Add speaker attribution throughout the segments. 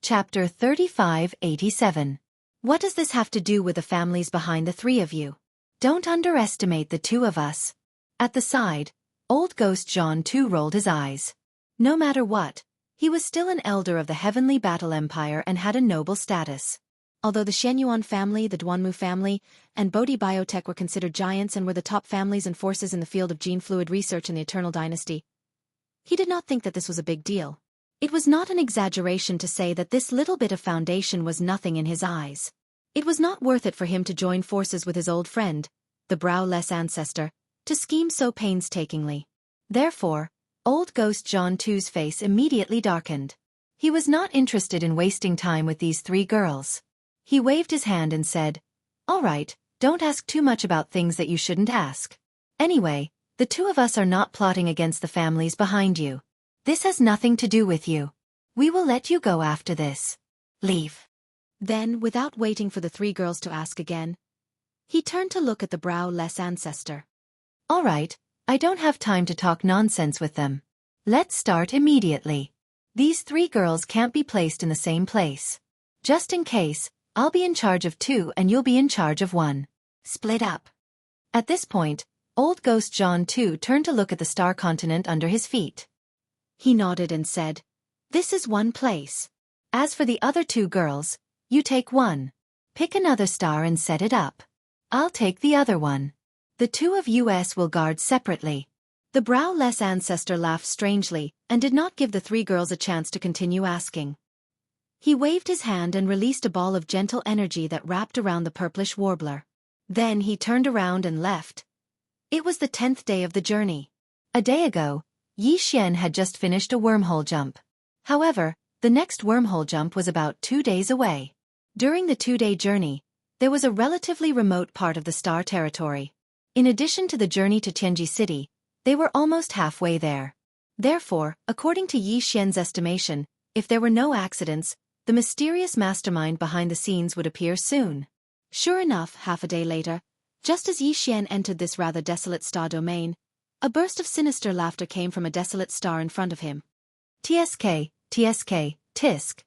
Speaker 1: Chapter 3587. What does this have to do with the families behind the three of you? Don't underestimate the two of us. At the side, old ghost Jianghu rolled his eyes. No matter what, he was still an elder of the Heavenly Battle Empire and had a noble status. Although the Xianyuan family, the Duanmu family, and Bodhi Biotech were considered giants and were the top families and forces in the field of gene fluid research in the Eternal Dynasty, he did not think that this was a big deal. It was not an exaggeration to say that this little bit of foundation was nothing in his eyes. It was not worth it for him to join forces with his old friend, the browless ancestor, to scheme so painstakingly. Therefore, old ghost Jianghu's face immediately darkened. He was not interested in wasting time with these three girls. He waved his hand and said, "All right, don't ask too much about things that you shouldn't ask. Anyway, the two of us are not plotting against the families behind you. This has nothing to do with you. We will let you go after this. Leave." Then, without waiting for the three girls to ask again, he turned to look at the browless ancestor. "All right, I don't have time to talk nonsense with them. Let's start immediately. These three girls can't be placed in the same place. Just in case, I'll be in charge of two and you'll be in charge of one. Split up." At this point, old ghost Jianghu turned to look at the star continent under his feet. He nodded and said, "This is one place. As for the other two girls, you take one. Pick another star and set it up. I'll take the other one. The two of us will guard separately." The browless ancestor laughed strangely and did not give the three girls a chance to continue asking. He waved his hand and released a ball of gentle energy that wrapped around the purplish warbler. Then he turned around and left. It was the 10th day of the journey. A day ago, Xianxia had just finished a wormhole jump. However, the next wormhole jump was about 2 days away. During the 2-day journey, there was a relatively remote part of the star territory. In addition to the journey to Tianji City, they were almost halfway there. Therefore, according to Xianxia's estimation, if there were no accidents, the mysterious mastermind behind the scenes would appear soon. Sure enough, half a day later, just as Xianxia entered this rather desolate star domain, a burst of sinister laughter came from a desolate star in front of him. "TSK, TSK, tisk.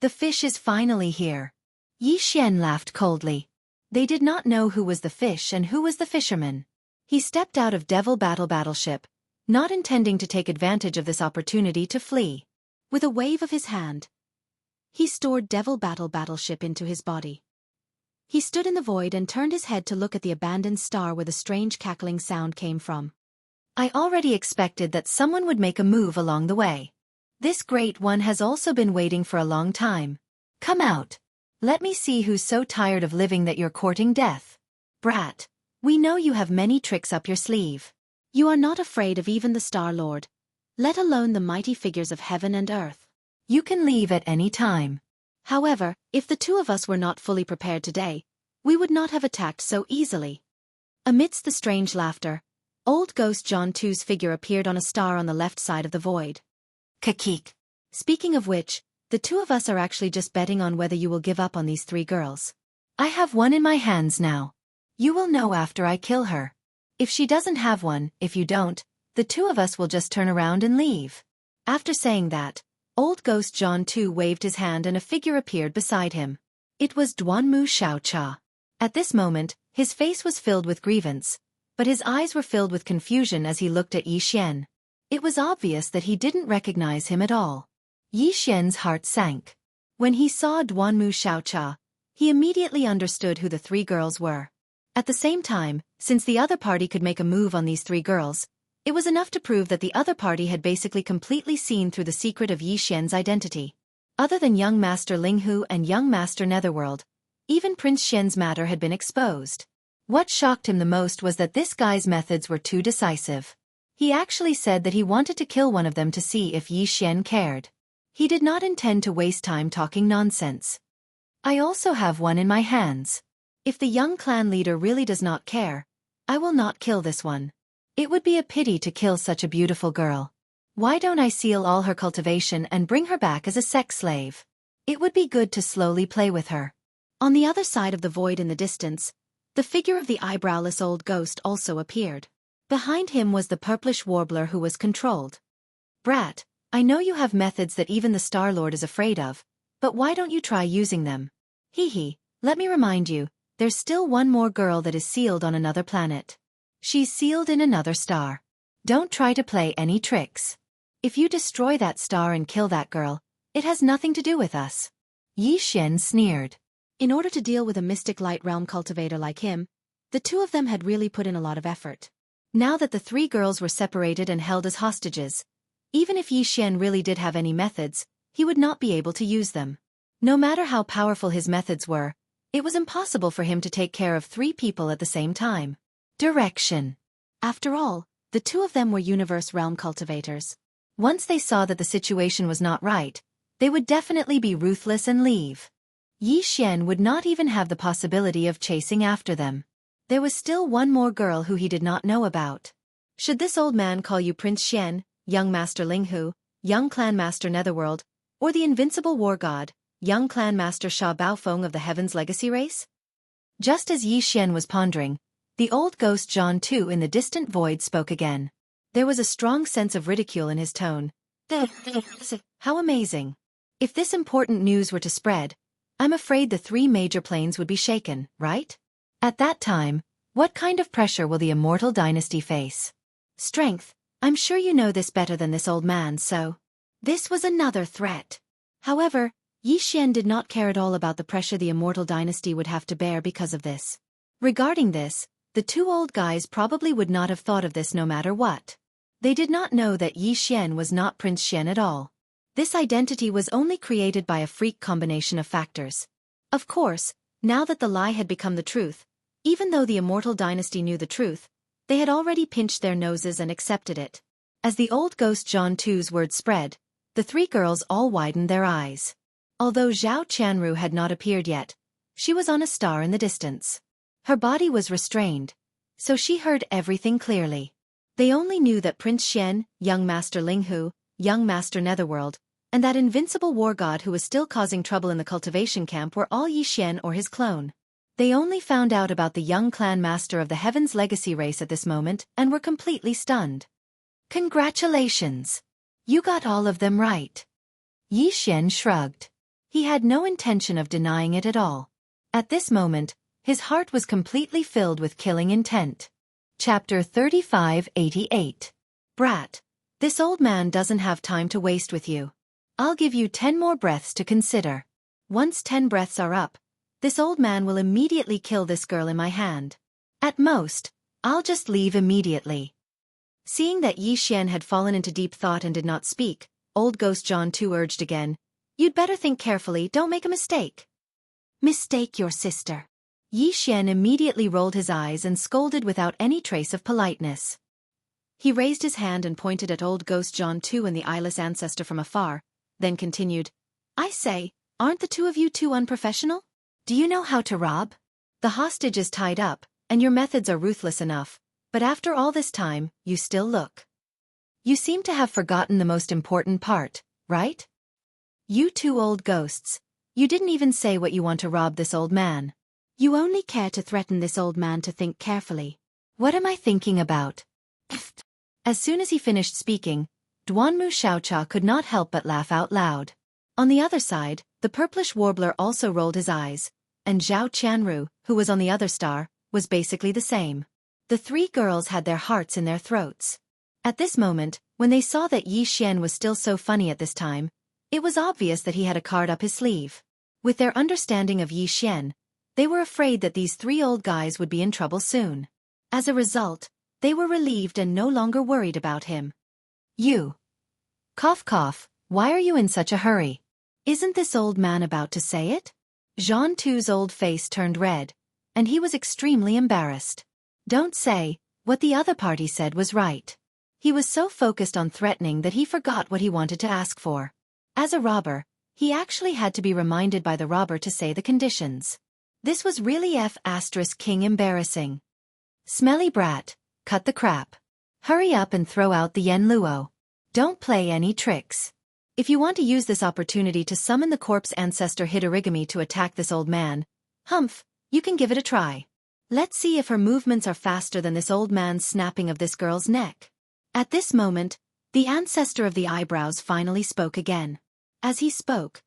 Speaker 1: The fish is finally here." Xianxia laughed coldly. They did not know who was the fish and who was the fisherman. He stepped out of Devil Battleship, not intending to take advantage of this opportunity to flee. With a wave of his hand, he stored Devil Battleship into his body. He stood in the void and turned his head to look at the abandoned star where the strange cackling sound came from. "I already expected that someone would make a move along the way. This great one has also been waiting for a long time. Come out. Let me see who's so tired of living that you're courting death. Brat, we know you have many tricks up your sleeve. You are not afraid of even the Star Lord, let alone the mighty figures of heaven and earth. You can leave at any time. However, if the two of us were not fully prepared today, we would not have attacked so easily." Amidst the strange laughter, old ghost Jianghu's figure appeared on a star on the left side of the void. "Kakik. Speaking of which, the two of us are actually just betting on whether you will give up on these three girls. I have one in my hands now. You will know after I kill her. If she doesn't have one, if you don't, the two of us will just turn around and leave." After saying that, old ghost Jianghu waved his hand and a figure appeared beside him. It was Duanmu Xiaocha. At this moment, his face was filled with grievance, but his eyes were filled with confusion as he looked at Xian. It was obvious that he didn't recognize him at all. Xian's heart sank. When he saw Duanmu Xiaocha, he immediately understood who the three girls were. At the same time, since the other party could make a move on these three girls, it was enough to prove that the other party had basically completely seen through the secret of Xian's identity. Other than young Master Linghu and young Master Netherworld, even Prince Xian's matter had been exposed. What shocked him the most was that this guy's methods were too decisive. He actually said that he wanted to kill one of them to see if Xian cared. He did not intend to waste time talking nonsense. "I also have one in my hands. If the young clan leader really does not care, I will not kill this one. It would be a pity to kill such a beautiful girl. Why don't I seal all her cultivation and bring her back as a sex slave? It would be good to slowly play with her." On the other side of the void in the distance, the figure of the eyebrowless old ghost also appeared. Behind him was the purplish warbler who was controlled. "Brat, I know you have methods that even the Star Lord is afraid of, But why don't you try using them? Hee hee, let me remind you, there's still one more girl that is sealed on another planet. She's sealed in another star. Don't try to play any tricks. If you destroy that star and kill that girl, it has nothing to do with us. Yi Xian sneered. In order to deal with a mystic light realm cultivator like him, the two of them had really put in a lot of effort. Now that the three girls were separated and held as hostages, even if Yi Xian really did have any methods, he would not be able to use them. No matter how powerful his methods were, it was impossible for him to take care of three people at the same time. Direction. After all, the two of them were universe realm cultivators. Once they saw that the situation was not right, they would definitely be ruthless and leave. Yi Xian would not even have the possibility of chasing after them. There was still one more girl who he did not know about. Should this old man call you Prince Xian, young Master Linghu, young Clan Master Netherworld, or the invincible war god, young Clan Master Sha Baofeng of the Heaven's Legacy race? Just as Yi Xian was pondering, the old ghost John too in the distant void spoke again. There was a strong sense of ridicule in his tone. How amazing. If this important news were to spread, I'm afraid the three major planes would be shaken, right? At that time, what kind of pressure will the immortal dynasty face? Strength, I'm sure you know this better than this old man, so... This was another threat. However, Yi Xian did not care at all about the pressure the immortal dynasty would have to bear because of this. Regarding this, the two old guys probably would not have thought of this no matter what. They did not know that Yi Xian was not Prince Xian at all. This identity was only created by a freak combination of factors. Of course, now that the lie had become the truth, even though the immortal dynasty knew the truth, they had already pinched their noses and accepted it. As the old ghost John Tu's word spread, the three girls all widened their eyes. Although Zhao Qianru had not appeared yet, she was on a star in the distance. Her body was restrained, so she heard everything clearly. They only knew that Prince Xian, young Master Linghu, young Master Netherworld, and that invincible war god who was still causing trouble in the cultivation camp were all Yi Xian or his clone. They only found out about the young clan master of the Heaven's Legacy race at this moment and were completely stunned. Congratulations! You got all of them right. Yi Xian shrugged. He had no intention of denying it at all. At this moment, his heart was completely filled with killing intent. Chapter 3588. Brat, this old man doesn't have time to waste with you. I'll give you 10 more breaths to consider. Once 10 breaths are up, this old man will immediately kill this girl in my hand. At most, I'll just leave immediately. Seeing that Yi Xian had fallen into deep thought and did not speak, old ghost John too urged again, "You'd better think carefully, don't make a mistake." Mistake your sister. Yi Xian immediately rolled his eyes and scolded without any trace of politeness. He raised his hand and pointed at old ghost John too and the eyeless ancestor from afar, then continued, "I say, aren't the two of you too unprofessional? Do you know how to rob? The hostage is tied up, and your methods are ruthless enough. But after all this time, you still look. You seem to have forgotten the most important part, right? You two old ghosts. You didn't even say what you want to rob this old man. You only care to threaten this old man to think carefully. What am I thinking about?" As soon as he finished speaking, Duanmu Xiaocha could not help but laugh out loud. On the other side, the purplish warbler also rolled his eyes, and Zhao Qianru, who was on the other star, was basically the same. The three girls had their hearts in their throats. At this moment, when they saw that Yi Xian was still so funny at this time, it was obvious that he had a card up his sleeve. With their understanding of Yi Xian, they were afraid that these three old guys would be in trouble soon. As a result, they were relieved and no longer worried about him. "You. Cough cough, why are you in such a hurry? Isn't this old man about to say it?" Jean Tu's old face turned red, and he was extremely embarrassed. Don't say, what the other party said was right. He was so focused on threatening that he forgot what he wanted to ask for. As a robber, he actually had to be reminded by the robber to say the conditions. This was really F***ing embarrassing. Smelly brat, cut the crap. Hurry up and throw out the yen luo. Don't play any tricks. If you want to use this opportunity to summon the corpse ancestor Hidorigami to attack this old man, humph, you can give it a try. Let's see if her movements are faster than this old man's snapping of this girl's neck. At this moment, the ancestor of the eyebrows finally spoke again. As he spoke,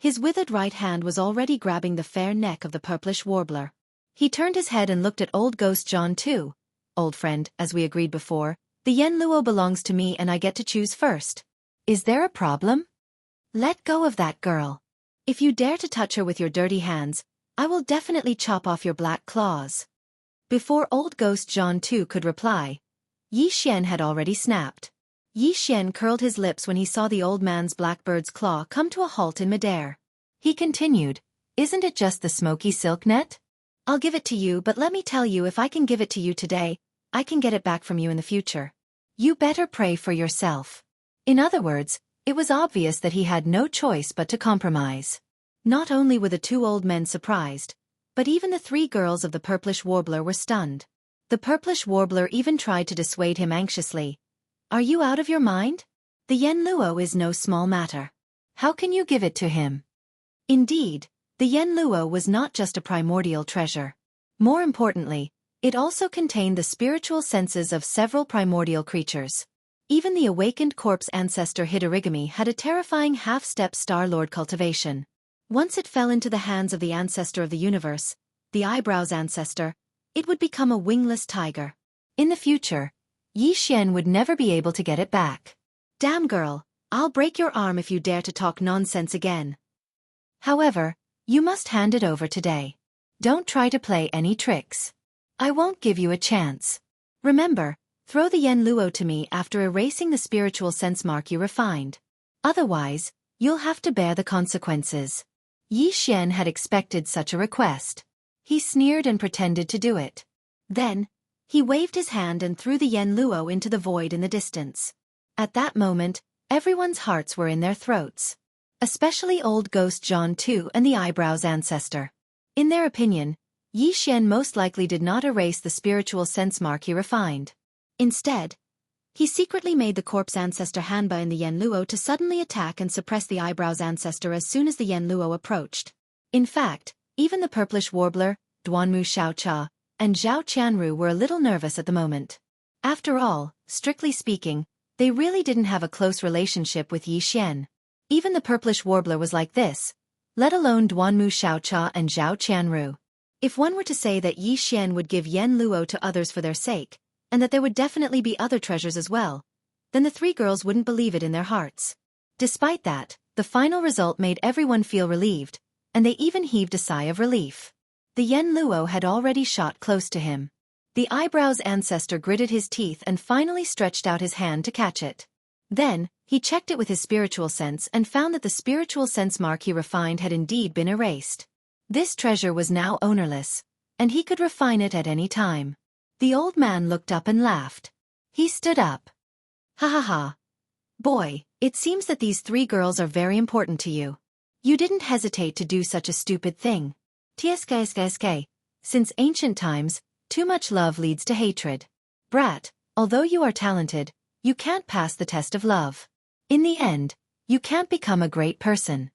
Speaker 1: His withered right hand was already grabbing the fair neck of the purplish warbler. He turned his head and looked at old ghost John too. Old friend, as we agreed before, the Yen Luo belongs to me and I get to choose first. Is there a problem? Let go of that girl. If you dare to touch her with your dirty hands, I will definitely chop off your black claws. Before old ghost John too could reply, Yi Xian had already snapped. Yi Xian curled his lips when he saw the old man's blackbird's claw come to a halt in midair. He continued, "Isn't it just the smoky silk net? I'll give it to you, but let me tell you, if I can give it to you today, I can get it back from you in the future. You better pray for yourself." In other words, it was obvious that he had no choice but to compromise. Not only were the two old men surprised, but even the three girls of the purplish warbler were stunned. The purplish warbler even tried to dissuade him anxiously. "Are you out of your mind? The Yen Luo is no small matter. How can you give it to him?" Indeed, the Yen Luo was not just a primordial treasure. More importantly, it also contained the spiritual senses of several primordial creatures. Even the awakened corpse ancestor Hidorigami had a terrifying half-step Star Lord cultivation. Once it fell into the hands of the ancestor of the universe, the eyebrows ancestor, it would become a wingless tiger. In the future, Yi Xian would never be able to get it back. "Damn girl, I'll break your arm if you dare to talk nonsense again. However, you must hand it over today. Don't try to play any tricks. I won't give you a chance. Remember, throw the Yen Luo to me after erasing the spiritual sense mark you refined. Otherwise, you'll have to bear the consequences." Yi Xian had expected such a request. He sneered and pretended to do it. Then, he waved his hand and threw the Yen Luo into the void in the distance. At that moment, everyone's hearts were in their throats. Especially old ghost John too and the eyebrows ancestor. In their opinion, Yi Xian most likely did not erase the spiritual sense mark he refined. Instead, he secretly made the corpse ancestor Hanba in the Yen Luo to suddenly attack and suppress the eyebrows ancestor as soon as the Yen Luo approached. In fact, even the purplish warbler, Duanmu Xiaocha, and Zhao Qianru were a little nervous at the moment. After all, strictly speaking, they really didn't have a close relationship with Yi Xian. Even the purplish warbler was like this, let alone Duanmu Xiaocha and Zhao Qianru. If one were to say that Yi Xian would give Yen Luo to others for their sake, and that there would definitely be other treasures as well, then the three girls wouldn't believe it in their hearts. Despite that, the final result made everyone feel relieved, and they even heaved a sigh of relief. The Yen Luo had already shot close to him. The eyebrows ancestor gritted his teeth and finally stretched out his hand to catch it. Then, he checked it with his spiritual sense and found that the spiritual sense mark he refined had indeed been erased. This treasure was now ownerless, and he could refine it at any time. The old man looked up and laughed. He stood up. "Ha ha ha. Boy, it seems that these three girls are very important to you. You didn't hesitate to do such a stupid thing. TSKSKSK. Since ancient times, too much love leads to hatred. Brat, although you are talented, you can't pass the test of love. In the end, you can't become a great person."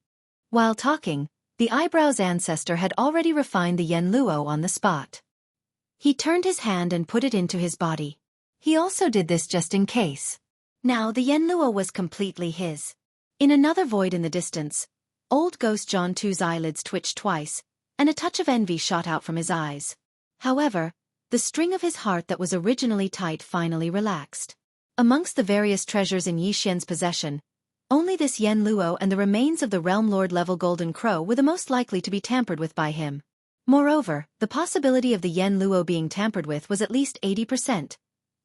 Speaker 1: While talking, the eyebrows ancestor had already refined the Yen Luo on the spot. He turned his hand and put it into his body. He also did this just in case. Now the Yen Luo was completely his. In another void in the distance, old ghost John Tu's eyelids twitched twice, and a touch of envy shot out from his eyes. However, the string of his heart that was originally tight finally relaxed. Amongst the various treasures in Yi Xian's possession, only this Yen Luo and the remains of the Realm Lord level Golden Crow were the most likely to be tampered with by him. Moreover, the possibility of the Yen Luo being tampered with was at least 80%,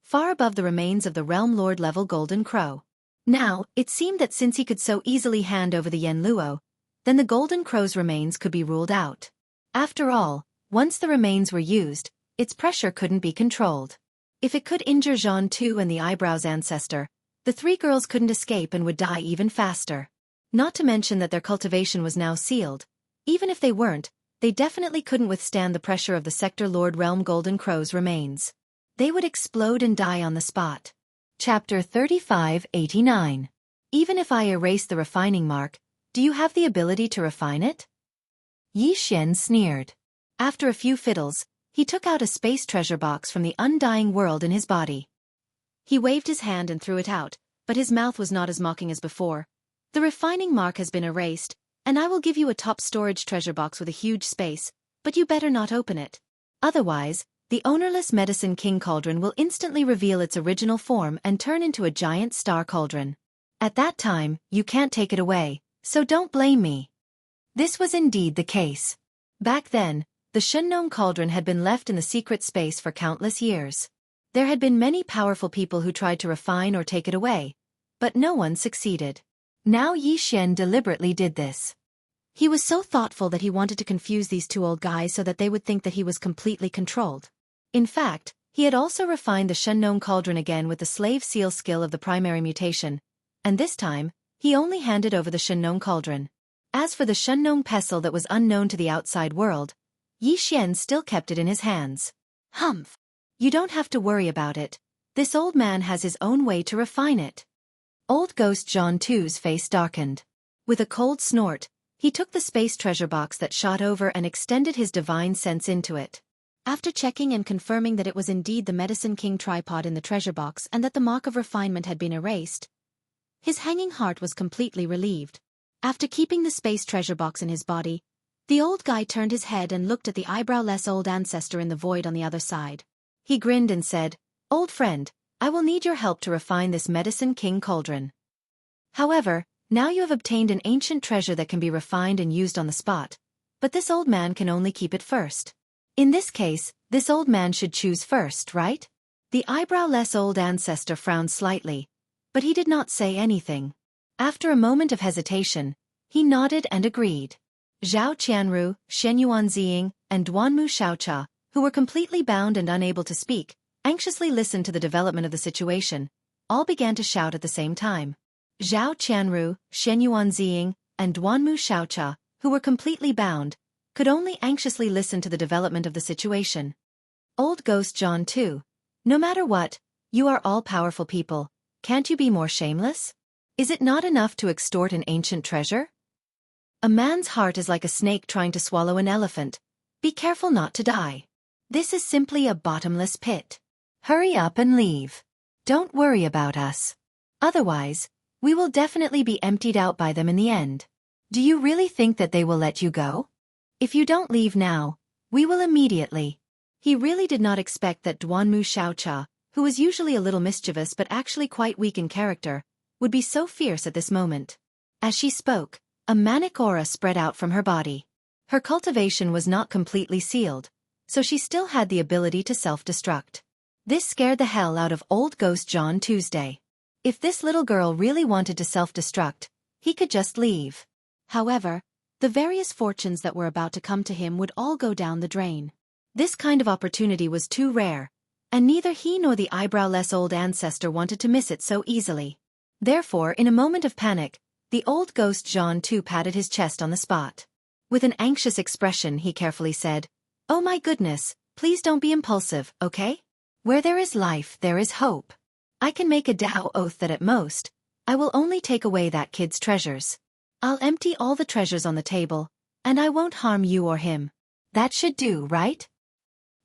Speaker 1: far above the remains of the Realm Lord level Golden Crow. Now, it seemed that since he could so easily hand over the Yen Luo, then the Golden Crow's remains could be ruled out. After all, once the remains were used, its pressure couldn't be controlled. If it could injure Jean Tu and the eyebrows ancestor, the three girls couldn't escape and would die even faster. Not to mention that their cultivation was now sealed. Even if they weren't, they definitely couldn't withstand the pressure of the Sector Lord Realm Golden Crow's remains. They would explode and die on the spot. Chapter 3589. Even if I erase the refining mark, do you have the ability to refine it? Yi Xian sneered. After a few fiddles, he took out a space treasure box from the undying world in his body. He waved his hand and threw it out, but his mouth was not as mocking as before. The refining mark has been erased, and I will give you a top storage treasure box with a huge space, but you better not open it. Otherwise, the ownerless Medicine King cauldron will instantly reveal its original form and turn into a giant star cauldron. At that time, you can't take it away, so don't blame me. This was indeed the case. Back then, the Shengnong cauldron had been left in the secret space for countless years. There had been many powerful people who tried to refine or take it away, but no one succeeded. Now Yi Xian deliberately did this. He was so thoughtful that he wanted to confuse these two old guys so that they would think that he was completely controlled. In fact, he had also refined the Shengnong cauldron again with the slave seal skill of the primary mutation, and this time, he only handed over the Shengnong cauldron. As for the Shengnong pestle that was unknown to the outside world, Yi Xian still kept it in his hands. Humph! You don't have to worry about it. This old man has his own way to refine it. Old Ghost Jianghu's face darkened. With a cold snort, he took the space treasure box that shot over and extended his divine sense into it. After checking and confirming that it was indeed the Medicine King tripod in the treasure box and that the mark of refinement had been erased, his hanging heart was completely relieved. After keeping the space treasure box in his body, the old guy turned his head and looked at the eyebrowless old ancestor in the void on the other side. He grinned and said, "Old friend, I will need your help to refine this Medicine King cauldron. However, now you have obtained an ancient treasure that can be refined and used on the spot, but this old man can only keep it first. In this case, this old man should choose first, right?" The eyebrowless old ancestor frowned slightly, but he did not say anything. After a moment of hesitation, he nodded and agreed. Zhao Qianru, Shen Yuanziying, and Duanmu Xiaocha, who were completely bound and unable to speak, anxiously listened to the development of the situation. All began to shout at the same time. Zhao Qianru, Shen Yuanziying, and Duanmu Xiaocha, who were completely bound, could only anxiously listen to the development of the situation. Old Ghost John too. No matter what, you are all powerful people. Can't you be more shameless? Is it not enough to extort an ancient treasure? A man's heart is like a snake trying to swallow an elephant. Be careful not to die. This is simply a bottomless pit. Hurry up and leave. Don't worry about us. Otherwise, we will definitely be emptied out by them in the end. Do you really think that they will let you go? If you don't leave now, we will immediately. He really did not expect that Duanmu Xiaocha, who was usually a little mischievous but actually quite weak in character, would be so fierce at this moment. As she spoke, a manic aura spread out from her body. Her cultivation was not completely sealed, so she still had the ability to self-destruct. This scared the hell out of old Ghost John Tuesday. If this little girl really wanted to self-destruct, he could just leave. However, the various fortunes that were about to come to him would all go down the drain. This kind of opportunity was too rare, and neither he nor the eyebrowless old ancestor wanted to miss it so easily. Therefore, in a moment of panic, the old Ghost John too patted his chest on the spot. With an anxious expression, he carefully said, "Oh my goodness, please don't be impulsive, okay? Where there is life, there is hope. I can make a Tao oath that at most, I will only take away that kid's treasures. I'll empty all the treasures on the table, and I won't harm you or him. That should do, right?"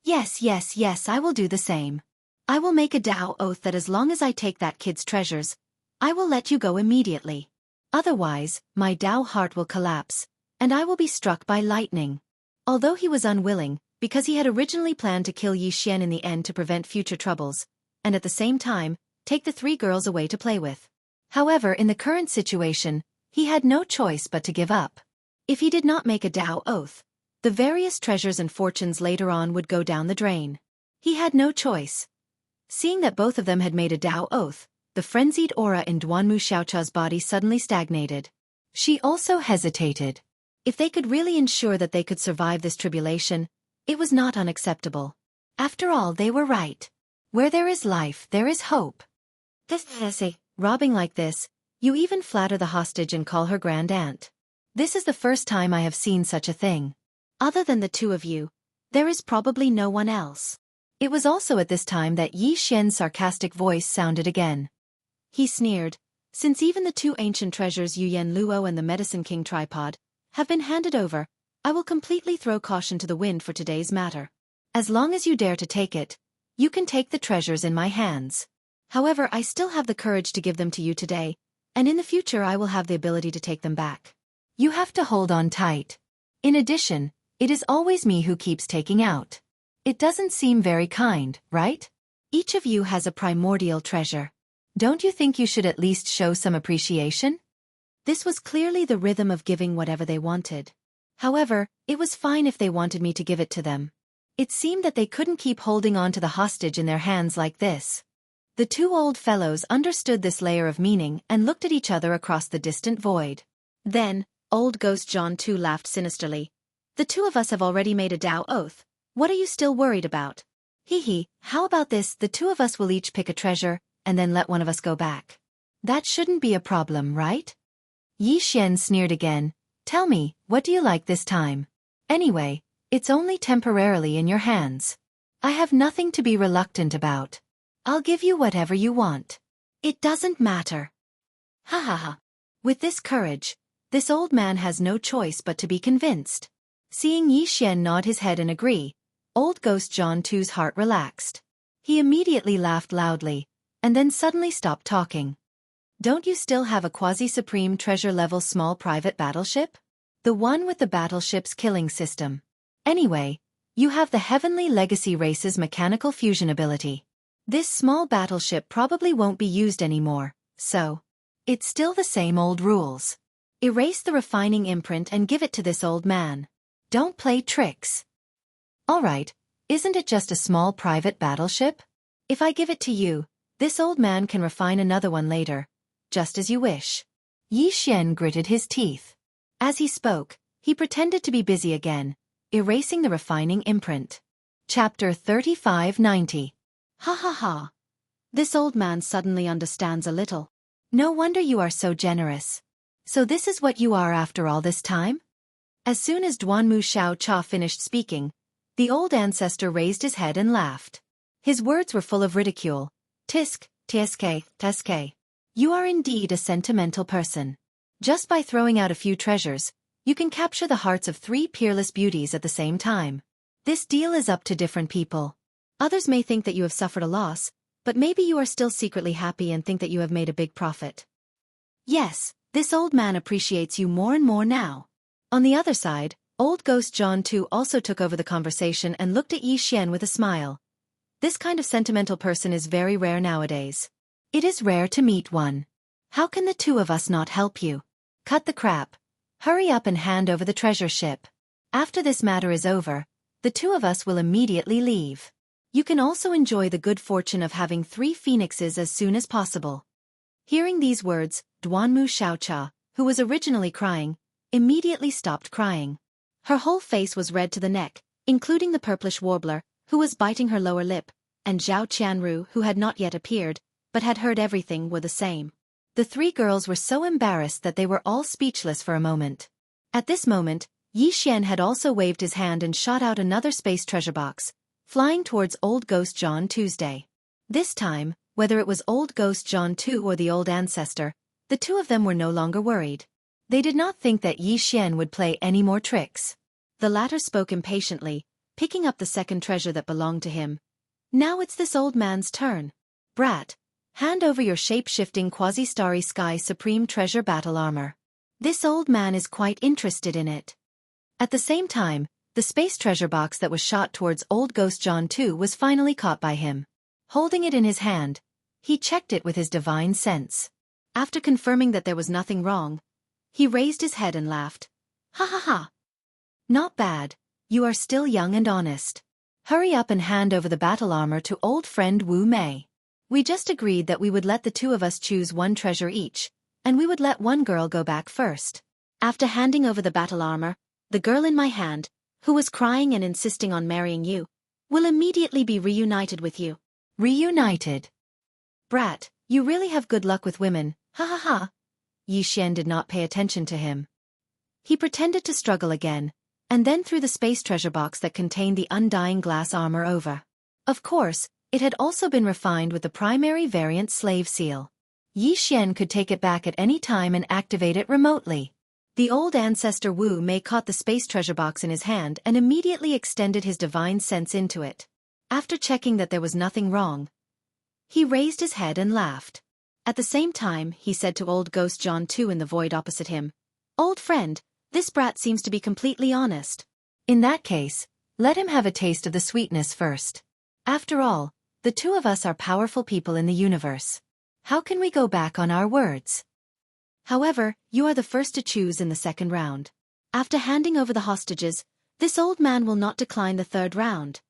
Speaker 1: Yes, I will do the same. I will make a Tao oath that as long as I take that kid's treasures, I will let you go immediately. Otherwise, my Tao heart will collapse, and I will be struck by lightning. Although he was unwilling, because he had originally planned to kill Yi Xian in the end to prevent future troubles, and at the same time, take the three girls away to play with. However, in the current situation, he had no choice but to give up. If he did not make a Tao oath, the various treasures and fortunes later on would go down the drain. He had no choice. Seeing that both of them had made a Tao oath, the frenzied aura in Duanmu Xiaocha's body suddenly stagnated. She also hesitated. If they could really ensure that they could survive this tribulation, it was not unacceptable. After all, they were right. Where there is life, there is hope. Robbing like this, you even flatter the hostage and call her grand aunt. This is the first time I have seen such a thing. Other than the two of you, there is probably no one else. It was also at this time that Yi Xian's sarcastic voice sounded again. He sneered, "Since even the two ancient treasures Yuyan Luo and the Medicine King tripod have been handed over, I will completely throw caution to the wind for today's matter. As long as you dare to take it, you can take the treasures in my hands. However, I still have the courage to give them to you today, and in the future I will have the ability to take them back. You have to hold on tight. In addition, it is always me who keeps taking out. It doesn't seem very kind, right? Each of you has a primordial treasure. Don't you think you should at least show some appreciation? This was clearly the rhythm of giving whatever they wanted. However, it was fine if they wanted me to give it to them. It seemed that they couldn't keep holding on to the hostage in their hands like this. The two old fellows understood this layer of meaning and looked at each other across the distant void. Then, old ghost John too laughed sinisterly. The two of us have already made a Tao oath. What are you still worried about? Hee, how about this, the two of us will each pick a treasure, and then let one of us go back. That shouldn't be a problem, right? Yi Xian sneered again. Tell me, what do you like this time? Anyway, it's only temporarily in your hands. I have nothing to be reluctant about. I'll give you whatever you want. It doesn't matter. Ha ha ha. With this courage, this old man has no choice but to be convinced. Seeing Yi Xian nod his head and agree, old ghost John too's heart relaxed. He immediately laughed loudly, and then suddenly stopped talking. Don't you still have a quasi-supreme treasure-level small private battleship? The one with the battleship's killing system. Anyway, you have the Heavenly Legacy race's mechanical fusion ability. This small battleship probably won't be used anymore, so it's still the same old rules. Erase the refining imprint and give it to this old man. Don't play tricks. Alright, isn't it just a small private battleship? If I give it to you, this old man can refine another one later, just as you wish. Yi Xian gritted his teeth. As he spoke, he pretended to be busy again, erasing the refining imprint. Chapter 3590. Ha ha ha. This old man suddenly understands a little. No wonder you are so generous. So this is what you are after all this time? As soon as Duanmu Xiaocha finished speaking, the old ancestor raised his head and laughed. His words were full of ridicule. Tisk, tsk. You are indeed a sentimental person. Just by throwing out a few treasures, you can capture the hearts of 3 peerless beauties at the same time. This deal is up to different people. Others may think that you have suffered a loss, but maybe you are still secretly happy and think that you have made a big profit. Yes, this old man appreciates you more and more now. On the other side, old ghost John too also took over the conversation and looked at Yi Xian with a smile. This kind of sentimental person is very rare nowadays. It is rare to meet one. How can the two of us not help you? Cut the crap. Hurry up and hand over the treasure ship. After this matter is over, the two of us will immediately leave. You can also enjoy the good fortune of having 3 phoenixes as soon as possible. Hearing these words, Duanmu Xiaocha, who was originally crying, immediately stopped crying. Her whole face was red to the neck, including the purplish warbler, who was biting her lower lip, and Zhao Qianru, who had not yet appeared, but had heard everything, were the same. The 3 girls were so embarrassed that they were all speechless for a moment. At this moment, Yi Xian had also waved his hand and shot out another space treasure box, flying towards old ghost John Tuesday. This time, whether it was old ghost John Tu or the old ancestor, the two of them were no longer worried. They did not think that Yi Xian would play any more tricks. The latter spoke impatiently, picking up the second treasure that belonged to him. Now it's this old man's turn. Brat, hand over your shape-shifting quasi-starry sky supreme treasure battle armor. This old man is quite interested in it. At the same time, the space treasure box that was shot towards old ghost John too was finally caught by him. Holding it in his hand, he checked it with his divine sense. After confirming that there was nothing wrong, he raised his head and laughed. Ha ha ha. Not bad, you are still young and honest. Hurry up and hand over the battle armor to old friend Wu Mei. We just agreed that we would let the two of us choose 1 treasure each, and we would let one girl go back first. After handing over the battle armor, the girl in my hand, who was crying and insisting on marrying you, will immediately be reunited with you. Reunited? Brat, you really have good luck with women, ha ha ha. Yi Xian did not pay attention to him. He pretended to struggle again, and then threw the space treasure box that contained the undying glass armor over. Of course, it had also been refined with the primary variant slave seal. Yi Xian could take it back at any time and activate it remotely. The old ancestor Wu Mei caught the space treasure box in his hand and immediately extended his divine sense into it. After checking that there was nothing wrong, he raised his head and laughed. At the same time, he said to old ghost John Tu in the void opposite him, Old friend, this brat seems to be completely honest. In that case, let him have a taste of the sweetness first. After all, the two of us are powerful people in the universe. How can we go back on our words? However, you are the first to choose in the second round. After handing over the hostages, this old man will not decline the third round.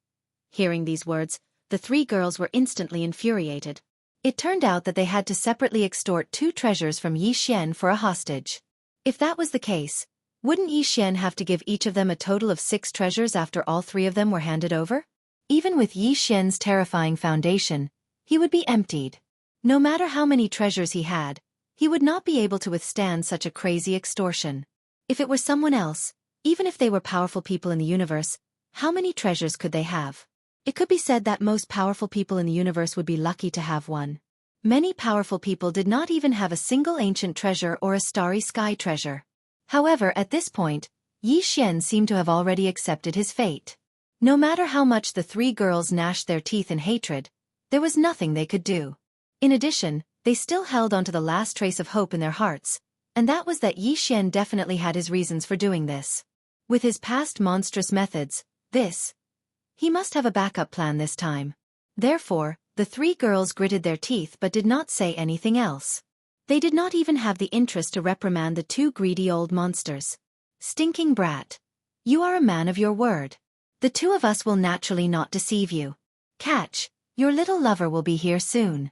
Speaker 1: Hearing these words, the three girls were instantly infuriated. It turned out that they had to separately extort 2 treasures from Xian for a hostage. If that was the case, wouldn't Xian have to give each of them a total of 6 treasures after all 3 of them were handed over? Even with Xian's terrifying foundation, he would be emptied. No matter how many treasures he had, he would not be able to withstand such a crazy extortion. If it were someone else, even if they were powerful people in the universe, how many treasures could they have? It could be said that most powerful people in the universe would be lucky to have one. Many powerful people did not even have a single ancient treasure or a starry sky treasure. However, at this point, Xian seemed to have already accepted his fate. No matter how much the 3 girls gnashed their teeth in hatred, there was nothing they could do. In addition, they still held on to the last trace of hope in their hearts, and that was that Xian definitely had his reasons for doing this. With his past monstrous methods, he must have a backup plan this time. Therefore, the 3 girls gritted their teeth but did not say anything else. They did not even have the interest to reprimand the 2 greedy old monsters. Stinking brat. You are a man of your word. The 2 of us will naturally not deceive you. Catch, your little lover will be here soon.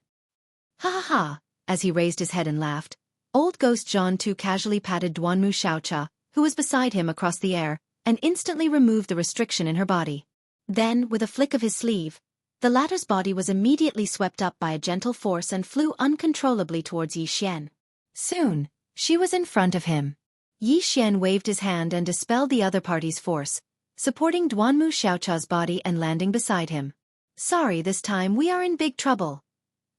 Speaker 1: Ha ha ha, as he raised his head and laughed, old ghost Jianghu casually patted Duanmu Xiaocha, who was beside him across the air, and instantly removed the restriction in her body. Then, with a flick of his sleeve, the latter's body was immediately swept up by a gentle force and flew uncontrollably towards Xian. Soon, she was in front of him. Xian waved his hand and dispelled the other party's force, supporting Duanmu Xiaocha's body and landing beside him. Sorry, this time we are in big trouble.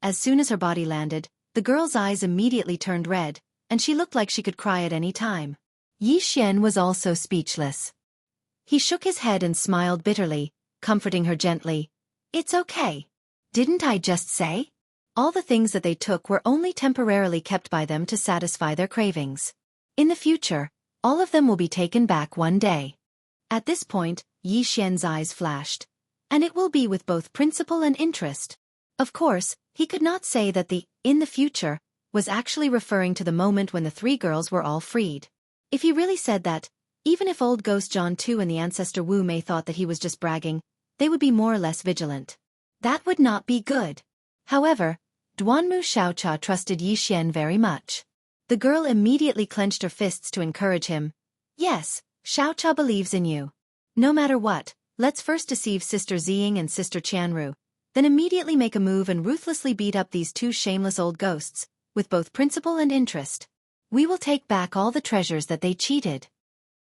Speaker 1: As soon as her body landed, the girl's eyes immediately turned red, and she looked like she could cry at any time. Xian was also speechless. He shook his head and smiled bitterly, comforting her gently. It's okay. Didn't I just say? All the things that they took were only temporarily kept by them to satisfy their cravings. In the future, all of them will be taken back one day. At this point, Xian's eyes flashed. And it will be with both principle and interest. Of course, he could not say that the in the future was actually referring to the moment when the 3 girls were all freed. If he really said that, even if old ghost Jianghu and the ancestor Wu Mei thought that he was just bragging, they would be more or less vigilant. That would not be good. However, Duanmu Xiaocha trusted Xian very much. The girl immediately clenched her fists to encourage him. Yes, Xiaocha believes in you. No matter what, let's first deceive Sister Ziying and Sister Qianru, then immediately make a move and ruthlessly beat up these 2 shameless old ghosts, with both principle and interest. We will take back all the treasures that they cheated.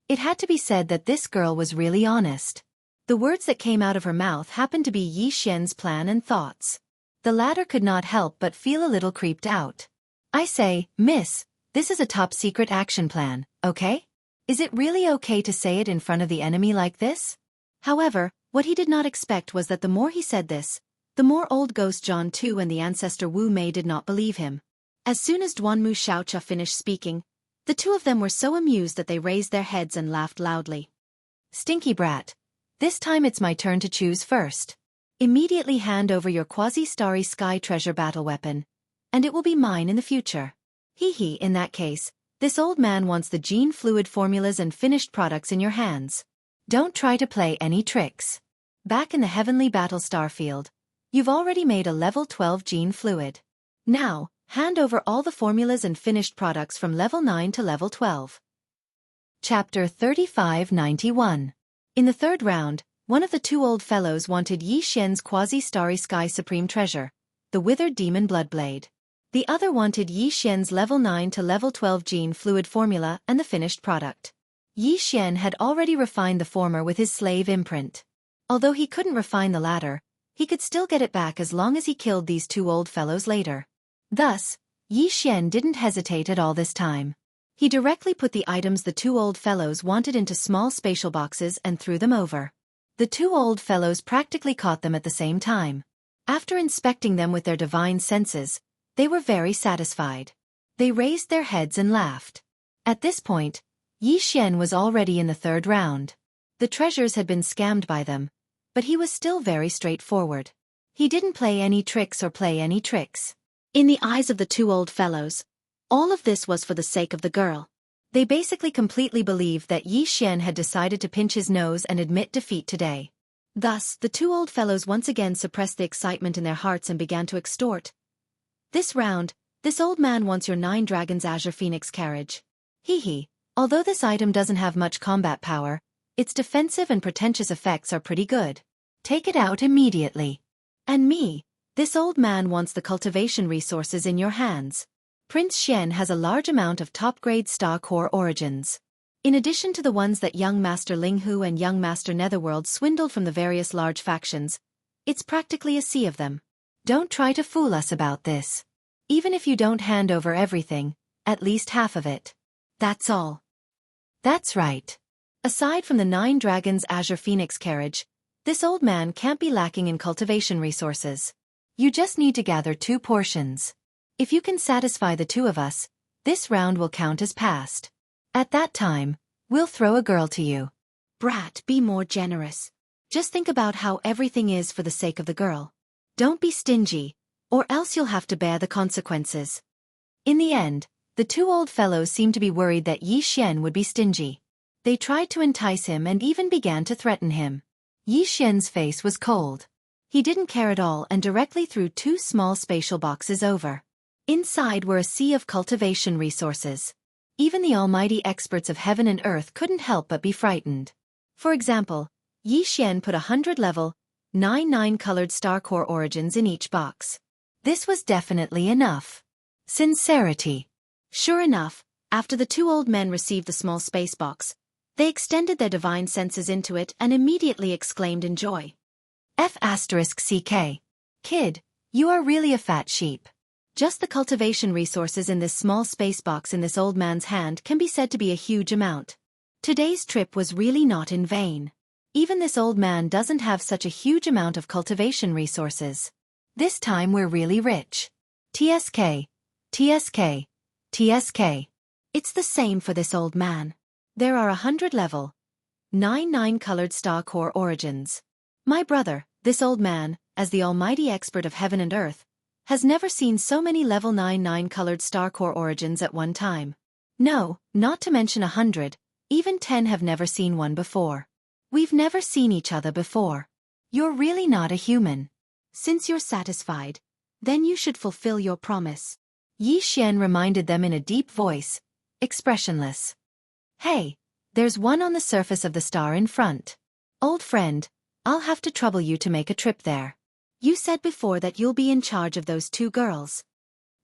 Speaker 1: It had to be said that this girl was really honest. The words that came out of her mouth happened to be Xian's plan and thoughts. The latter could not help but feel a little creeped out. I say, miss, this is a top-secret action plan, okay? Is it really okay to say it in front of the enemy like this? However, what he did not expect was that the more he said this, the more old ghost Jianghu and the ancestor Wu Mei did not believe him. As soon as Duanmu Xiaocha finished speaking, the 2 of them were so amused that they raised their heads and laughed loudly. Stinky brat. This time it's my turn to choose first. Immediately hand over your quasi-starry sky treasure battle weapon, and it will be mine in the future. Hee, in that case, this old man wants the gene fluid formulas and finished products in your hands. Don't try to play any tricks. Back in the heavenly battle starfield, you've already made a level 12 gene fluid. Now, hand over all the formulas and finished products from level 9 to level 12. Chapter 3591. In the third round, one of the 2 old fellows wanted Xian's quasi-starry sky supreme treasure, the withered demon bloodblade. The other wanted Xian's level 9 to level 12 gene fluid formula and the finished product. Xian had already refined the former with his slave imprint. Although he couldn't refine the latter, he could still get it back as long as he killed these 2 old fellows later. Thus, Xian didn't hesitate at all this time. He directly put the items the 2 old fellows wanted into small spatial boxes and threw them over. The 2 old fellows practically caught them at the same time. After inspecting them with their divine senses, they were very satisfied. They raised their heads and laughed. At this point, Yi Xian was already in the third round. The treasures had been scammed by them, but he was still very straightforward. He didn't play any tricks. In the eyes of the two old fellows, all of this was for the sake of the girl. They basically completely believed that Yi Xian had decided to pinch his nose and admit defeat today. Thus, the two old fellows once again suppressed the excitement in their hearts and began to extort. This round, this old man wants your 9 dragons azure phoenix carriage. Hee. Although this item doesn't have much combat power, its defensive and pretentious effects are pretty good. Take it out immediately. And me, this old man wants the cultivation resources in your hands. Prince Xian has a large amount of top-grade star core origins. In addition to the ones that young Master Linghu and young Master Netherworld swindled from the various large factions, it's practically a sea of them. Don't try to fool us about this. Even if you don't hand over everything, at least half of it. That's all. That's right. Aside from the 9 dragons azure phoenix carriage, this old man can't be lacking in cultivation resources. You just need to gather 2 portions. If you can satisfy the 2 of us, this round will count as passed. At that time, we'll throw a girl to you. Brat, be more generous. Just think about how everything is for the sake of the girl. Don't be stingy, or else you'll have to bear the consequences. In the end, the 2 old fellows seemed to be worried that Yi Xian would be stingy. They tried to entice him and even began to threaten him. Yi Xian's face was cold. He didn't care at all and directly threw 2 small spatial boxes over. Inside were a sea of cultivation resources. Even the almighty experts of heaven and earth couldn't help but be frightened. For example, Yi Xian put 100 level, 9 colored star core origins in each box. This was definitely enough. Sincerity. Sure enough, after the 2 old men received the small space box, they extended their divine senses into it and immediately exclaimed in joy. F***CK. Kid, you are really a fat sheep. Just the cultivation resources in this small space box in this old man's hand can be said to be a huge amount. Today's trip was really not in vain. Even this old man doesn't have such a huge amount of cultivation resources. This time we're really rich. TSK. It's the same for this old man. There are 100 level, 9 colored star core origins. My brother, this old man, as the almighty expert of heaven and earth, has never seen so many level 9 colored star core origins at one time. No, not to mention 100, even 10 have never seen one before. We've never seen each other before. You're really not a human. Since you're satisfied, then you should fulfill your promise. Yi Xian reminded them in a deep voice, expressionless. Hey, there's one on the surface of the star in front. Old friend, I'll have to trouble you to make a trip there. You said before that you'll be in charge of those 2 girls.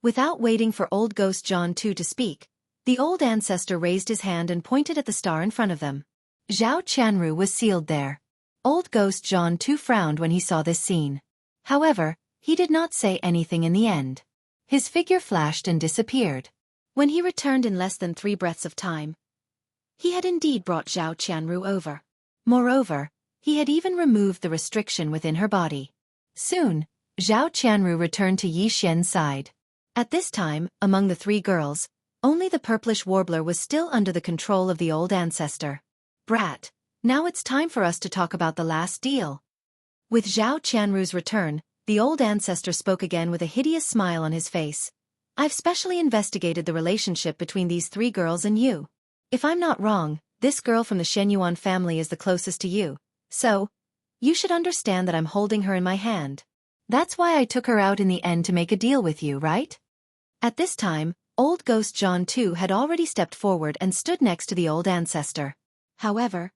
Speaker 1: Without waiting for old Ghost John 2 to speak, the old ancestor raised his hand and pointed at the star in front of them. Zhao Qianru was sealed there. Old Ghost John 2 frowned when he saw this scene. However, he did not say anything in the end. His figure flashed and disappeared. When he returned in less than 3 breaths of time, he had indeed brought Zhao Qianru over. Moreover, he had even removed the restriction within her body. Soon, Zhao Qianru returned to Yi Xian's side. At this time, among the 3 girls, only the purplish warbler was still under the control of the old ancestor. Brat, now it's time for us to talk about the last deal. With Zhao Qianru's return, the old ancestor spoke again with a hideous smile on his face. I've specially investigated the relationship between these 3 girls and you. If I'm not wrong, this girl from the Shenyuan family is the closest to you, so you should understand that I'm holding her in my hand. That's why I took her out in the end to make a deal with you, right? At this time, old Ghost John 2 had already stepped forward and stood next to the old ancestor. However,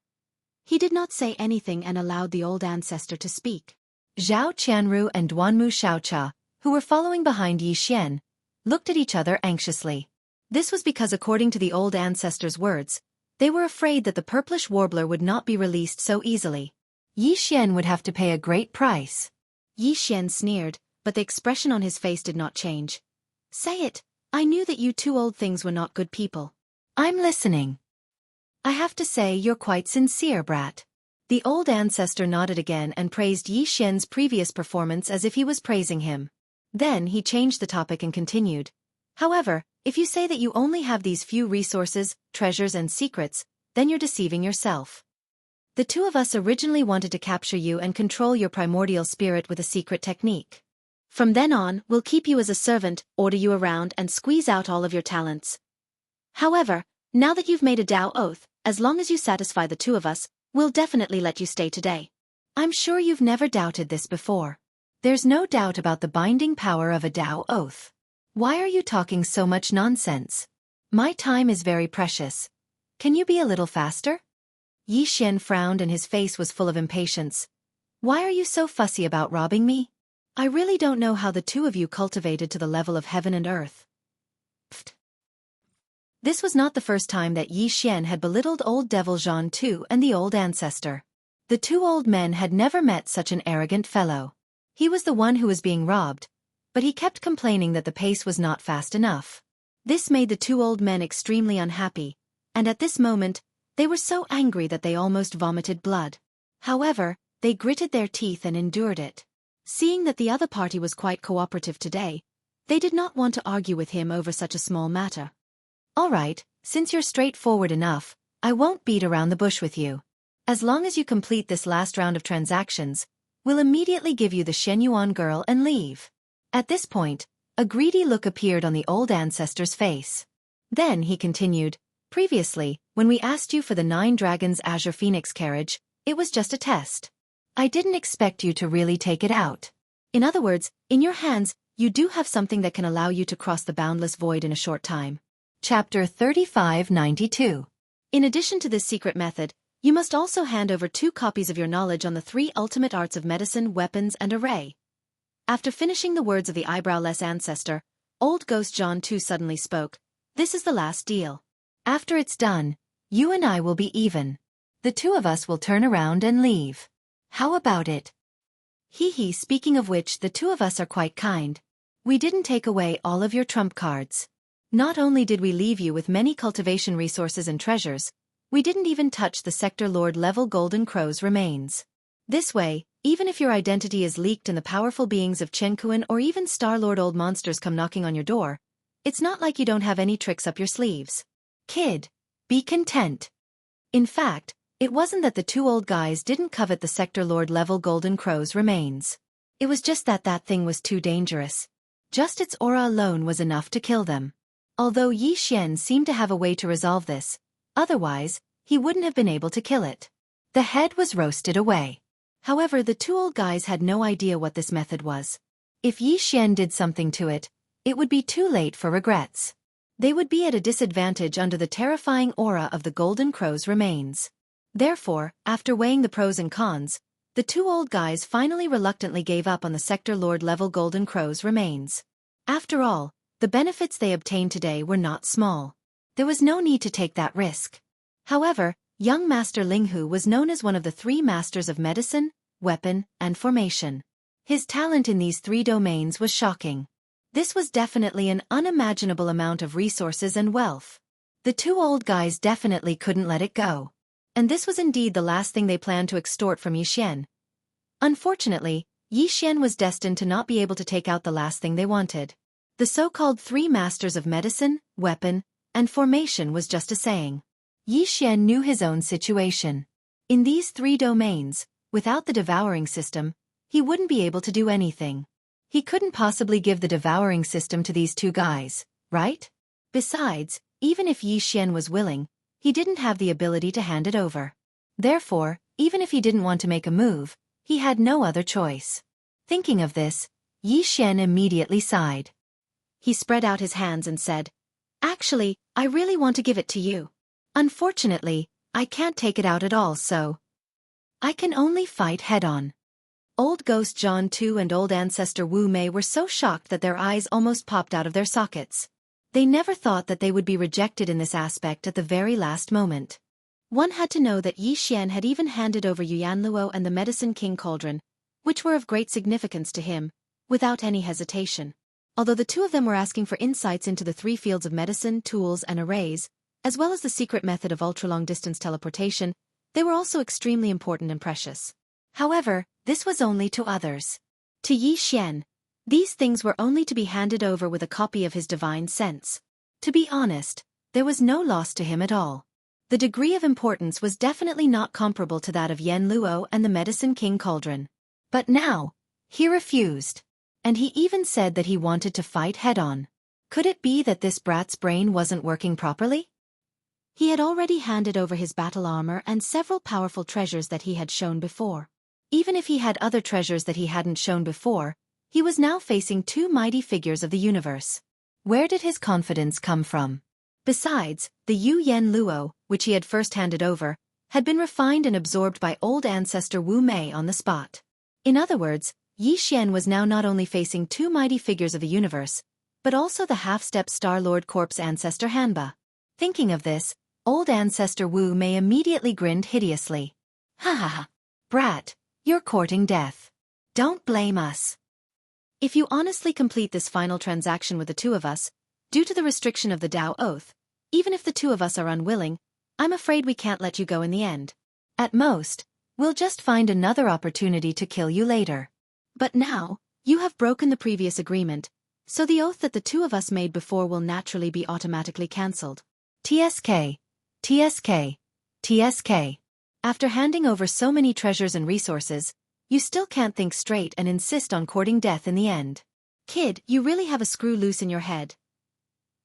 Speaker 1: he did not say anything and allowed the old ancestor to speak. Zhao Qianru and Duanmu Xiaocha, who were following behind Yi Xian, looked at each other anxiously. This was because according to the old ancestor's words, they were afraid that the purplish warbler would not be released so easily. Yi Xian would have to pay a great price. Yi Xian sneered, but the expression on his face did not change. Say it, I knew that you 2 old things were not good people. I'm listening. I have to say you're quite sincere, brat. The old ancestor nodded again and praised Yi Xian's previous performance as if he was praising him. Then he changed the topic and continued. However, if you say that you only have these few resources, treasures and secrets, then you're deceiving yourself. The two of us originally wanted to capture you and control your primordial spirit with a secret technique. From then on, we'll keep you as a servant, order you around and squeeze out all of your talents. However, now that you've made a Dao oath, as long as you satisfy the two of us, we'll definitely let you stay today. I'm sure you've never doubted this before. There's no doubt about the binding power of a Dao oath. Why are you talking so much nonsense? My time is very precious. Can you be a little faster? Yi Xian frowned and his face was full of impatience. Why are you so fussy about robbing me? I really don't know how the two of you cultivated to the level of heaven and earth. Pfft. This was not the first time that Yi Xian had belittled old devil Jianghu and the old ancestor. The two old men had never met such an arrogant fellow. He was the one who was being robbed, but he kept complaining that the pace was not fast enough. This made the two old men extremely unhappy, and at this moment, they were so angry that they almost vomited blood. However, they gritted their teeth and endured it. Seeing that the other party was quite cooperative today, they did not want to argue with him over such a small matter. All right, since you're straightforward enough, I won't beat around the bush with you. As long as you complete this last round of transactions, we'll immediately give you the Shenyuan girl and leave. At this point, a greedy look appeared on the old ancestor's face. Then he continued, previously, when we asked you for the 9 Dragons Azure Phoenix carriage, it was just a test. I didn't expect you to really take it out. In other words, in your hands, you do have something that can allow you to cross the boundless void in a short time. Chapter 3592. In addition to this secret method, you must also hand over 2 copies of your knowledge on the 3 ultimate arts of medicine, weapons, and array. After finishing the words of the eyebrowless ancestor, old ghost Jianghu suddenly spoke. This is the last deal. After it's done, you and I will be even. The two of us will turn around and leave. How about it? Hee, speaking of which, the two of us are quite kind. We didn't take away all of your trump cards. Not only did we leave you with many cultivation resources and treasures, we didn't even touch the Sector Lord level Golden Crow's remains. This way, even if your identity is leaked and the powerful beings of Jianghu or even Star-Lord old monsters come knocking on your door, it's not like you don't have any tricks up your sleeves. Kid, be content. In fact, it wasn't that the two old guys didn't covet the Sector Lord level Golden Crow's remains. It was just that that thing was too dangerous. Just its aura alone was enough to kill them. Although Yi Xian seemed to have a way to resolve this, otherwise, he wouldn't have been able to kill it. The head was roasted away. However, the two old guys had no idea what this method was. If Yi Xian did something to it, it would be too late for regrets. They would be at a disadvantage under the terrifying aura of the Golden Crow's remains. Therefore, after weighing the pros and cons, the two old guys finally reluctantly gave up on the Sector Lord level Golden Crow's remains. After all, the benefits they obtained today were not small. There was no need to take that risk. However, young Master Linghu was known as one of the 3 masters of medicine, weapon, and formation. His talent in these 3 domains was shocking. This was definitely an unimaginable amount of resources and wealth. The two old guys definitely couldn't let it go. And this was indeed the last thing they planned to extort from Yi Xian. Unfortunately, Yi Xian was destined to not be able to take out the last thing they wanted. The so-called 3 masters of medicine, weapon, and formation was just a saying. Yi Xian knew his own situation. In these 3 domains, without the devouring system, he wouldn't be able to do anything. He couldn't possibly give the devouring system to these 2 guys, right? Besides, even if Yi Xian was willing, he didn't have the ability to hand it over. Therefore, even if he didn't want to make a move, he had no other choice. Thinking of this, Yi Xian immediately sighed. He spread out his hands and said, Actually, I really want to give it to you. Unfortunately, I can't take it out at all, so I can only fight head-on. Old Ghost Jianghu and old ancestor Wu Mei were so shocked that their eyes almost popped out of their sockets. They never thought that they would be rejected in this aspect at the very last moment. One had to know that Yi Xian had even handed over Yuanluo and the Medicine King Cauldron, which were of great significance to him, without any hesitation. Although the two of them were asking for insights into the 3 fields of medicine, tools, and arrays, as well as the secret method of ultra-long-distance teleportation, they were also extremely important and precious. However, this was only to others. To Yi Xian, These things were only to be handed over with a copy of his divine sense. To be honest, there was no loss to him at all. The degree of importance was definitely not comparable to that of Yen Luo and the Medicine King Cauldron. But now, he refused. And he even said that he wanted to fight head-on. Could it be that this brat's brain wasn't working properly? He had already handed over his battle armor and several powerful treasures that he had shown before. Even if he had other treasures that he hadn't shown before, he was now facing two mighty figures of the universe. Where did his confidence come from? Besides, the Yu Yen Luo, which he had first handed over, had been refined and absorbed by old ancestor Wu Mei on the spot. In other words, Yi Xian was now not only facing two mighty figures of the universe, but also the half-step Star-Lord Corp's ancestor Hanba. Thinking of this, old ancestor Wu Mei immediately grinned hideously. Ha ha ha. Brat, you're courting death. Don't blame us. If you honestly complete this final transaction with the two of us, due to the restriction of the Tao Oath, even if the two of us are unwilling, I'm afraid we can't let you go in the end. At most, we'll just find another opportunity to kill you later. But now, you have broken the previous agreement, so the oath that the two of us made before will naturally be automatically cancelled. TSK. TSK. TSK. After handing over so many treasures and resources, you still can't think straight and insist on courting death in the end. Kid, you really have a screw loose in your head.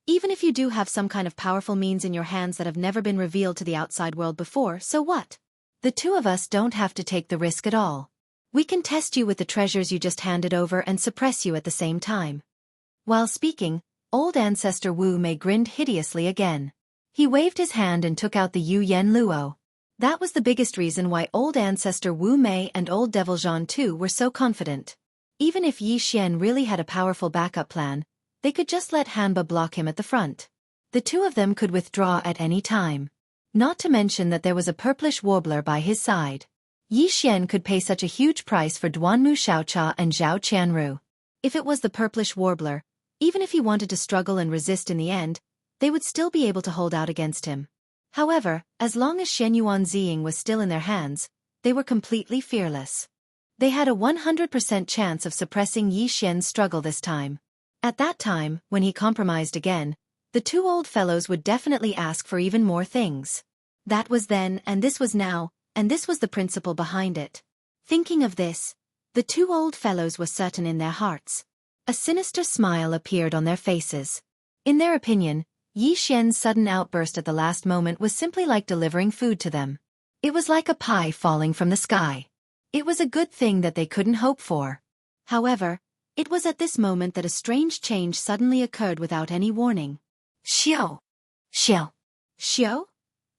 Speaker 1: Even if you do have some kind of powerful means in your hands that have never been revealed to the outside world before, so what? The two of us don't have to take the risk at all. We can test you with the treasures you just handed over and suppress you at the same time. While speaking, old ancestor Wu Mei grinned hideously again. He waved his hand and took out the Yu Yen Luo. That was the biggest reason why old ancestor Wu Mei and old devil Zhan too were so confident. Even if Yi Xian really had a powerful backup plan, they could just let Hanba block him at the front. The two of them could withdraw at any time. Not to mention that there was a purplish warbler by his side. Yi Xian could pay such a huge price for Duanmu Xiaocha and Zhao Qianru. If it was the purplish warbler, even if he wanted to struggle and resist in the end, they would still be able to hold out against him. However, as long as Shenyuan Ziying was still in their hands, they were completely fearless. They had a 100% chance of suppressing Yi Xian's struggle this time. At that time, when he compromised again, the two old fellows would definitely ask for even more things. That was then and this was now, and this was the principle behind it. Thinking of this, the two old fellows were certain in their hearts. A sinister smile appeared on their faces. In their opinion, Yi Xian's sudden outburst at the last moment was simply like delivering food to them. It was like a pie falling from the sky. It was a good thing that they couldn't hope for. However, it was at this moment that a strange change suddenly occurred without any warning. Xiao! Xiao! Xiao?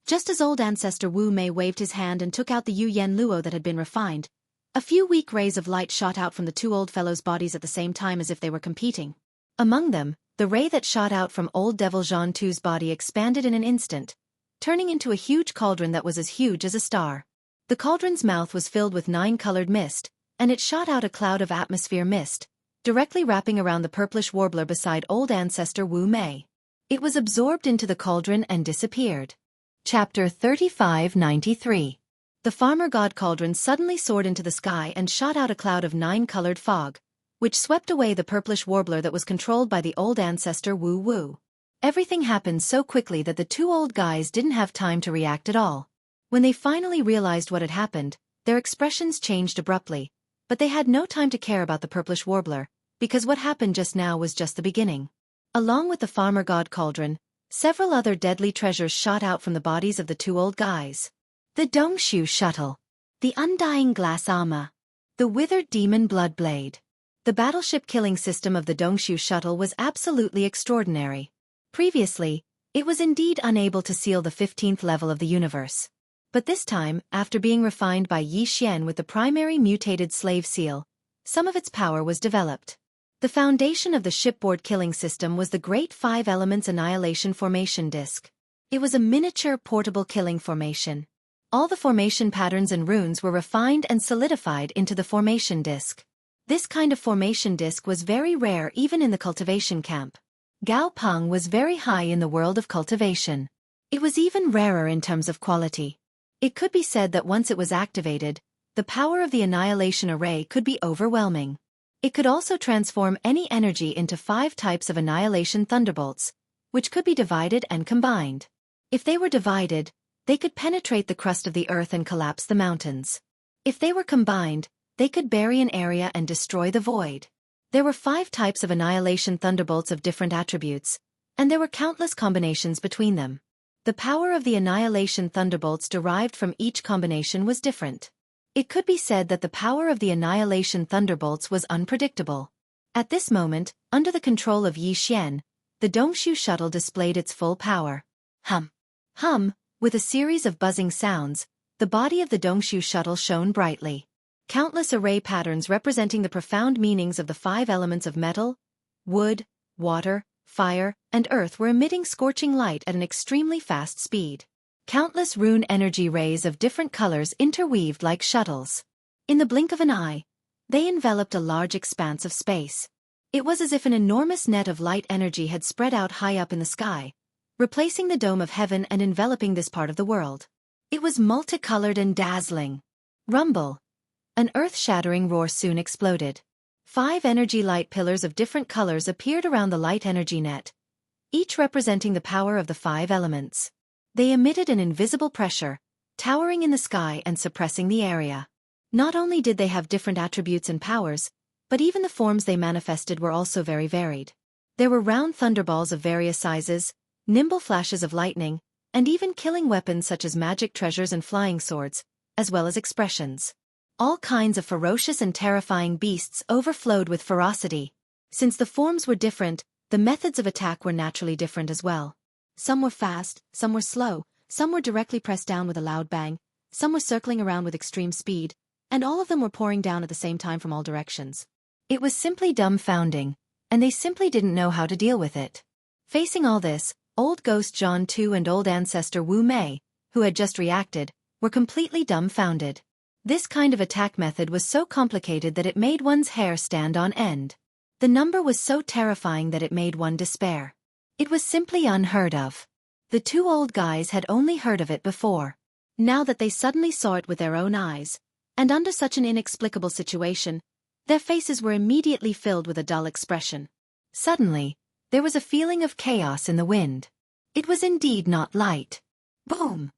Speaker 1: Just as old ancestor Wu Mei waved his hand and took out the Yu Yen Luo that had been refined, a few weak rays of light shot out from the two old fellows' bodies at the same time as if they were competing. Among them, the ray that shot out from old devil Zhan Tu's body expanded in an instant, turning into a huge cauldron that was as huge as a star. The cauldron's mouth was filled with 9-colored mist, and it shot out a cloud of atmosphere mist, directly wrapping around the purplish warbler beside old ancestor Wu Mei. It was absorbed into the cauldron and disappeared. Chapter 3593. The farmer god cauldron suddenly soared into the sky and shot out a cloud of 9-colored fog, which swept away the purplish warbler that was controlled by the old ancestor Wu Wu. Everything happened so quickly that the two old guys didn't have time to react at all. When they finally realized what had happened, their expressions changed abruptly, but they had no time to care about the purplish warbler, because what happened just now was just the beginning. Along with the farmer god cauldron, several other deadly treasures shot out from the bodies of the two old guys. The Dongshu shuttle. The undying glass armor. The withered demon blood blade. The battleship killing system of the Dongshu shuttle was absolutely extraordinary. Previously, it was indeed unable to seal the 15th level of the universe. But this time, after being refined by Yi Xian with the primary mutated slave seal, some of its power was developed. The foundation of the shipboard killing system was the Great Five Elements Annihilation Formation Disc. It was a miniature portable killing formation. All the formation patterns and runes were refined and solidified into the formation disc. This kind of formation disc was very rare even in the cultivation camp. Gao Peng was very high in the world of cultivation. It was even rarer in terms of quality. It could be said that once it was activated, the power of the annihilation array could be overwhelming. It could also transform any energy into 5 types of annihilation thunderbolts, which could be divided and combined. If they were divided, they could penetrate the crust of the earth and collapse the mountains. If they were combined, they could bury an area and destroy the void. There were 5 types of annihilation thunderbolts of different attributes, and there were countless combinations between them. The power of the annihilation thunderbolts derived from each combination was different. It could be said that the power of the annihilation thunderbolts was unpredictable. At this moment, under the control of Yi Xian, the Dongshu shuttle displayed its full power. Hum. Hum, with a series of buzzing sounds, the body of the Dongshu shuttle shone brightly. Countless array patterns representing the profound meanings of the 5 elements of metal, wood, water, fire, and earth were emitting scorching light at an extremely fast speed. Countless rune energy rays of different colors interweaved like shuttles. In the blink of an eye, they enveloped a large expanse of space. It was as if an enormous net of light energy had spread out high up in the sky, replacing the dome of heaven and enveloping this part of the world. It was multicolored and dazzling. Rumble. An earth-shattering roar soon exploded. 5 energy light pillars of different colors appeared around the light energy net, each representing the power of the 5 elements. They emitted an invisible pressure, towering in the sky and suppressing the area. Not only did they have different attributes and powers, but even the forms they manifested were also very varied. There were round thunderballs of various sizes, nimble flashes of lightning, and even killing weapons such as magic treasures and flying swords, as well as expressions. All kinds of ferocious and terrifying beasts overflowed with ferocity. Since the forms were different, the methods of attack were naturally different as well. Some were fast, some were slow, some were directly pressed down with a loud bang, some were circling around with extreme speed, and all of them were pouring down at the same time from all directions. It was simply dumbfounding, and they simply didn't know how to deal with it. Facing all this, Old Ghost John 2 and Old Ancestor Wu Mei, who had just reacted, were completely dumbfounded. This kind of attack method was so complicated that it made one's hair stand on end. The number was so terrifying that it made one despair. It was simply unheard of. The 2 old guys had only heard of it before. Now that they suddenly saw it with their own eyes, and under such an inexplicable situation, their faces were immediately filled with a dull expression. Suddenly, there was a feeling of chaos in the wind. It was indeed not light. Boom!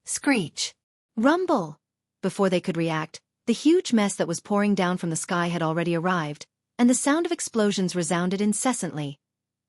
Speaker 1: Screech! Rumble! Before they could react, the huge mess that was pouring down from the sky had already arrived, and the sound of explosions resounded incessantly.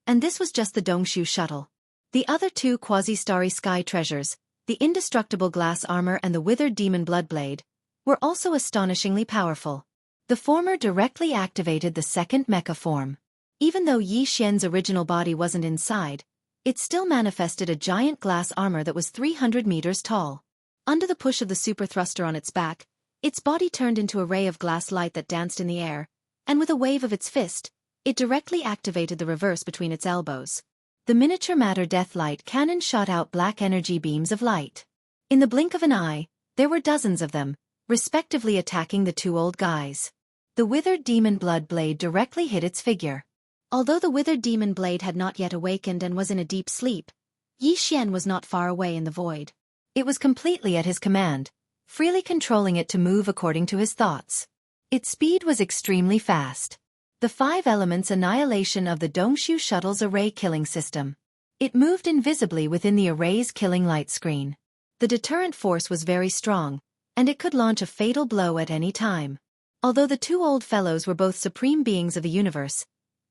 Speaker 1: And this was just the Dongshu shuttle. The other 2 quasi-starry sky treasures, the indestructible glass armor and the withered demon bloodblade, were also astonishingly powerful. The former directly activated the second mecha form. Even though Yi Xian's original body wasn't inside, it still manifested a giant glass armor that was 300 meters tall. Under the push of the super thruster on its back, its body turned into a ray of glass light that danced in the air, and with a wave of its fist, it directly activated the reverse between its elbows. The miniature matter death light cannon shot out black energy beams of light. In the blink of an eye, there were dozens of them, respectively attacking the 2 old guys. The withered demon blood blade directly hit its figure. Although the withered demon blade had not yet awakened and was in a deep sleep, Yi Xian was not far away in the void. It was completely at his command, freely controlling it to move according to his thoughts. Its speed was extremely fast. The 5 elements annihilation of the Dongshu shuttle's array killing system. It moved invisibly within the array's killing light screen. The deterrent force was very strong, and it could launch a fatal blow at any time. Although the 2 old fellows were both supreme beings of the universe,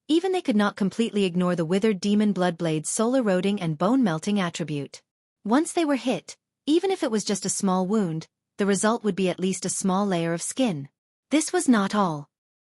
Speaker 1: even they could not completely ignore the withered demon bloodblade's soul-eroding and bone-melting attribute. Once they were hit, even if it was just a small wound, the result would be at least a small layer of skin. This was not all.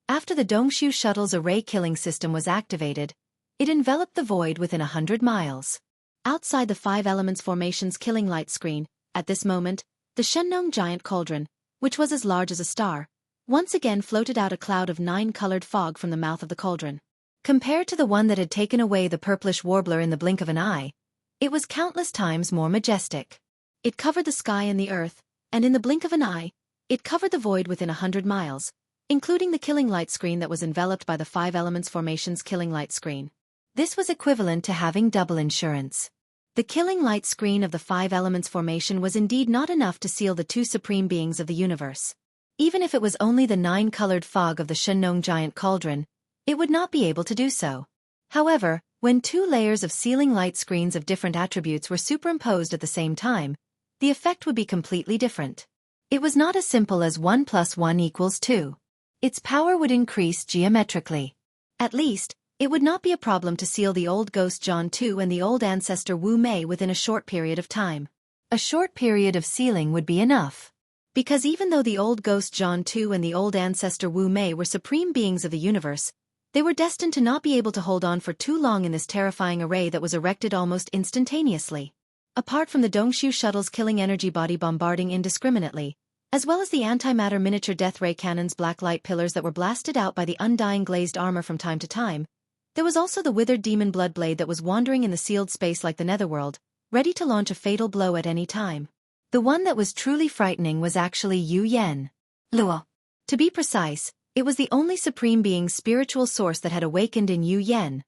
Speaker 1: After the Dongshu shuttle's array killing system was activated, it enveloped the void within 100 miles. Outside the 5 elements formation's killing light screen, at this moment, the Shengnong giant cauldron, which was as large as a star, once again floated out a cloud of 9-colored fog from the mouth of the cauldron. Compared to the one that had taken away the purplish warbler in the blink of an eye, it was countless times more majestic. It covered the sky and the earth, and in the blink of an eye, it covered the void within 100 miles, including the killing light screen that was enveloped by the 5 elements formation's killing light screen. This was equivalent to having double insurance. The killing light screen of the 5 elements formation was indeed not enough to seal the 2 supreme beings of the universe. Even if it was only the 9-colored fog of the Shenong giant cauldron, it would not be able to do so. However, when 2 layers of ceiling light screens of different attributes were superimposed at the same time, the effect would be completely different. It was not as simple as 1 + 1 = 2. Its power would increase geometrically. At least, it would not be a problem to seal the old ghost John 2 and the old ancestor Wu Mei within a short period of time. A short period of sealing would be enough. Because even though the old ghost John 2 and the old ancestor Wu Mei were supreme beings of the universe, they were destined to not be able to hold on for too long in this terrifying array that was erected almost instantaneously. Apart from the Dongxiu shuttle's killing energy body bombarding indiscriminately, as well as the antimatter miniature death ray cannon's black light pillars that were blasted out by the undying glazed armor from time to time, there was also the withered demon blood blade that was wandering in the sealed space like the netherworld, ready to launch a fatal blow at any time. The one that was truly frightening was actually Yu Yan Luo. To be precise, it was the only supreme being's spiritual source that had awakened in Yu Yan,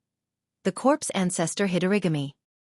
Speaker 1: the corpse ancestor Hidorigami.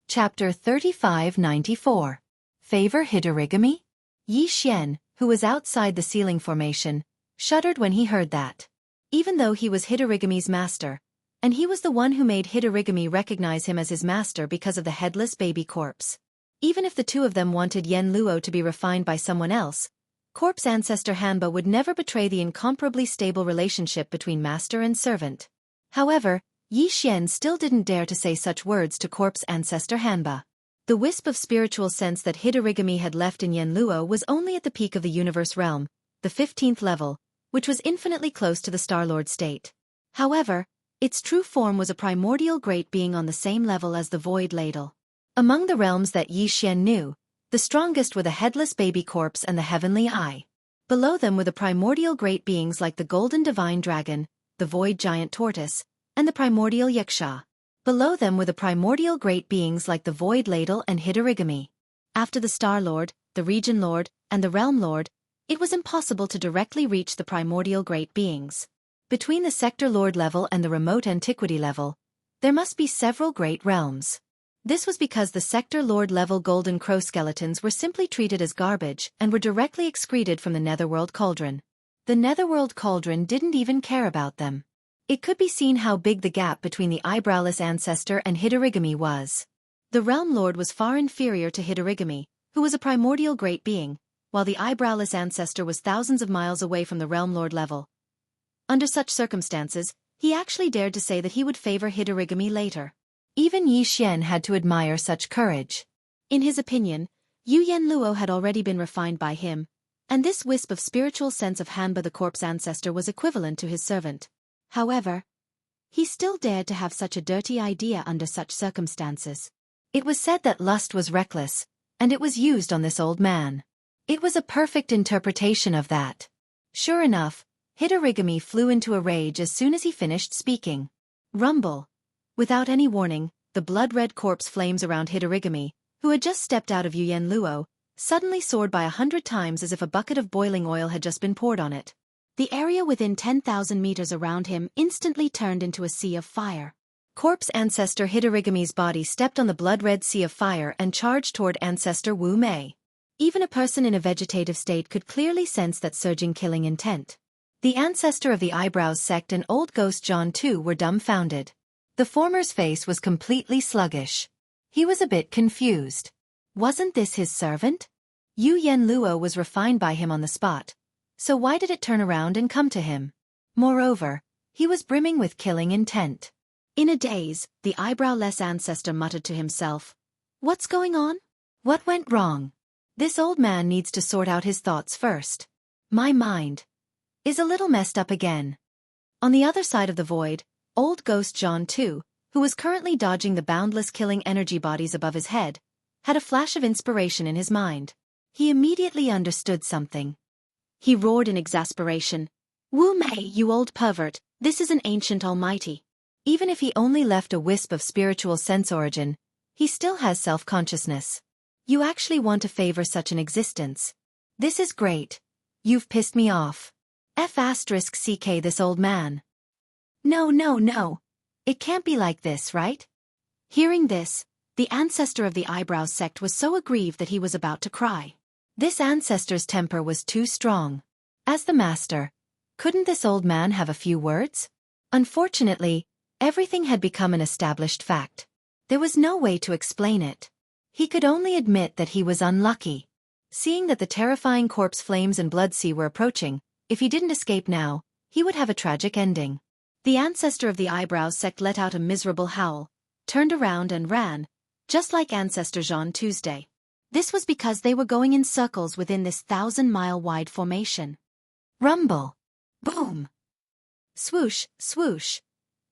Speaker 1: Chapter 3594. Favor Hidorigami? Yi Xian, who was outside the ceiling formation, shuddered when he heard that. Even though he was Hidorigami's master, and he was the one who made Hidorigami recognize him as his master because of the headless baby corpse. Even if the two of them wanted Yen Luo to be refined by someone else, corpse ancestor Hanba would never betray the incomparably stable relationship between master and servant. However, Yi Xian still didn't dare to say such words to corpse ancestor Hanba. The wisp of spiritual sense that Hidorigami had left in Yen Luo was only at the peak of the universe realm, the 15th level, which was infinitely close to the Star-Lord state. However, its true form was a primordial great being on the same level as the Void Ladle. Among the realms that Yi Xian knew, the strongest were the headless baby corpse and the heavenly eye. Below them were the primordial great beings like the golden divine dragon, the void giant tortoise, and the primordial Xianxia. Below them were the primordial great beings like the void ladle and Hidorigami. After the Star Lord, the Region Lord, and the Realm Lord, it was impossible to directly reach the primordial great beings. Between the Sector Lord level and the remote antiquity level, there must be several great realms. This was because the Sector Lord level golden crow skeletons were simply treated as garbage and were directly excreted from the Netherworld Cauldron. The Netherworld Cauldron didn't even care about them. It could be seen how big the gap between the eyebrowless ancestor and Hidorigami was. The Realm Lord was far inferior to Hidorigami, who was a primordial great being, while the eyebrowless ancestor was thousands of miles away from the Realm Lord level. Under such circumstances, he actually dared to say that he would favor Hidorigami later. Even Yi Xian had to admire such courage. In his opinion, Yu Yen Luo had already been refined by him, and this wisp of spiritual sense of Hanba the corpse ancestor was equivalent to his servant. However, he still dared to have such a dirty idea under such circumstances. It was said that lust was reckless, and it was used on this old man. It was a perfect interpretation of that. Sure enough, Hidorigami flew into a rage as soon as he finished speaking. Rumble. Without any warning, the blood-red corpse flames around Hidorigami, who had just stepped out of Yu Yen Luo, suddenly soared by 100 times as if a bucket of boiling oil had just been poured on it. The area within 10,000 meters around him instantly turned into a sea of fire. Corpse ancestor Hidorigami's body stepped on the blood-red sea of fire and charged toward ancestor Wu Mei. Even a person in a vegetative state could clearly sense that surging killing intent. The ancestor of the Eyebrows sect and Old Ghost John too were dumbfounded. The former's face was completely sluggish. He was a bit confused. Wasn't this his servant? Yu Yen Luo was refined by him on the spot, so why did it turn around and come to him? Moreover, he was brimming with killing intent. In a daze, the eyebrowless ancestor muttered to himself, "What's going on? What went wrong? This old man needs to sort out his thoughts first. My mind is a little messed up again." On the other side of the void, Old Ghost John too, who was currently dodging the boundless killing energy bodies above his head, had a flash of inspiration in his mind. He immediately understood something. He roared in exasperation, "Wu Mei, you old pervert, this is an ancient almighty. Even if he only left a wisp of spiritual sense origin, he still has self-consciousness. You actually want to favor such an existence. This is great. You've pissed me off. F***ck this old man. No. It can't be like this, right?" Hearing this, the ancestor of the Eyebrows sect was so aggrieved that he was about to cry. This ancestor's temper was too strong. As the master, couldn't this old man have a few words? Unfortunately, everything had become an established fact. There was no way to explain it. He could only admit that he was unlucky. Seeing that the terrifying corpse flames and blood sea were approaching, if he didn't escape now, he would have a tragic ending. The ancestor of the eyebrows sect let out a miserable howl, turned around and ran, just like ancestor Jean Tuesday. This was because they were going in circles within this 1,000-mile-wide formation. Rumble. Boom. Swoosh, swoosh.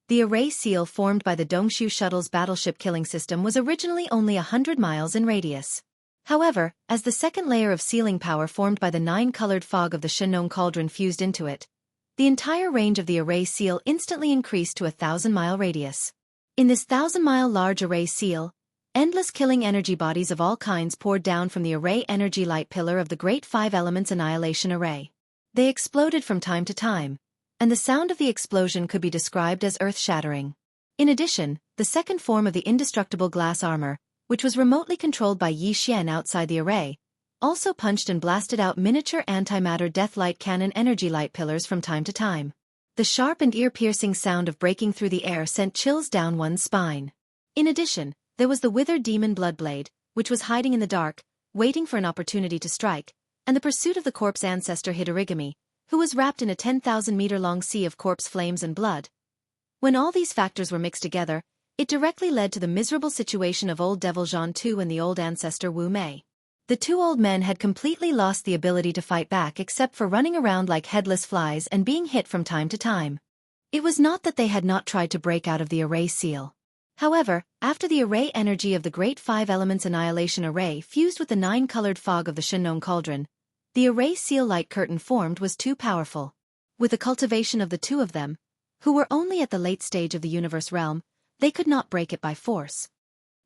Speaker 1: The array seal formed by the Dongshu shuttle's battleship killing system was originally only 100 miles in radius. However, as the second layer of sealing power formed by the 9-colored fog of the Shenong cauldron fused into it, the entire range of the array seal instantly increased to a 1,000-mile radius. In this 1,000-mile large array seal, endless killing energy bodies of all kinds poured down from the array energy light pillar of the Great Five Elements Annihilation Array. They exploded from time to time, and the sound of the explosion could be described as earth-shattering. In addition, the second form of the indestructible glass armor, which was remotely controlled by Xianxia outside the array, also punched and blasted out miniature antimatter death light cannon energy light pillars from time to time. The sharp and ear-piercing sound of breaking through the air sent chills down one's spine. In addition, there was the withered demon Bloodblade, which was hiding in the dark, waiting for an opportunity to strike, and the pursuit of the corpse ancestor Hidorigami, who was wrapped in a 10,000-meter-long sea of corpse flames and blood. When all these factors were mixed together, it directly led to the miserable situation of old devil Jean Tu and the old ancestor Wu Mei. The two old men had completely lost the ability to fight back except for running around like headless flies and being hit from time to time. It was not that they had not tried to break out of the array seal. However, after the array energy of the Great Five Elements Annihilation Array fused with the 9-colored fog of the Shenong cauldron, the array seal light curtain formed was too powerful. With the cultivation of the two of them, who were only at the late stage of the universe realm, they could not break it by force.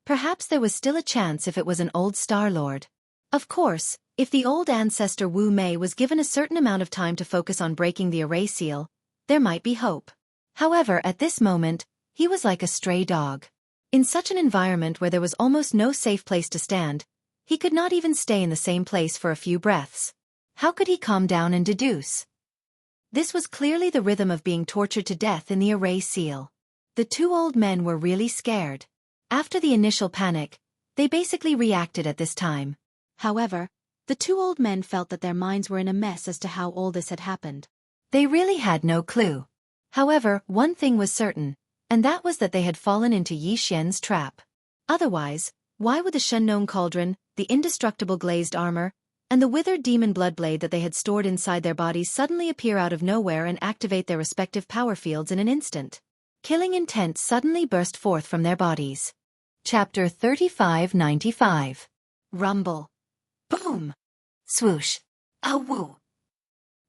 Speaker 1: Perhaps there was still a chance if it was an old Star-Lord. Of course, if the old ancestor Wu Mei was given a certain amount of time to focus on breaking the array seal, there might be hope. However, at this moment, he was like a stray dog. In such an environment where there was almost no safe place to stand, he could not even stay in the same place for a few breaths. How could he calm down and deduce? This was clearly the rhythm of being tortured to death in the array seal. The two old men were really scared. After the initial panic, they basically reacted at this time. However, the two old men felt that their minds were in a mess as to how all this had happened. They really had no clue. However, one thing was certain, and that was that they had fallen into Yi Xian's trap. Otherwise, why would the Shenong cauldron, the indestructible glazed armor, and the withered demon bloodblade that they had stored inside their bodies suddenly appear out of nowhere and activate their respective power fields in an instant? Killing intent suddenly burst forth from their bodies. Chapter 3595. Rumble. Boom. Swoosh. Awoo.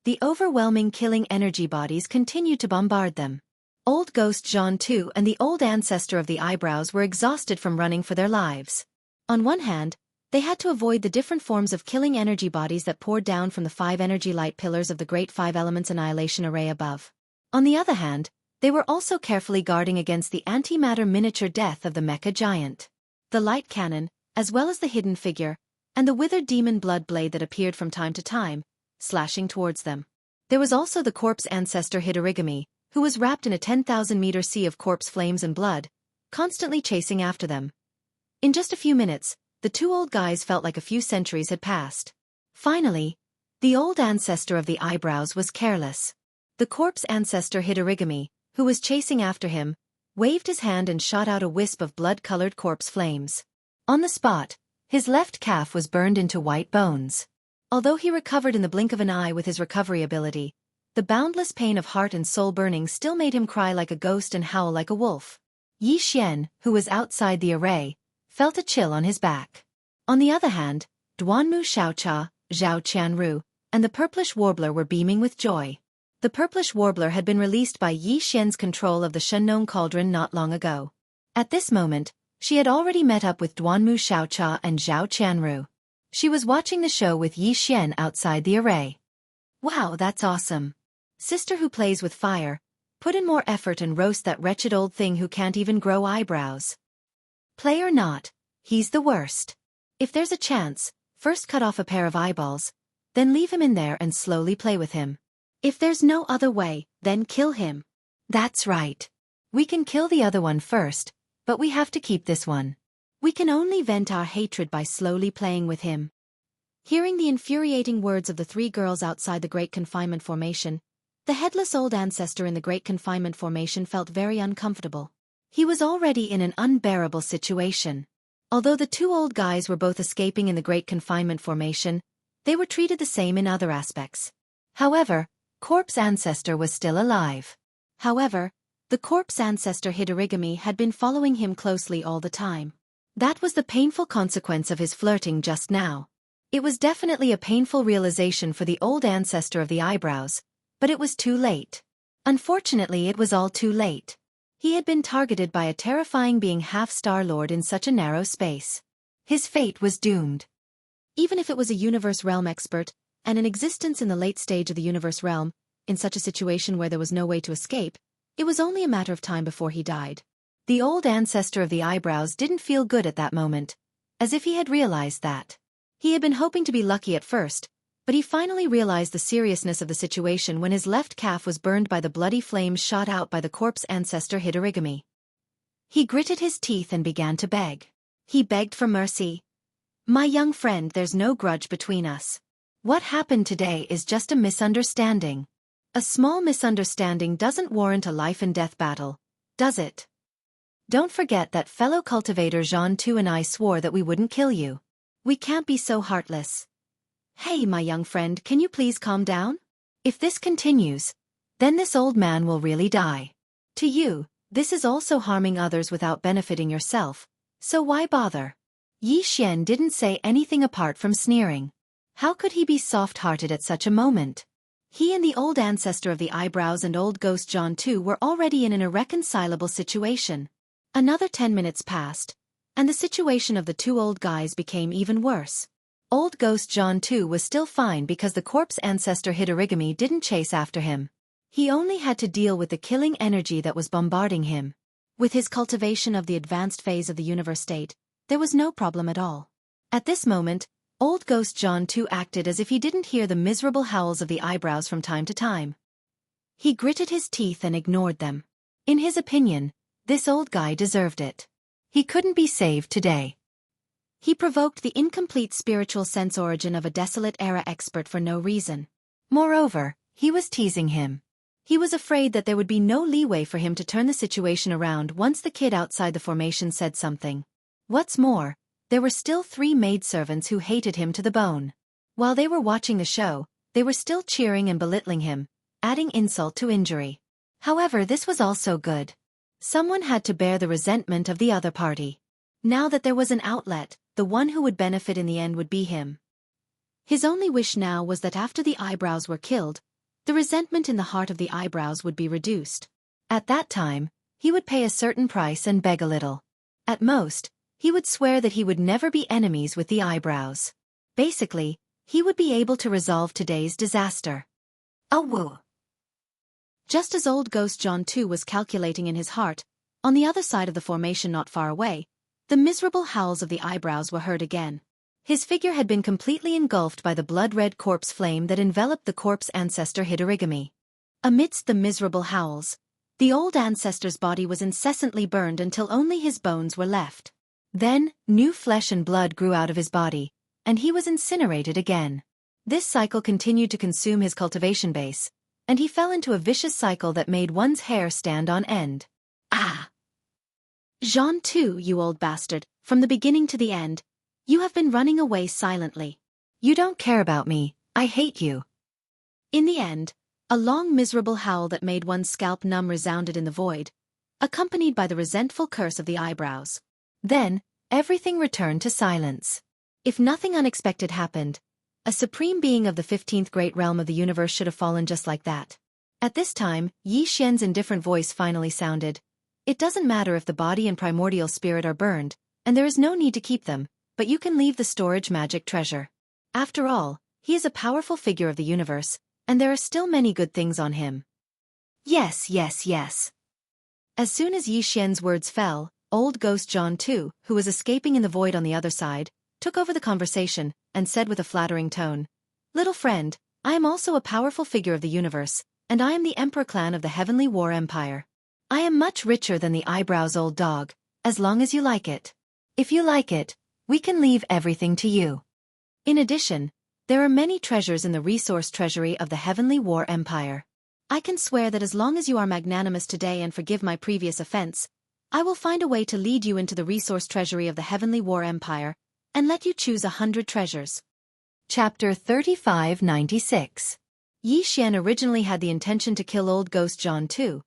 Speaker 1: The overwhelming killing energy bodies continued to bombard them. Old Ghost Jean Tu and the old ancestor of the eyebrows were exhausted from running for their lives. On one hand, they had to avoid the different forms of killing energy bodies that poured down from the 5 energy light pillars of the Great Five Elements Annihilation Array above. On the other hand, they were also carefully guarding against the antimatter miniature death of the mecha giant. The light cannon, as well as the hidden figure, and the withered demon blood blade that appeared from time to time, slashing towards them. There was also the corpse ancestor Hidorigami, who was wrapped in a 10,000-meter sea of corpse flames and blood, constantly chasing after them. In just a few minutes, the two old guys felt like a few centuries had passed. Finally, the old ancestor of the eyebrows was careless. The corpse ancestor Hidorigami, who was chasing after him, waved his hand and shot out a wisp of blood-colored corpse flames. On the spot, his left calf was burned into white bones. Although he recovered in the blink of an eye with his recovery ability, the boundless pain of heart and soul burning still made him cry like a ghost and howl like a wolf. Yi Xian, who was outside the array, felt a chill on his back. On the other hand, Duanmu Xiaocha, Zhao Qianru, and the purplish warbler were beaming with joy. The purplish warbler had been released by Yi Xian's control of the Shenong cauldron not long ago. At this moment, she had already met up with Duanmu Xiaocha and Zhao Qianru. She was watching the show with Yi Xian outside the array. Wow, that's awesome. Sister who plays with fire, put in more effort and roast that wretched old thing who can't even grow eyebrows. Play or not, he's the worst. If there's a chance, first cut off a pair of eyeballs, Then leave him in there and slowly play with him. If there's no other way, then kill him. That's right. We can kill the other one first, but we have to keep this one. We can only vent our hatred by slowly playing with him. Hearing the infuriating words of the three girls outside the Great Confinement Formation, the headless old ancestor in the Great Confinement Formation felt very uncomfortable. He was already in an unbearable situation. Although the two old guys were both escaping in the Great Confinement Formation, they were treated the same in other aspects. However, Corpse Ancestor was still alive. However, the Corpse Ancestor Hidorigami had been following him closely all the time. That was the painful consequence of his flirting just now. It was definitely a painful realization for the old ancestor of the eyebrows, but it was too late. Unfortunately, it was all too late. He had been targeted by a terrifying being half-Star-Lord in such a narrow space. His fate was doomed. Even if it was a universe realm expert, and an existence in the late stage of the universe realm, in such a situation where there was no way to escape, it was only a matter of time before he died. The old ancestor of the eyebrows didn't feel good at that moment, as if he had realized that. He had been hoping to be lucky at first, but he finally realized the seriousness of the situation when his left calf was burned by the bloody flames shot out by the Corpse Ancestor Hidorigami. He gritted his teeth and began to beg. He begged for mercy. My young friend, there's no grudge between us. What happened today is just a misunderstanding. A small misunderstanding doesn't warrant a life-and-death battle, does it? Don't forget that fellow cultivator Jianghu and I swore that we wouldn't kill you. We can't be so heartless. Hey, my young friend, can you please calm down? If this continues, then this old man will really die. To you, this is also harming others without benefiting yourself, so why bother? Yi Xian didn't say anything apart from sneering. How could he be soft-hearted at such a moment? He and the old ancestor of the eyebrows and old ghost Jianghu were already in an irreconcilable situation. Another 10 minutes passed, and the situation of the two old guys became even worse. Old ghost Jianghu was still fine because the corpse ancestor Hidorigami didn't chase after him. He only had to deal with the killing energy that was bombarding him. With his cultivation of the advanced phase of the universe state, there was no problem at all. At this moment, old ghost Jianghu acted as if he didn't hear the miserable howls of the eyebrows from time to time. He gritted his teeth and ignored them. In his opinion, this old guy deserved it. He couldn't be saved today. He provoked the incomplete spiritual sense origin of a desolate era expert for no reason. Moreover, he was teasing him. He was afraid that there would be no leeway for him to turn the situation around once the kid outside the formation said something. What's more, there were still 3 maidservants who hated him to the bone. While they were watching the show, they were still cheering and belittling him, adding insult to injury. However, this was also good. Someone had to bear the resentment of the other party. Now that there was an outlet, the one who would benefit in the end would be him. His only wish now was that after the eyebrows were killed, the resentment in the heart of the eyebrows would be reduced. At that time, he would pay a certain price and beg a little. At most, he would swear that he would never be enemies with the eyebrows. Basically, he would be able to resolve today's disaster. Oh woo! Just as old ghost Jianghu was calculating in his heart, on the other side of the formation not far away, the miserable howls of the eyebrows were heard again. His figure had been completely engulfed by the blood-red corpse flame that enveloped the corpse ancestor Hidorigami. Amidst the miserable howls, the old ancestor's body was incessantly burned until only his bones were left. Then, new flesh and blood grew out of his body, and he was incinerated again. This cycle continued to consume his cultivation base, and he fell into a vicious cycle that made one's hair stand on end. Ah! Jianghu, you old bastard, from the beginning to the end, you have been running away silently. You don't care about me, I hate you. In the end, a long miserable howl that made one's scalp numb resounded in the void, accompanied by the resentful curse of the eyebrows. Then, everything returned to silence. If nothing unexpected happened, a supreme being of the 15th great realm of the universe should have fallen just like that. At this time, Yi Xian's indifferent voice finally sounded. It doesn't matter if the body and primordial spirit are burned, and there is no need to keep them, but you can leave the storage magic treasure. After all, he is a powerful figure of the universe, and there are still many good things on him. Yes, yes, yes. As soon as Yi Xian's words fell, old ghost Jianghu, who was escaping in the void on the other side, took over the conversation, and said with a flattering tone, Little friend, I am also a powerful figure of the universe, and I am the Emperor clan of the Heavenly War Empire. I am much richer than the eyebrows old dog, as long as you like it. If you like it, we can leave everything to you. In addition, there are many treasures in the resource treasury of the Heavenly War Empire. I can swear that as long as you are magnanimous today and forgive my previous offense, I will find a way to lead you into the resource treasury of the Heavenly War Empire, and let you choose 100 treasures. Chapter 3596. Yi Xian originally had the intention to kill old ghost John too,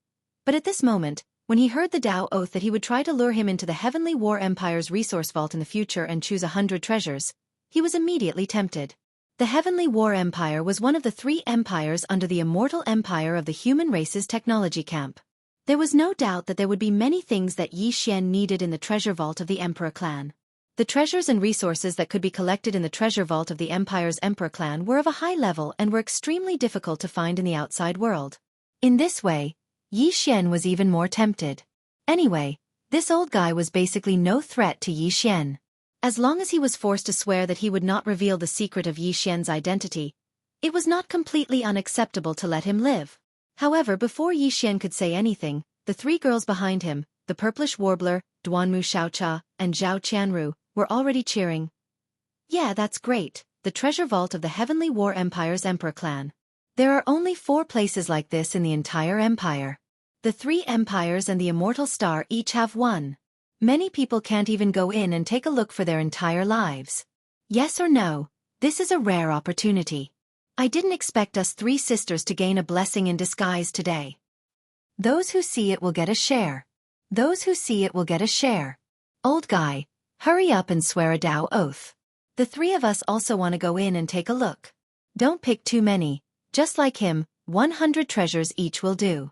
Speaker 1: but at this moment, when he heard the Tao oath that he would try to lure him into the Heavenly War Empire's resource vault in the future and choose 100 treasures, he was immediately tempted. The Heavenly War Empire was one of the 3 empires under the immortal empire of the human race's technology camp. There was no doubt that there would be many things that Yi Xian needed in the treasure vault of the Emperor clan. The treasures and resources that could be collected in the treasure vault of the Empire's Emperor clan were of a high level and were extremely difficult to find in the outside world. In this way, Yi Xian was even more tempted. Anyway, this old guy was basically no threat to Yi Xian. As long as he was forced to swear that he would not reveal the secret of Yi Xian's identity, it was not completely unacceptable to let him live. However, before Yi Xian could say anything, the 3 girls behind him, the purplish warbler, Duanmu Xiaocha, and Zhao Qianru, were already cheering. Yeah, that's great, the treasure vault of the Heavenly War Empire's Emperor clan. There are only 4 places like this in the entire empire. The 3 empires and the immortal star each have one. Many people can't even go in and take a look for their entire lives. Yes or no, this is a rare opportunity. I didn't expect us 3 sisters to gain a blessing in disguise today. Those who see it will get a share. Those who see it will get a share. Old guy, hurry up and swear a Tao oath. The 3 of us also want to go in and take a look. Don't pick too many, just like him, 100 treasures each will do.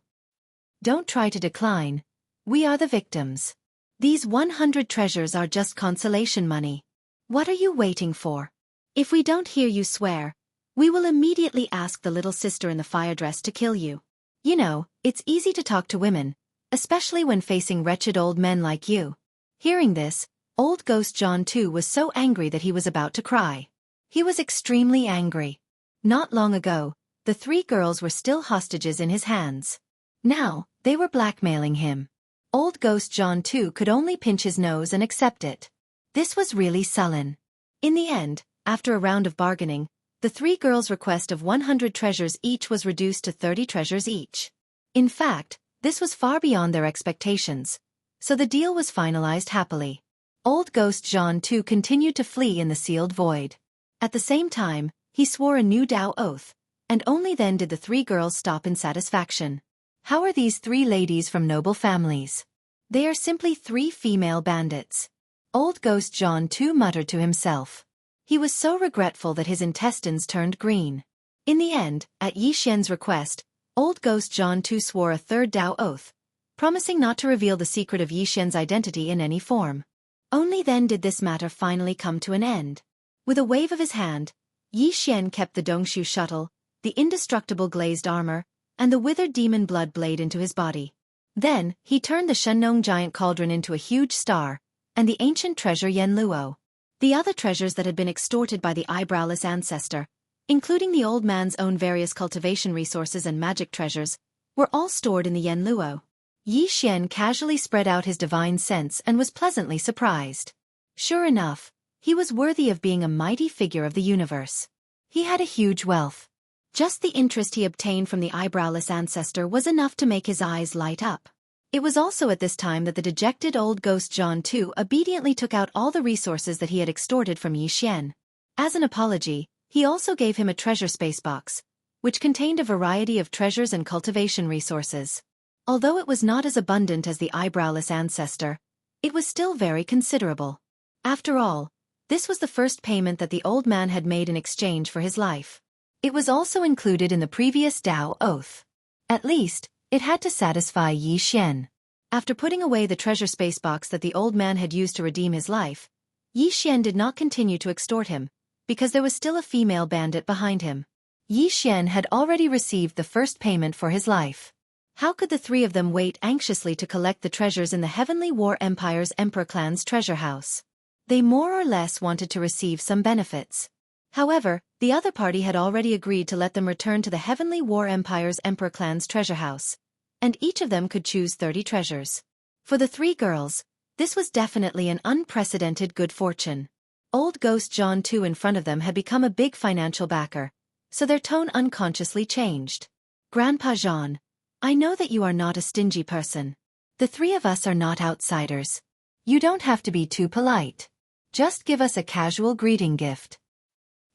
Speaker 1: Don't try to decline. We are the victims. These 100 treasures are just consolation money. What are you waiting for? If we don't hear you swear, we will immediately ask the little sister in the fire dress to kill you. You know, it's easy to talk to women, especially when facing wretched old men like you. Hearing this, old ghost John too was so angry that he was about to cry. He was extremely angry. Not long ago, the 3 girls were still hostages in his hands. Now, they were blackmailing him. Old ghost John too could only pinch his nose and accept it. This was really sullen. In the end, after a round of bargaining, the 3 girls' request of 100 treasures each was reduced to 30 treasures each. In fact, this was far beyond their expectations, so the deal was finalized happily. Old ghost John too continued to flee in the sealed void. At the same time, he swore a new Tao oath, and only then did the 3 girls stop in satisfaction. How are these 3 ladies from noble families? They are simply 3 female bandits. Old ghost John too muttered to himself. He was so regretful that his intestines turned green. In the end, at Yi Xian's request, old ghost John too swore a 3rd Tao oath, promising not to reveal the secret of Yi Xian's identity in any form. Only then did this matter finally come to an end. With a wave of his hand, Yi Xian kept the Dongshu shuttle, the indestructible glazed armor, and the withered demon blood blade into his body. Then, he turned the Shenong giant cauldron into a huge star, and the ancient treasure Yenluo. The other treasures that had been extorted by the eyebrowless ancestor, including the old man's own various cultivation resources and magic treasures, were all stored in the Yenluo. Yi Xian casually spread out his divine sense and was pleasantly surprised. Sure enough, he was worthy of being a mighty figure of the universe. He had a huge wealth. Just the interest he obtained from the eyebrowless ancestor was enough to make his eyes light up. It was also at this time that the dejected old ghost John too obediently took out all the resources that he had extorted from Yi Xian. As an apology, he also gave him a treasure space box, which contained a variety of treasures and cultivation resources. Although it was not as abundant as the eyebrowless ancestor, it was still very considerable. After all, this was the first payment that the old man had made in exchange for his life. It was also included in the previous Tao oath. At least, it had to satisfy Yi Xian. After putting away the treasure space box that the old man had used to redeem his life, Yi Xian did not continue to extort him, because there was still a female bandit behind him. Yi Xian had already received the first payment for his life. How could the 3 of them wait anxiously to collect the treasures in the Heavenly War Empire's Emperor clan's treasure house? They more or less wanted to receive some benefits. However, the other party had already agreed to let them return to the Heavenly War Empire's Emperor clan's treasure house, and each of them could choose 30 treasures. For the 3 girls, this was definitely an unprecedented good fortune. Old Ghost John too in front of them had become a big financial backer, so their tone unconsciously changed. Grandpa Jean, I know that you are not a stingy person. The 3 of us are not outsiders. You don't have to be too polite. Just give us a casual greeting gift.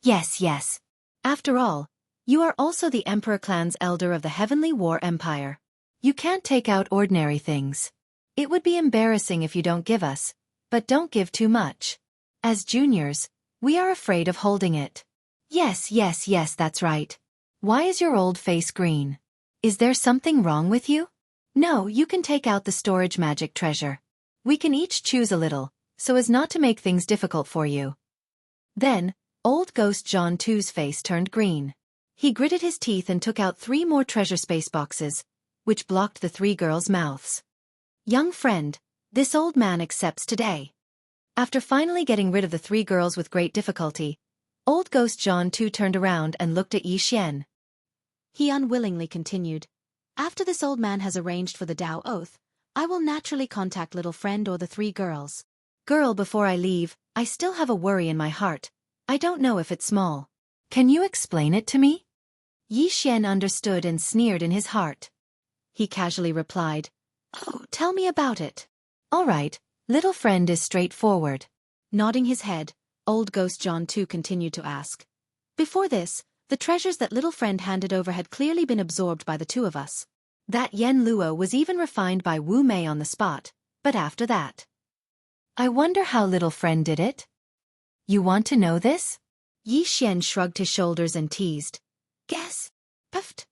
Speaker 1: Yes, yes. After all, you are also the Emperor clan's elder of the Heavenly War Empire. You can't take out ordinary things. It would be embarrassing if you don't give us, but don't give too much. As juniors, we are afraid of holding it. Yes, yes, yes, that's right. Why is your old face green? Is there something wrong with you? No, you can take out the storage magic treasure. We can each choose a little, so as not to make things difficult for you. Then, Old Ghost John too's face turned green. He gritted his teeth and took out 3 more treasure space boxes, which blocked the 3 girls' mouths. Young friend, this old man accepts today. After finally getting rid of the 3 girls with great difficulty, Old Ghost John too turned around and looked at Xianxia. He unwillingly continued, after this old man has arranged for the Tao Oath, I will naturally contact little friend or the 3 girls. Girl, before I leave, I still have a worry in my heart. I don't know if it's small. Can you explain it to me? Xianxia understood and sneered in his heart. He casually replied, Oh, tell me about it. All right, little friend is straightforward. Nodding his head, Old Ghost John too continued to ask. Before this, the treasures that little friend handed over had clearly been absorbed by the 2 of us. That yen luo was even refined by Wu Mei on the spot, but after that. I wonder how little friend did it? You want to know this? Xianxia shrugged his shoulders and teased. Guess. Puffed.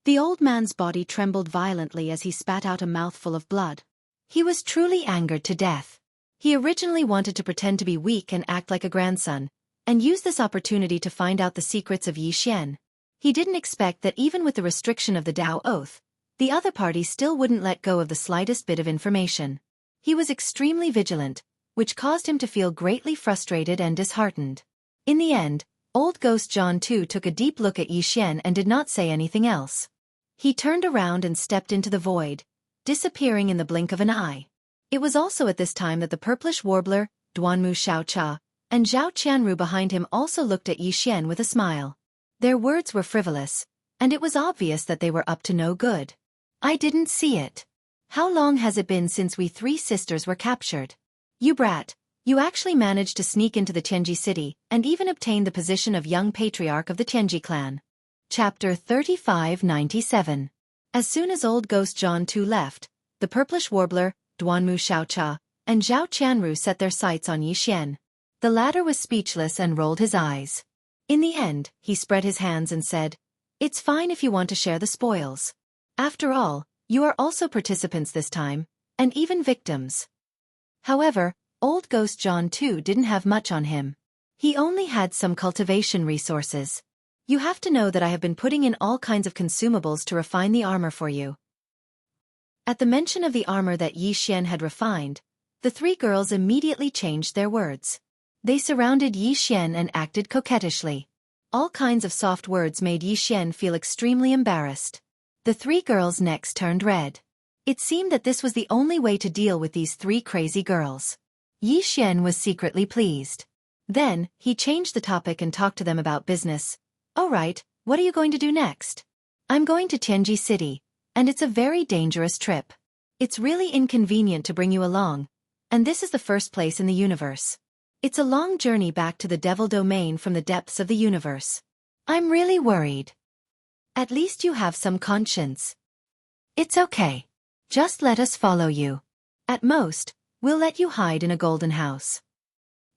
Speaker 1: The old man's body trembled violently as he spat out a mouthful of blood. He was truly angered to death. He originally wanted to pretend to be weak and act like a grandson, and use this opportunity to find out the secrets of Xianxia. He didn't expect that even with the restriction of the Tao Oath, the other party still wouldn't let go of the slightest bit of information. He was extremely vigilant, which caused him to feel greatly frustrated and disheartened. In the end, Old Ghost John too took a deep look at Xianxia and did not say anything else. He turned around and stepped into the void, disappearing in the blink of an eye. It was also at this time that the purplish warbler, Duanmu Xiaocha, and Zhao Qianru behind him also looked at Xianxia with a smile. Their words were frivolous, and it was obvious that they were up to no good. I didn't see it. How long has it been since we 3 sisters were captured? You brat, you actually managed to sneak into the Tianji city and even obtain the position of young patriarch of the Tianji clan. Chapter 3597. As soon as Old Ghost John too left, the purplish warbler, Duanmu Xiaocha, and Zhao Qianru set their sights on Xianxia. The latter was speechless and rolled his eyes. In the end, he spread his hands and said, It's fine if you want to share the spoils. After all, you are also participants this time, and even victims. However, Old Ghost John too didn't have much on him. He only had some cultivation resources. You have to know that I have been putting in all kinds of consumables to refine the armor for you. At the mention of the armor that Xianxia had refined, the 3 girls immediately changed their words. They surrounded Xianxia and acted coquettishly. All kinds of soft words made Xianxia feel extremely embarrassed. The 3 girls' necks turned red. It seemed that this was the only way to deal with these 3 crazy girls. Xianxia was secretly pleased. Then, he changed the topic and talked to them about business. All right, what are you going to do next? I'm going to Tianji City, and it's a very dangerous trip. It's really inconvenient to bring you along, and this is the first place in the universe. It's a long journey back to the Devil Domain from the depths of the universe. I'm really worried. At least you have some conscience. It's okay. Just let us follow you. At most, we'll let you hide in a golden house.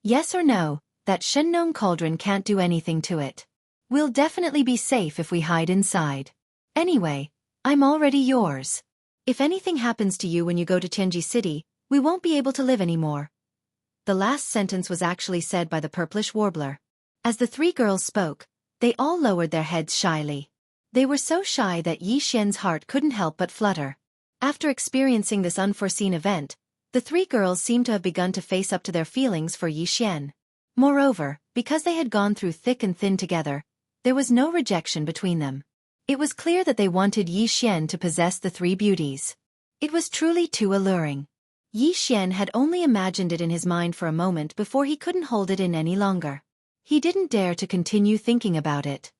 Speaker 1: Yes or no, that Shengnong cauldron can't do anything to it. We'll definitely be safe if we hide inside. Anyway, I'm already yours. If anything happens to you when you go to Tianji City, we won't be able to live anymore. The last sentence was actually said by the purplish warbler. As the 3 girls spoke, they all lowered their heads shyly. They were so shy that Xianxia's heart couldn't help but flutter. After experiencing this unforeseen event, the 3 girls seemed to have begun to face up to their feelings for Xianxia. Moreover, because they had gone through thick and thin together, there was no rejection between them. It was clear that they wanted Yi Xian to possess the three beauties. It was truly too alluring. Yi Xian had only imagined it in his mind for a moment before he couldn't hold it in any longer. He didn't dare to continue thinking about it.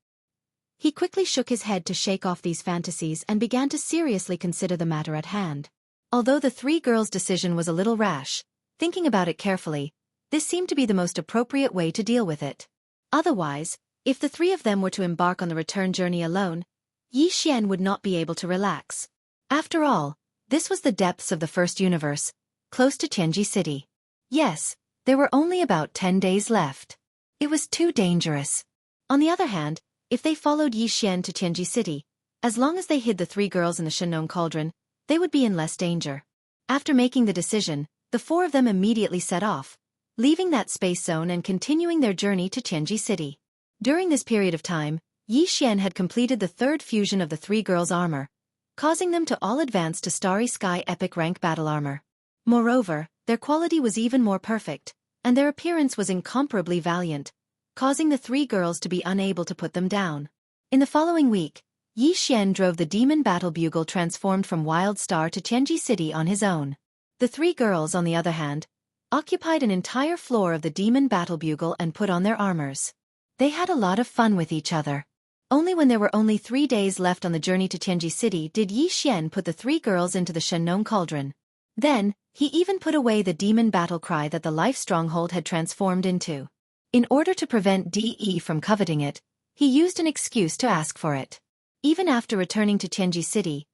Speaker 1: He quickly shook his head to shake off these fantasies and began to seriously consider the matter at hand. Although the three girls' decision was a little rash, thinking about it carefully, this seemed to be the most appropriate way to deal with it. Otherwise, if the three of them were to embark on the return journey alone, Yi Xian would not be able to relax. After all, this was the depths of the first universe, close to Jianghu City. Yes, there were only about 10 days left. It was too dangerous. On the other hand, if they followed Yi Xian to Jianghu City, as long as they hid the three girls in the Shenong cauldron, they would be in less danger. After making the decision, the four of them immediately set off, leaving that space zone and continuing their journey to Jianghu City. During this period of time, Yi Xian had completed the third fusion of the three girls' armor, causing them to all advance to Starry Sky Epic Rank Battle Armor. Moreover, their quality was even more perfect, and their appearance was incomparably valiant, causing the three girls to be unable to put them down. In the following week, Yi Xian drove the Demon Battle Bugle transformed from Wild Star to Jianghu City on his own. The three girls, on the other hand, occupied an entire floor of the Demon Battle Bugle and put on their armors. They had a lot of fun with each other. Only when there were only 3 days left on the journey to Jianghu City did Yi Xian put the three girls into the Shenong cauldron. Then, he even put away the demon battle cry that the life stronghold had transformed into. In order to prevent De from coveting it, he used an excuse to ask for it. Even after returning to Jianghu City,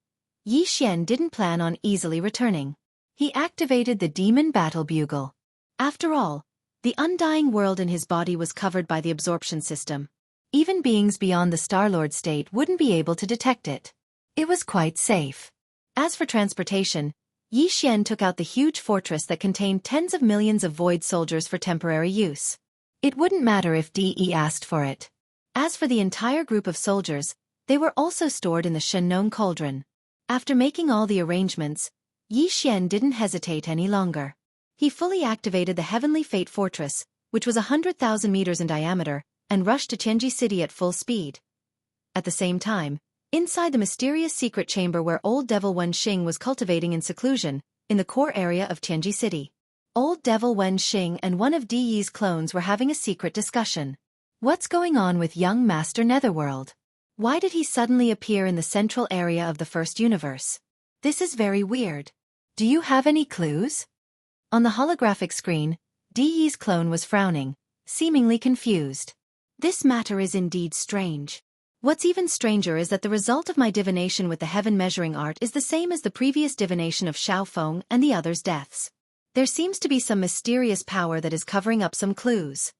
Speaker 1: Yi Xian didn't plan on easily returning. He activated the demon battle bugle. After all, the undying world in his body was covered by the absorption system. Even beings beyond the Star-Lord state wouldn't be able to detect it. It was quite safe. As for transportation, Yi Xian took out the huge fortress that contained tens of millions of void soldiers for temporary use. It wouldn't matter if De asked for it. As for the entire group of soldiers, they were also stored in the Shenong cauldron. After making all the arrangements, Yi Xian didn't hesitate any longer. He fully activated the Heavenly Fate Fortress, which was 100,000 meters in diameter, and rushed to Jianghu City at full speed. At the same time, inside the mysterious secret chamber where Old Devil Wen Xing was cultivating in seclusion, in the core area of Jianghu City, Old Devil Wen Xing and one of De's clones were having a secret discussion. What's going on with young Master Netherworld? Why did he suddenly appear in the central area of the first universe? This is very weird. Do you have any clues? On the holographic screen, De's clone was frowning, seemingly confused. This matter is indeed strange. What's even stranger is that the result of my divination with the heaven measuring art is the same as the previous divination of Xiao Feng and the others' deaths. There seems to be some mysterious power that is covering up some clues.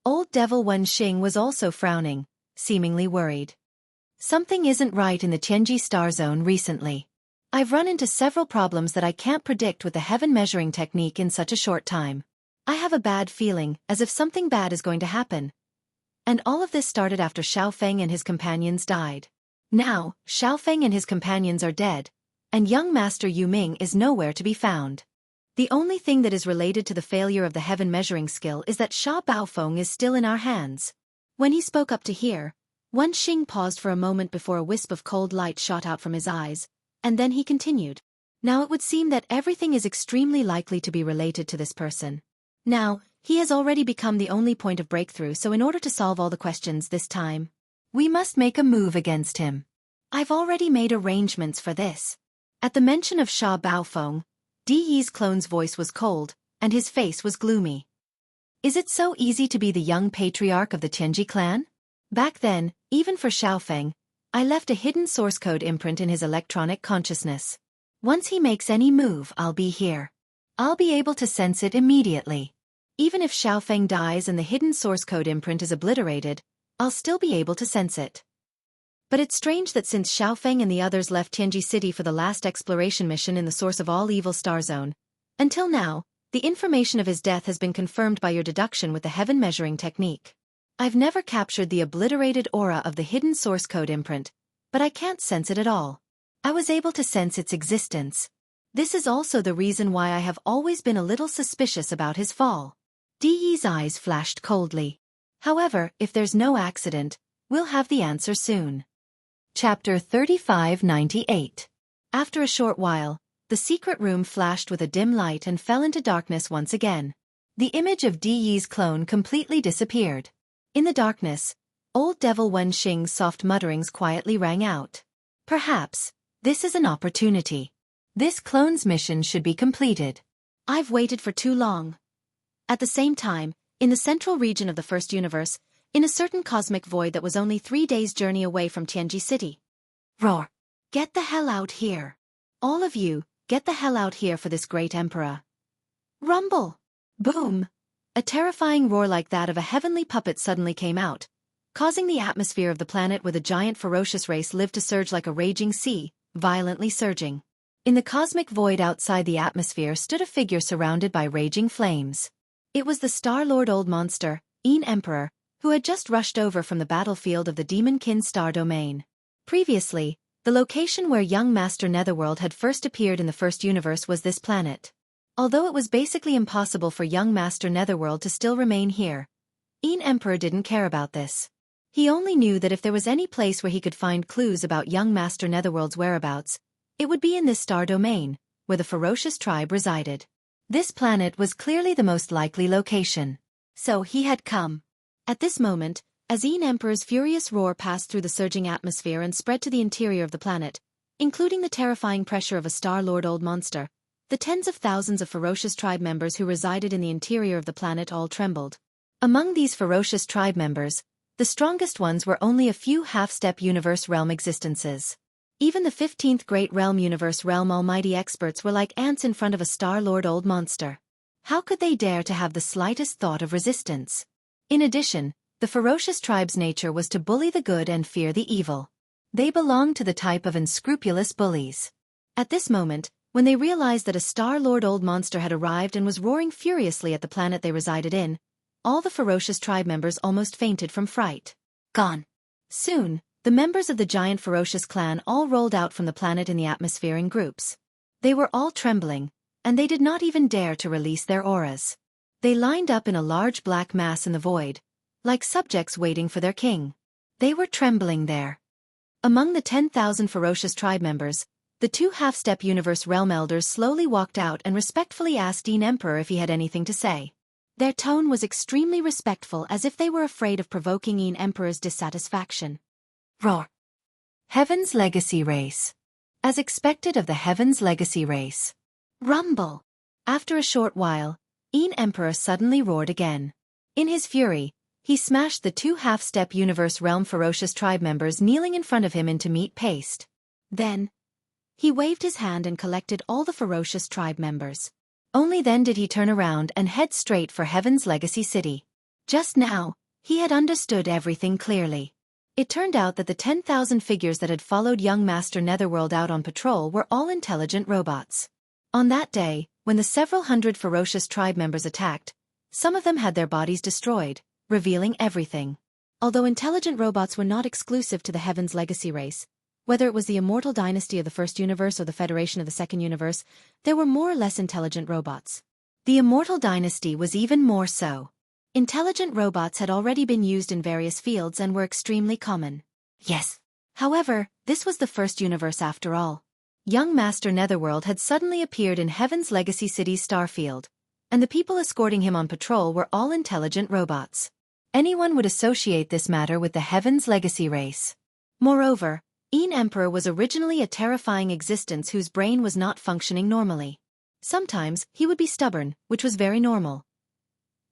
Speaker 1: Old Devil Wen Xing was also frowning, seemingly worried. Something isn't right in the Tianji star zone recently. I've run into several problems that I can't predict with the heaven measuring technique in such a short time. I have a bad feeling, as if something bad is going to happen. And all of this started after Xiao Feng and his companions died. Now, Xiao Feng and his companions are dead, and young Master Yu Ming is nowhere to be found. The only thing that is related to the failure of the heaven measuring skill is that Sha Baofeng is still in our hands. When he spoke up to hear, Wen Xing paused for a moment before a wisp of cold light shot out from his eyes, and then he continued. Now it would seem that everything is extremely likely to be related to this person. Now, he has already become the only point of breakthrough, so in order to solve all the questions this time, we must make a move against him. I've already made arrangements for this. At the mention of Sha Baofeng, De's clone's voice was cold, and his face was gloomy. Is it so easy to be the young patriarch of the Tianji clan? Back then, even for Xiao Feng, I left a hidden source code imprint in his electronic consciousness. Once he makes any move, I'll be here. I'll be able to sense it immediately. Even if Xiao Feng dies and the hidden source code imprint is obliterated, I'll still be able to sense it. But it's strange that since Xiao Feng and the others left Tianji City for the last exploration mission in the source of all evil star zone, until now, the information of his death has been confirmed by your deduction with the heaven measuring technique. I've never captured the obliterated aura of the hidden source code imprint, but I can't sense it at all. I was able to sense its existence. This is also the reason why I have always been a little suspicious about his fall. Di's eyes flashed coldly. However, if there's no accident, we'll have the answer soon. Chapter 3598. After a short while, the secret room flashed with a dim light and fell into darkness once again. The image of Di's clone completely disappeared. In the darkness, old devil Wen Xing's soft mutterings quietly rang out. Perhaps, this is an opportunity. This clone's mission should be completed. I've waited for too long. At the same time, in the central region of the first universe, in a certain cosmic void that was only 3 days' journey away from Tianji City. Roar! Get the hell out here. All of you, get the hell out here for this great emperor. Rumble! Boom! A terrifying roar like that of a heavenly puppet suddenly came out, causing the atmosphere of the planet where the giant ferocious race lived to surge like a raging sea, violently surging. In the cosmic void outside the atmosphere stood a figure surrounded by raging flames. It was the Star-Lord Old Monster, Emperor, who had just rushed over from the battlefield of the Demonkin Star Domain. Previously, the location where young Master Netherworld had first appeared in the first universe was this planet. Although it was basically impossible for young Master Netherworld to still remain here, Emperor didn't care about this. He only knew that if there was any place where he could find clues about young Master Netherworld's whereabouts, it would be in this star domain, where the ferocious tribe resided. This planet was clearly the most likely location. So he had come. At this moment, as Emperor's furious roar passed through the surging atmosphere and spread to the interior of the planet, including the terrifying pressure of a Star-Lord Old Monster, the tens of thousands of ferocious tribe members who resided in the interior of the planet all trembled. Among these ferocious tribe members, the strongest ones were only a few half-step universe realm existences. Even the 15th Great Realm Universe Realm Almighty experts were like ants in front of a Star-Lord Old Monster. How could they dare to have the slightest thought of resistance? In addition, the ferocious tribe's nature was to bully the good and fear the evil. They belonged to the type of unscrupulous bullies. At this moment, when they realized that a Star-Lord Old Monster had arrived and was roaring furiously at the planet they resided in, all the ferocious tribe members almost fainted from fright. Gone. Soon, the members of the giant ferocious clan all rolled out from the planet in the atmosphere in groups. They were all trembling, and they did not even dare to release their auras. They lined up in a large black mass in the void, like subjects waiting for their king. They were trembling there. Among the 10,000 ferocious tribe members, the 2 half-step universe realm elders slowly walked out and respectfully asked Emperor if he had anything to say. Their tone was extremely respectful, as if they were afraid of provoking Emperor's dissatisfaction. Roar! Heaven's Legacy Race. As expected of the Heaven's Legacy Race. Rumble! After a short while, Emperor suddenly roared again. In his fury, he smashed the 2 half-step universe realm ferocious tribe members kneeling in front of him into meat paste. Then, he waved his hand and collected all the ferocious tribe members. Only then did he turn around and head straight for Heaven's Legacy City. Just now, he had understood everything clearly. It turned out that the 10,000 figures that had followed young Master Netherworld out on patrol were all intelligent robots. On that day, when the several hundred ferocious tribe members attacked, some of them had their bodies destroyed, revealing everything. Although intelligent robots were not exclusive to the Heaven's Legacy race, whether it was the Immortal Dynasty of the First Universe or the Federation of the Second Universe, there were more or less intelligent robots. The Immortal Dynasty was even more so. Intelligent robots had already been used in various fields and were extremely common. Yes. However, this was the first universe after all. Young Master Netherworld had suddenly appeared in Heaven's Legacy City's starfield, and the people escorting him on patrol were all intelligent robots. Anyone would associate this matter with the Heaven's Legacy race. Moreover, Emperor was originally a terrifying existence whose brain was not functioning normally. Sometimes, he would be stubborn, which was very normal.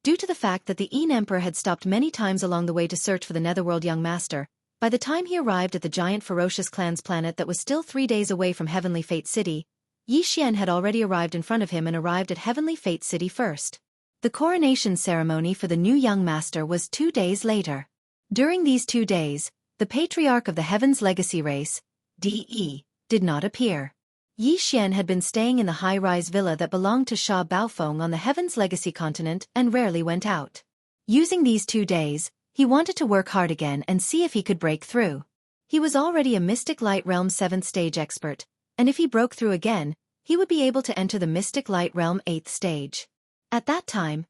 Speaker 1: Due to the fact that the Emperor had stopped many times along the way to search for the Netherworld young master, by the time he arrived at the giant ferocious clan's planet that was still 3 days away from Heavenly Fate City, Xianxia had already arrived in front of him and arrived at Heavenly Fate City first. The coronation ceremony for the new young master was 2 days later. During these 2 days, the patriarch of the Heaven's Legacy race, did not appear. Xian had been staying in the high-rise villa that belonged to Sha Baofeng on the Heaven's Legacy continent and rarely went out. Using these 2 days, he wanted to work hard again and see if he could break through. He was already a Mystic Light Realm 7th stage expert, and if he broke through again, he would be able to enter the Mystic Light Realm 8th stage. At that time,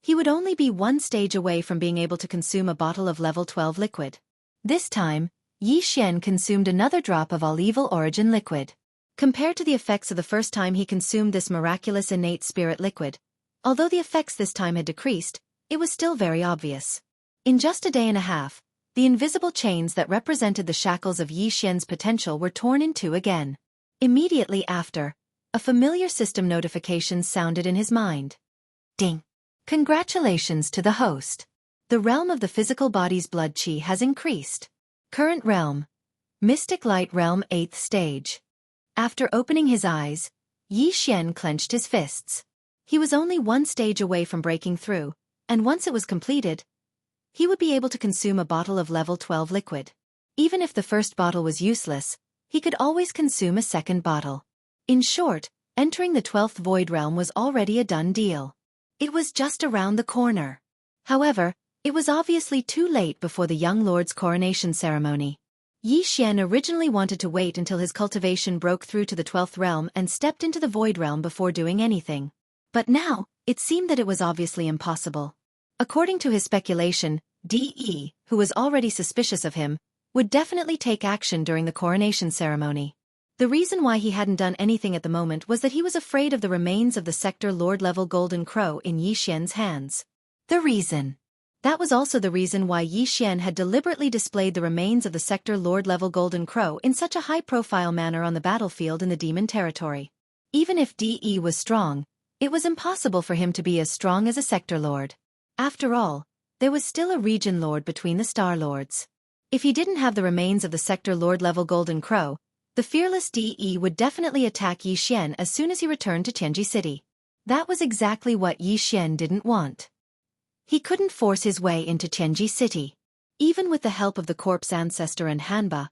Speaker 1: He would only be one stage away from being able to consume a bottle of level 12 liquid. This time, Yi Xian consumed another drop of all-evil origin liquid. Compared to the effects of the first time he consumed this miraculous innate spirit liquid, although the effects this time had decreased, it was still very obvious. In just a day and a half, the invisible chains that represented the shackles of Yi Xian's potential were torn in two again. Immediately after, a familiar system notification sounded in his mind. Ding! Congratulations to the host. The realm of the physical body's blood qi has increased. Current realm: Mystic Light Realm 8th Stage. After opening his eyes, Yi Xian clenched his fists. He was only one stage away from breaking through, and once it was completed, he would be able to consume a bottle of level 12 liquid. Even if the first bottle was useless, he could always consume a second bottle. In short, entering the 12th Void Realm was already a done deal. It was just around the corner. However, it was obviously too late before the young lord's coronation ceremony. Yi Xian originally wanted to wait until his cultivation broke through to the 12th realm and stepped into the Void Realm before doing anything. But now, it seemed that it was obviously impossible. According to his speculation, De, who was already suspicious of him, would definitely take action during the coronation ceremony. The reason why he hadn't done anything at the moment was that he was afraid of the remains of the Sector Lord-level Golden Crow in Yi Xian's hands. That was also the reason why Yi Xian had deliberately displayed the remains of the Sector Lord-level Golden Crow in such a high-profile manner on the battlefield in the demon territory. Even if De was strong, it was impossible for him to be as strong as a Sector Lord. After all, there was still a region lord between the Star Lords. If he didn't have the remains of the Sector Lord-level Golden Crow, the fearless De would definitely attack Yi Xian as soon as he returned to Tianji City. That was exactly what Yi Xian didn't want. He couldn't force his way into Tianji City. Even with the help of the corpse ancestor and Hanba,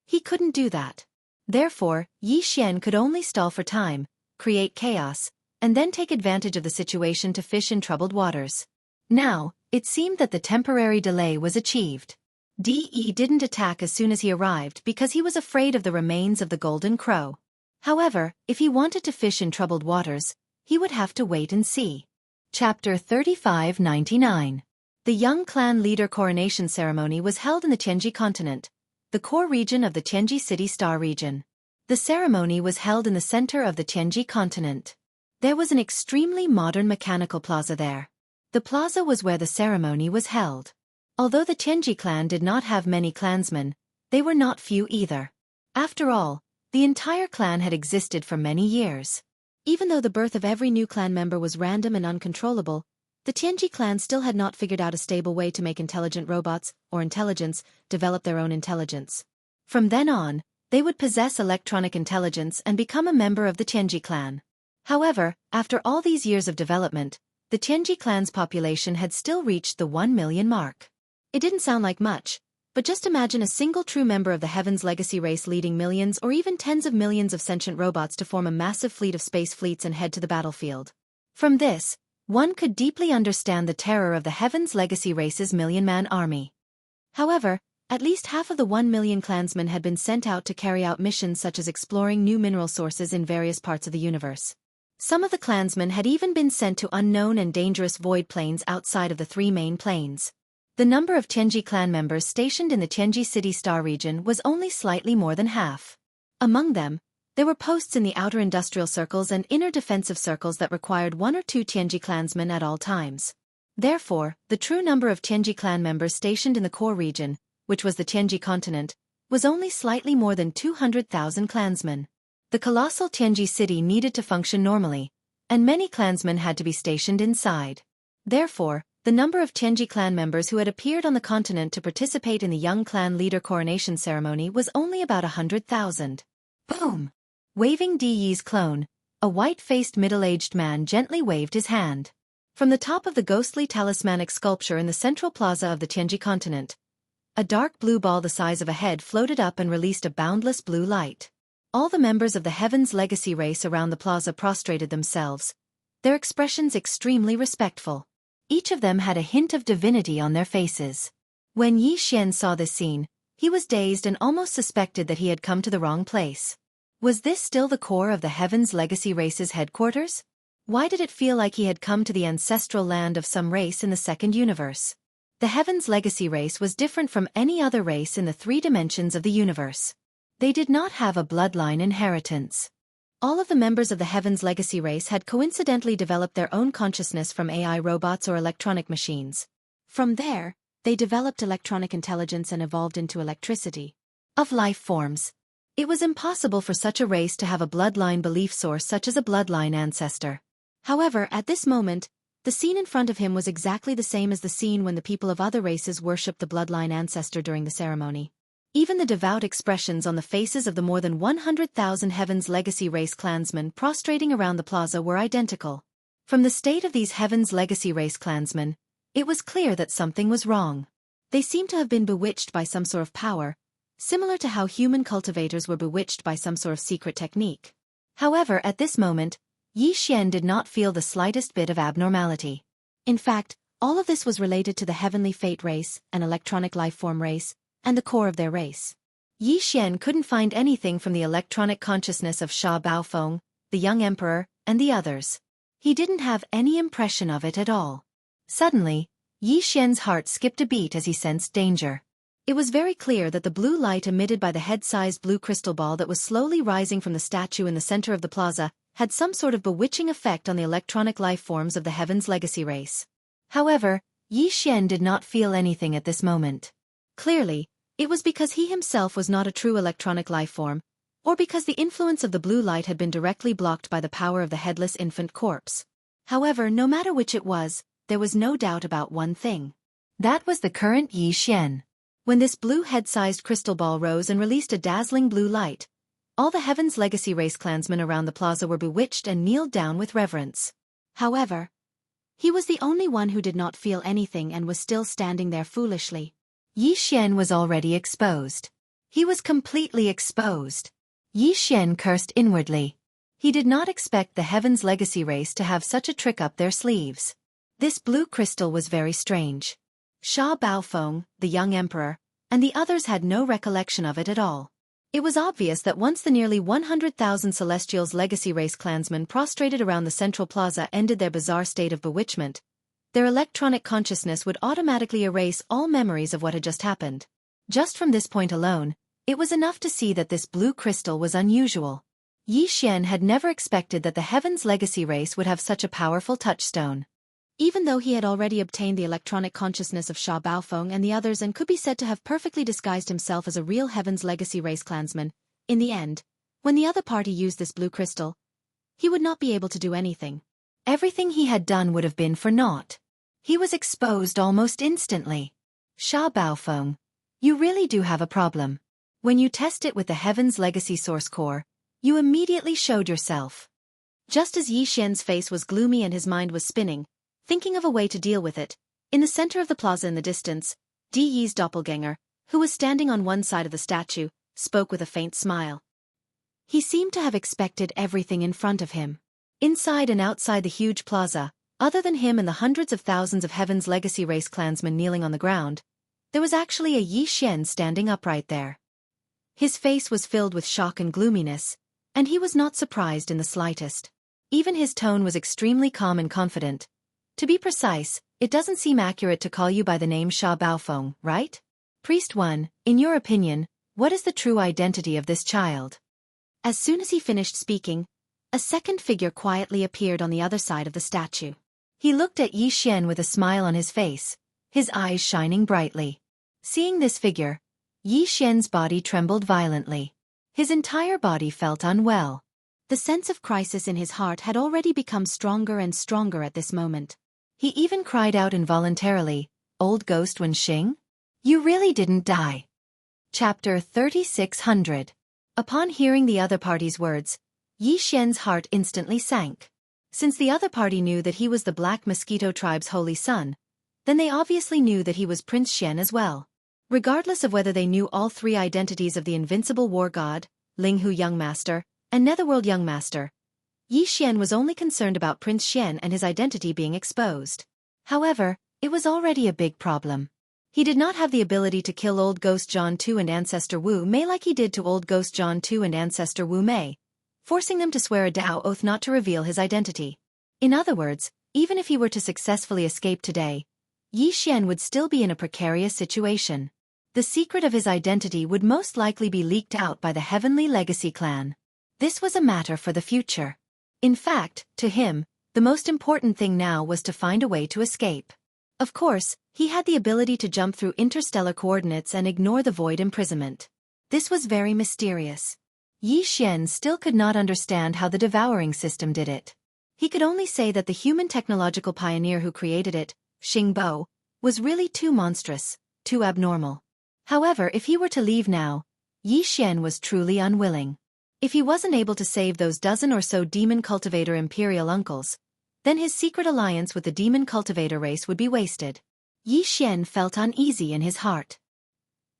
Speaker 1: he couldn't do that. Therefore, Yi Xian could only stall for time, create chaos, and then take advantage of the situation to fish in troubled waters. Now, it seemed that the temporary delay was achieved. De didn't attack as soon as he arrived because he was afraid of the remains of the Golden Crow. However, if he wanted to fish in troubled waters, he would have to wait and see. Chapter 3599. The young clan leader coronation ceremony was held in the Tianji continent, the core region of the Tianji City Star region. The ceremony was held in the center of the Tianji continent. There was an extremely modern mechanical plaza there. The plaza was where the ceremony was held. Although the Tianji clan did not have many clansmen, they were not few either. After all, the entire clan had existed for many years. Even though the birth of every new clan member was random and uncontrollable, the Tianji clan still had not figured out a stable way to make intelligent robots, or intelligence, develop their own intelligence. From then on, they would possess electronic intelligence and become a member of the Tianji clan. However, after all these years of development, the Tianji clan's population had still reached the 1 million mark. It didn't sound like much, but just imagine a single true member of the Heaven's legacy race leading millions or even tens of millions of sentient robots to form a massive fleet of space fleets and head to the battlefield. From this, one could deeply understand the terror of the Heaven's legacy race's million-man army. However, at least half of the 1 million clansmen had been sent out to carry out missions such as exploring new mineral sources in various parts of the universe. Some of the clansmen had even been sent to unknown and dangerous void planes outside of the 3 main planes. The number of Tianji clan members stationed in the Tianji City Star region was only slightly more than half. Among them, there were posts in the outer industrial circles and inner defensive circles that required 1 or 2 Tianji clansmen at all times. Therefore, the true number of Tianji clan members stationed in the core region, which was the Tianji continent, was only slightly more than 200,000 clansmen. The colossal Tianji city needed to function normally, and many clansmen had to be stationed inside. Therefore, the number of Tianji clan members who had appeared on the continent to participate in the young clan leader coronation ceremony was only about 100,000. Boom! Waving De's clone, a white-faced middle-aged man gently waved his hand. From the top of the ghostly talismanic sculpture in the central plaza of the Tianji continent, a dark blue ball the size of a head floated up and released a boundless blue light. All the members of the Heaven's legacy race around the plaza prostrated themselves, their expressions extremely respectful. Each of them had a hint of divinity on their faces. When Yi Xian saw this scene, he was dazed and almost suspected that he had come to the wrong place. Was this still the core of the Heaven's legacy race's headquarters? Why did it feel like he had come to the ancestral land of some race in the second universe? The Heaven's Legacy race was different from any other race in the 3 dimensions of the universe. They did not have a bloodline inheritance. All of the members of the Heaven's Legacy race had coincidentally developed their own consciousness from AI robots or electronic machines. From there, they developed electronic intelligence and evolved into electricity of life forms. It was impossible for such a race to have a bloodline belief source such as a bloodline ancestor. However, at this moment, the scene in front of him was exactly the same as the scene when the people of other races worshipped the bloodline ancestor during the ceremony. Even the devout expressions on the faces of the more than 100,000 Heaven's Legacy race clansmen prostrating around the plaza were identical. From the state of these Heaven's Legacy race clansmen, it was clear that something was wrong. They seemed to have been bewitched by some sort of power, similar to how human cultivators were bewitched by some sort of secret technique. However, at this moment, Xianxia did not feel the slightest bit of abnormality. In fact, all of this was related to the Heavenly Fate race, an electronic lifeform race, and the core of their race. Xianxia couldn't find anything from the electronic consciousness of Sha Baofeng, the young emperor, and the others. He didn't have any impression of it at all. Suddenly, Xianxia's heart skipped a beat as he sensed danger. It was very clear that the blue light emitted by the head-sized blue crystal ball that was slowly rising from the statue in the center of the plaza had some sort of bewitching effect on the electronic life forms of the Heaven's Legacy race. However, Xianxia did not feel anything at this moment. Clearly, it was because he himself was not a true electronic life form, or because the influence of the blue light had been directly blocked by the power of the headless infant corpse. However, no matter which it was, there was no doubt about one thing. That was the current Xianxia. When this blue head-sized crystal ball rose and released a dazzling blue light, all the Heaven's Legacy race clansmen around the plaza were bewitched and kneeled down with reverence. However, he was the only one who did not feel anything and was still standing there foolishly. Xianxia was already exposed. He was completely exposed. Xianxia cursed inwardly. He did not expect the Heaven's Legacy race to have such a trick up their sleeves. This blue crystal was very strange. Sha Baofeng, the young emperor, and the others had no recollection of it at all. It was obvious that once the nearly 100,000 Celestials Legacy race clansmen prostrated around the central plaza ended their bizarre state of bewitchment, their electronic consciousness would automatically erase all memories of what had just happened. Just from this point alone, it was enough to see that this blue crystal was unusual. Xianxia had never expected that the Heaven's Legacy race would have such a powerful touchstone. Even though he had already obtained the electronic consciousness of Sha Baofeng and the others and could be said to have perfectly disguised himself as a real Heaven's Legacy race clansman, in the end, when the other party used this blue crystal, he would not be able to do anything. Everything he had done would have been for naught. He was exposed almost instantly. Sha Baofeng, you really do have a problem. When you test it with the Heaven's Legacy source core, you immediately showed yourself. Just as Xianxia's face was gloomy and his mind was spinning, thinking of a way to deal with it, in the center of the plaza in the distance, Di Yi's doppelganger, who was standing on one side of the statue, spoke with a faint smile. He seemed to have expected everything in front of him. Inside and outside the huge plaza, other than him and the hundreds of thousands of Heaven's Legacy race clansmen kneeling on the ground, there was actually a Xianxia standing upright there. His face was filled with shock and gloominess, and he was not surprised in the slightest. Even his tone was extremely calm and confident. To be precise, it doesn't seem accurate to call you by the name Sha Baofeng, right? Priest 1, in your opinion, what is the true identity of this child? As soon as he finished speaking, a second figure quietly appeared on the other side of the statue. He looked at Xianxia with a smile on his face, his eyes shining brightly. Seeing this figure, Xianxia's body trembled violently. His entire body felt unwell. The sense of crisis in his heart had already become stronger and stronger at this moment. He even cried out involuntarily, "Old Ghost Wen Xing? You really didn't die." Chapter 3600. Upon hearing the other party's words, Xianxia's heart instantly sank. Since the other party knew that he was the Black Mosquito tribe's holy son, then they obviously knew that he was Prince Xian as well. Regardless of whether they knew all 3 identities of the invincible war god, Linghu Young Master, and Netherworld Young Master, Xianxia was only concerned about Prince Xian and his identity being exposed. However, it was already a big problem. He did not have the ability to kill Old Ghost John Tu and Ancestor Wu Mei like he did to Old Ghost John Tu and Ancestor Wu Mei, forcing them to swear a Dao oath not to reveal his identity. In other words, even if he were to successfully escape today, Xian would still be in a precarious situation. The secret of his identity would most likely be leaked out by the Heavenly Legacy clan. This was a matter for the future. In fact, to him, the most important thing now was to find a way to escape. Of course, he had the ability to jump through interstellar coordinates and ignore the void imprisonment. This was very mysterious. Xian still could not understand how the devouring system did it. He could only say that the human technological pioneer who created it, Xingbo, was really too monstrous, too abnormal. However, if he were to leave now, Xian was truly unwilling. If he wasn't able to save those dozen or so demon cultivator imperial uncles, then his secret alliance with the demon cultivator race would be wasted. Xian felt uneasy in his heart.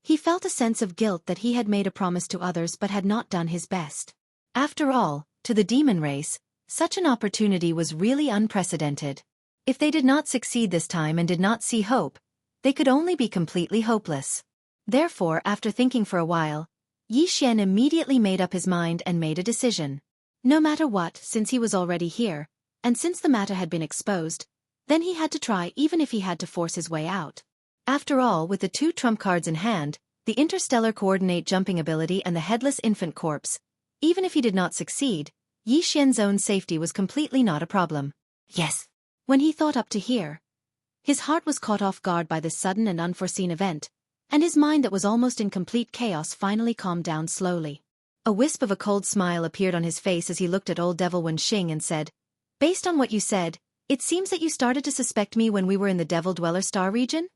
Speaker 1: He felt a sense of guilt that he had made a promise to others but had not done his best. After all, to the demon race, such an opportunity was really unprecedented. If they did not succeed this time and did not see hope, they could only be completely hopeless. Therefore, after thinking for a while, Xian immediately made up his mind and made a decision. No matter what, since he was already here, and since the matter had been exposed, then he had to try even if he had to force his way out. After all, with the 2 trump cards in hand, the interstellar coordinate jumping ability and the headless infant corpse, even if he did not succeed, Xian's own safety was completely not a problem. Yes. When he thought up to here, his heart was caught off guard by this sudden and unforeseen event, and his mind that was almost in complete chaos finally calmed down slowly. A wisp of a cold smile appeared on his face as he looked at old Devil Wenxing and said, "Based on what you said, it seems that you started to suspect me when we were in the Devil Dweller Star region?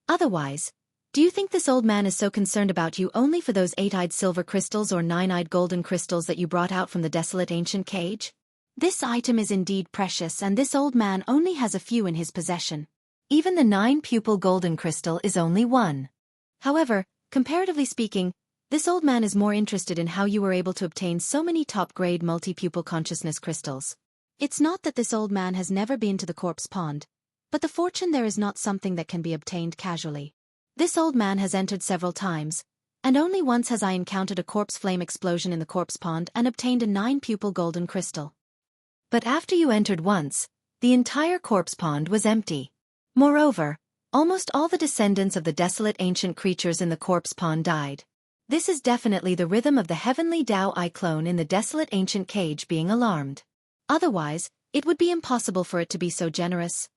Speaker 1: Otherwise, do you think this old man is so concerned about you only for those 8-eyed silver crystals or 9-eyed golden crystals that you brought out from the desolate ancient cage? This item is indeed precious, and this old man only has a few in his possession. Even the 9-pupil golden crystal is only one. However, comparatively speaking, this old man is more interested in how you were able to obtain so many top-grade multi-pupil consciousness crystals. It's not that this old man has never been to the corpse pond, but the fortune there is not something that can be obtained casually. This old man has entered several times, and only once has I encountered a corpse flame explosion in the corpse pond and obtained a 9-pupil golden crystal. But after you entered once, the entire corpse pond was empty. Moreover, almost all the descendants of the desolate ancient creatures in the corpse pond died. This is definitely the rhythm of the heavenly Tao I clone in the desolate ancient cage being alarmed. Otherwise, it would be impossible for it to be so generous.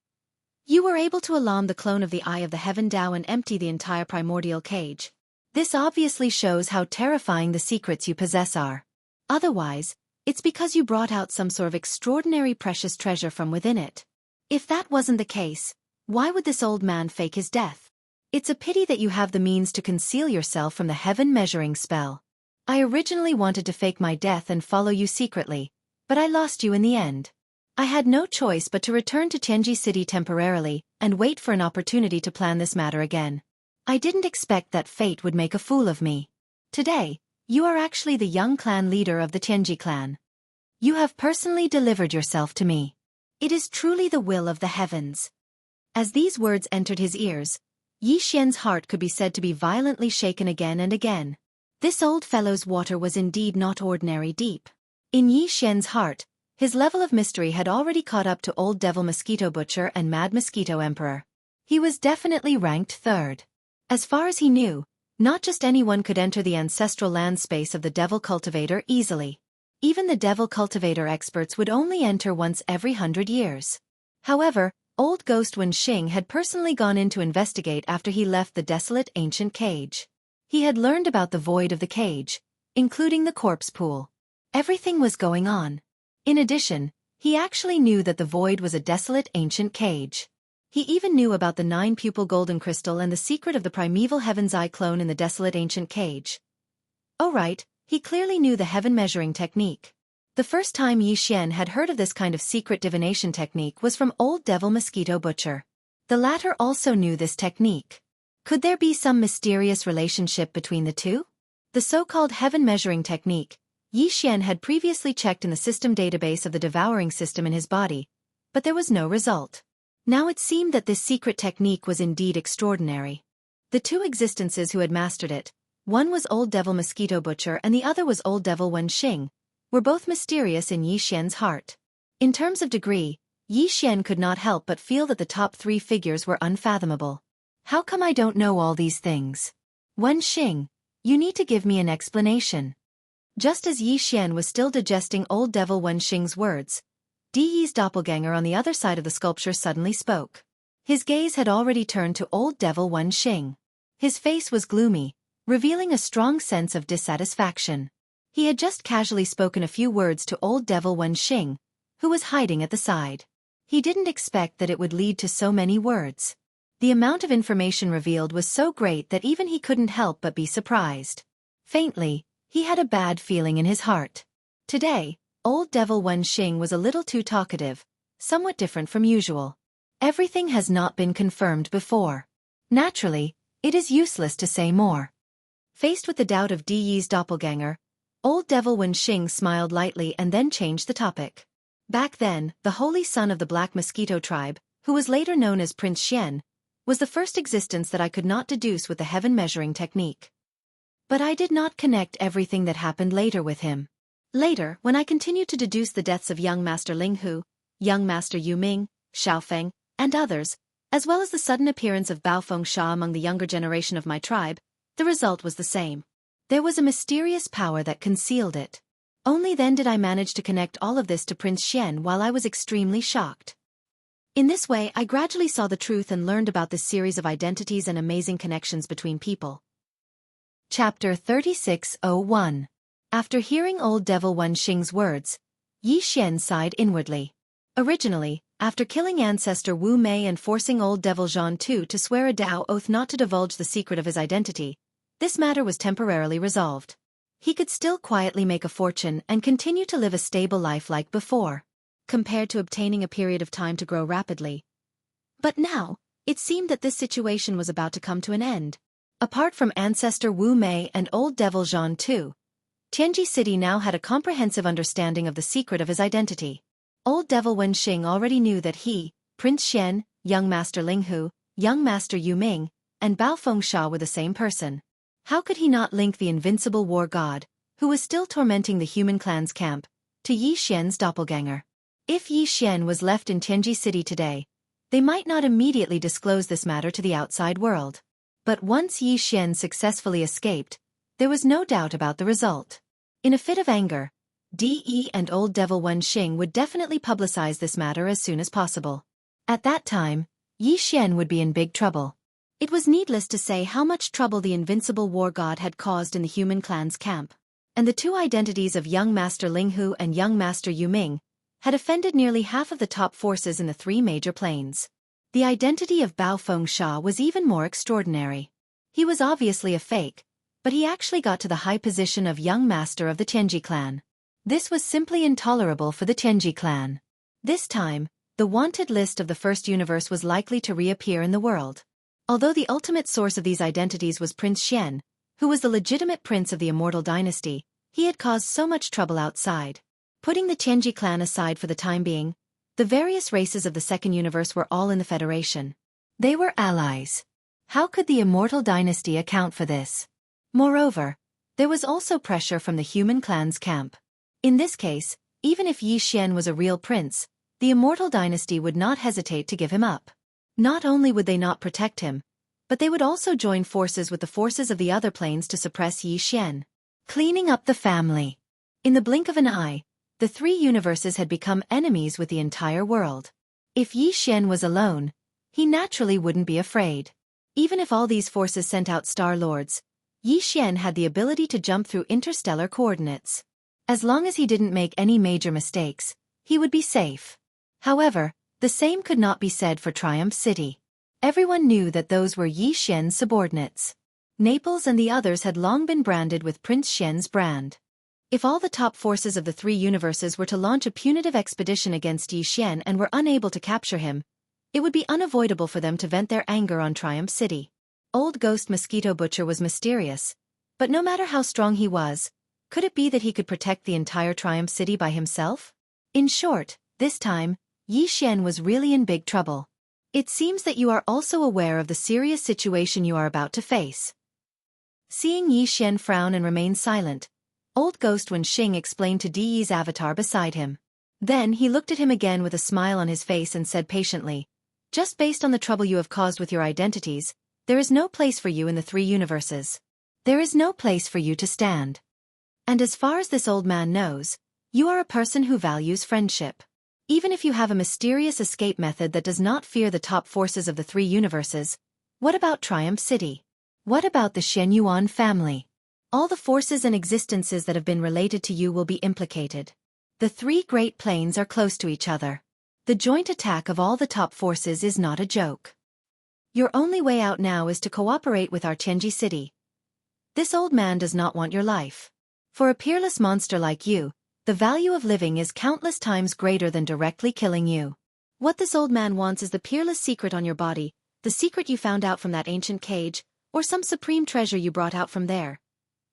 Speaker 1: You were able to alarm the clone of the Eye of the Heaven Tao and empty the entire primordial cage. This obviously shows how terrifying the secrets you possess are. Otherwise, it's because you brought out some sort of extraordinary precious treasure from within it. If that wasn't the case, why would this old man fake his death? It's a pity that you have the means to conceal yourself from the heaven measuring spell. I originally wanted to fake my death and follow you secretly, but I lost you in the end. I had no choice but to return to Tianji City temporarily and wait for an opportunity to plan this matter again. I didn't expect that fate would make a fool of me. Today, you are actually the young clan leader of the Tianji clan. You have personally delivered yourself to me. It is truly the will of the heavens." As these words entered his ears, Xian's heart could be said to be violently shaken again and again. This old fellow's water was indeed not ordinary deep. In Xian's heart, his level of mystery had already caught up to Old Devil Mosquito Butcher and Mad Mosquito Emperor. He was definitely ranked third. As far as he knew, not just anyone could enter the ancestral land space of the Devil Cultivator easily. Even the Devil Cultivator experts would only enter once every 100 years. However, Old Ghost Wenxing had personally gone in to investigate after he left the desolate ancient cage. He had learned about the void of the cage, including the corpse pool. Everything was going on. In addition, he actually knew that the void was a desolate ancient cage. He even knew about the 9-pupil golden crystal and the secret of the primeval Heaven's Eye clone in the desolate ancient cage. Oh right, he clearly knew the heaven measuring technique. The first time Xian had heard of this kind of secret divination technique was from Old Devil Mosquito Butcher. The latter also knew this technique. Could there be some mysterious relationship between the two? The so-called heaven measuring technique, Xian had previously checked in the system database of the devouring system in his body, but there was no result. Now it seemed that this secret technique was indeed extraordinary. The two existences who had mastered it, one was Old Devil Mosquito Butcher and the other was Old Devil Wenxing, were both mysterious in Xian's heart. In terms of degree, Yi Xian could not help but feel that the top three figures were unfathomable. How come I don't know all these things? Wen Xing, you need to give me an explanation. Just as Yi Xian was still digesting old devil Wen Xing's words, Di Yi's doppelganger on the other side of the sculpture suddenly spoke. His gaze had already turned to old devil Wen Xing. His face was gloomy, revealing a strong sense of dissatisfaction. He had just casually spoken a few words to old devil Wen Xing, who was hiding at the side. He didn't expect that it would lead to so many words. The amount of information revealed was so great that even he couldn't help but be surprised. Faintly, he had a bad feeling in his heart. Today, old devil Wen Xing was a little too talkative, somewhat different from usual. Everything has not been confirmed before. Naturally, it is useless to say more. Faced with the doubt of Di Yi's doppelganger, old devil Wen Xing smiled lightly and then changed the topic. Back then, the holy son of the Black Mosquito tribe, who was later known as Prince Xian, was the first existence that I could not deduce with the heaven measuring technique. But I did not connect everything that happened later with him. Later, when I continued to deduce the deaths of young Master Ling Hu, young Master Yu Ming, Xiaofeng, and others, as well as the sudden appearance of Baofeng Sha among the younger generation of my tribe, the result was the same. There was a mysterious power that concealed it. Only then did I manage to connect all of this to Prince Xian while I was extremely shocked. In this way I gradually saw the truth and learned about this series of identities and amazing connections between people. Chapter 3601. After hearing old devil Wen Xing's words, Yi Xian sighed inwardly. Originally, after killing ancestor Wu Mei and forcing old devil Zhan Tu to swear a Dao oath not to divulge the secret of his identity, this matter was temporarily resolved. He could still quietly make a fortune and continue to live a stable life like before, compared to obtaining a period of time to grow rapidly. But now, it seemed that this situation was about to come to an end. Apart from ancestor Wu Mei and old devil Zhan Tu, Tianji City now had a comprehensive understanding of the secret of his identity. Old devil Wen Xing already knew that he, Prince Xian, young Master Ling Hu, young Master Yu Ming, and Baofeng Sha were the same person. How could he not link the invincible war god, who was still tormenting the human clan's camp, to Yi Xian's doppelganger? If Yi Xian was left in Tianji City today, they might not immediately disclose this matter to the outside world. But once Yi Xian successfully escaped, there was no doubt about the result. In a fit of anger, De and old devil Wen Xing would definitely publicize this matter as soon as possible. At that time, Yi Xian would be in big trouble. It was needless to say how much trouble the invincible war god had caused in the human clan's camp. And the two identities of young Master Ling Hu and young Master Yu Ming had offended nearly half of the top forces in the three major planes. The identity of Baofeng Sha was even more extraordinary. He was obviously a fake, but he actually got to the high position of young master of the Tianji clan. This was simply intolerable for the Tianji clan. This time, the wanted list of the first universe was likely to reappear in the world. Although the ultimate source of these identities was Prince Xian, who was the legitimate prince of the immortal dynasty, he had caused so much trouble outside. Putting the Tianji clan aside for the time being, the various races of the second universe were all in the Federation. They were allies. How could the immortal dynasty account for this? Moreover, there was also pressure from the human clan's camp. In this case, even if Yi Xian was a real prince, the immortal dynasty would not hesitate to give him up. Not only would they not protect him, but they would also join forces with the forces of the other planes to suppress Yi Xian. Cleaning up the family. In the blink of an eye, the three universes had become enemies with the entire world. If Yi Xian was alone, he naturally wouldn't be afraid. Even if all these forces sent out Star Lords, Yi Xian had the ability to jump through interstellar coordinates. As long as he didn't make any major mistakes, he would be safe. However, the same could not be said for Triumph City. Everyone knew that those were Yi Xian's subordinates. Naples and the others had long been branded with Prince Xian's brand. If all the top forces of the three universes were to launch a punitive expedition against Yi Xian and were unable to capture him, it would be unavoidable for them to vent their anger on Triumph City. Old Ghost Mosquito Butcher was mysterious, but no matter how strong he was, could it be that he could protect the entire Triumph City by himself? In short, this time, Yi Xian was really in big trouble. It seems that you are also aware of the serious situation you are about to face. Seeing Yi Xian frown and remain silent, old Ghost Wen Xing explained to Di Yi's avatar beside him. Then he looked at him again with a smile on his face and said patiently, "Just based on the trouble you have caused with your identities, there is no place for you in the three universes. There is no place for you to stand. And as far as this old man knows, you are a person who values friendship. Even if you have a mysterious escape method that does not fear the top forces of the three universes, what about Triumph City? What about the Xianyuan family? All the forces and existences that have been related to you will be implicated. The three great planes are close to each other. The joint attack of all the top forces is not a joke. Your only way out now is to cooperate with our Tianji city. This old man does not want your life. For a peerless monster like you, the value of living is countless times greater than directly killing you. What this old man wants is the peerless secret on your body, the secret you found out from that ancient cage, or some supreme treasure you brought out from there.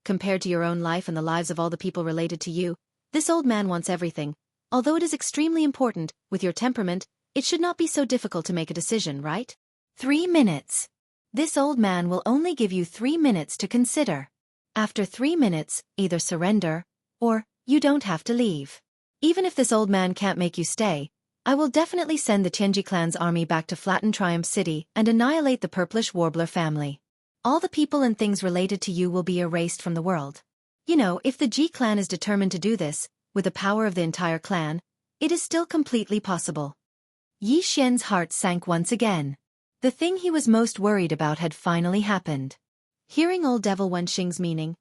Speaker 1: Compared to your own life and the lives of all the people related to you, this old man wants everything. Although it is extremely important, with your temperament, it should not be so difficult to make a decision, right? 3 minutes. This old man will only give you 3 minutes to consider. After 3 minutes, either surrender, or you don't have to leave. Even if this old man can't make you stay, I will definitely send the Tianji clan's army back to flatten Triumph City and annihilate the Purplish Warbler family. All the people and things related to you will be erased from the world. You know, if the Ji clan is determined to do this, with the power of the entire clan, it is still completely possible. Yi Xian's heart sank once again. The thing he was most worried about had finally happened. Hearing old Devil Wenxing's meaning,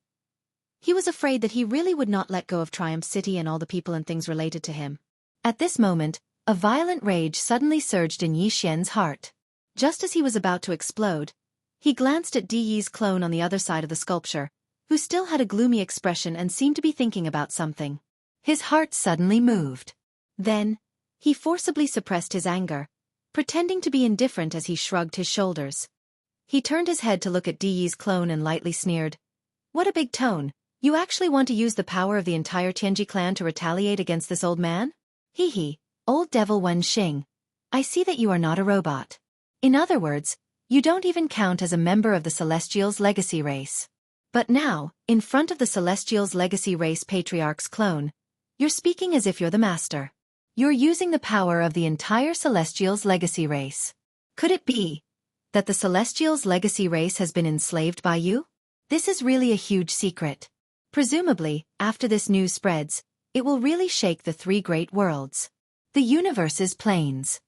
Speaker 1: he was afraid that he really would not let go of Triumph City and all the people and things related to him. At this moment, a violent rage suddenly surged in Yi Xian's heart. Just as he was about to explode, he glanced at Di Yi's clone on the other side of the sculpture, who still had a gloomy expression and seemed to be thinking about something. His heart suddenly moved. Then, he forcibly suppressed his anger, pretending to be indifferent as he shrugged his shoulders. He turned his head to look at Di Yi's clone and lightly sneered. "What a big tone. You actually want to use the power of the entire Tianji clan to retaliate against this old man? Hee hee, old Devil Wenxing. I see that you are not a robot. In other words, you don't even count as a member of the Celestials' legacy race. But now, in front of the Celestials' legacy race patriarch's clone, you're speaking as if you're the master. You're using the power of the entire Celestials' legacy race. Could it be that the Celestials' legacy race has been enslaved by you? This is really a huge secret. Presumably, after this news spreads, it will really shake the three great worlds. The universe's planes.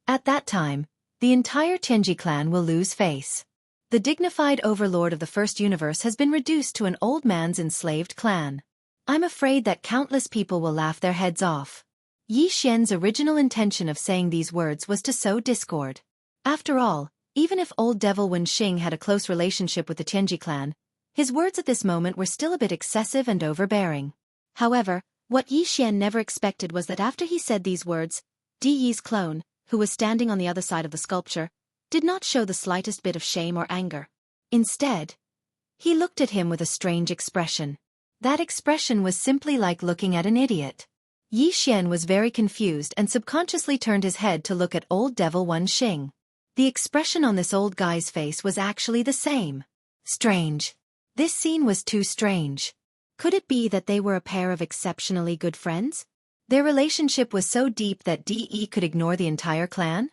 Speaker 1: At that time, the entire Tianji clan will lose face. The dignified overlord of the first universe has been reduced to an old man's enslaved clan. I'm afraid that countless people will laugh their heads off. Yi Xian's original intention of saying these words was to sow discord. After all, even if old Devil Wenxing had a close relationship with the Tianji clan, his words at this moment were still a bit excessive and overbearing. However, what Yi Xian never expected was that after he said these words, Di Yi's clone, who was standing on the other side of the sculpture, did not show the slightest bit of shame or anger. Instead, he looked at him with a strange expression. That expression was simply like looking at an idiot. Yi Xian was very confused and subconsciously turned his head to look at old Devil Wenxing. The expression on this old guy's face was actually the same. Strange. This scene was too strange. Could it be that they were a pair of exceptionally good friends? Their relationship was so deep that DE could ignore the entire clan?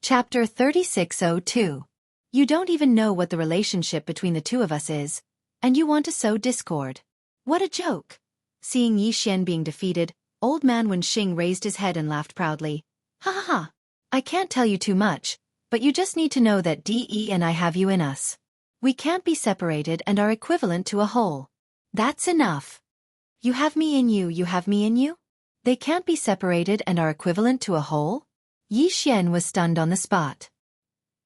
Speaker 1: Chapter 3602. You don't even know what the relationship between the two of us is, and you want to sow discord. What a joke! Seeing Yi Xian being defeated, old man Wenxing raised his head and laughed proudly. Ha ha ha! I can't tell you too much, but you just need to know that DE and I have you in us. We can't be separated and are equivalent to a whole. That's enough. You have me in you, you have me in you? They can't be separated and are equivalent to a whole? Yi Xian was stunned on the spot.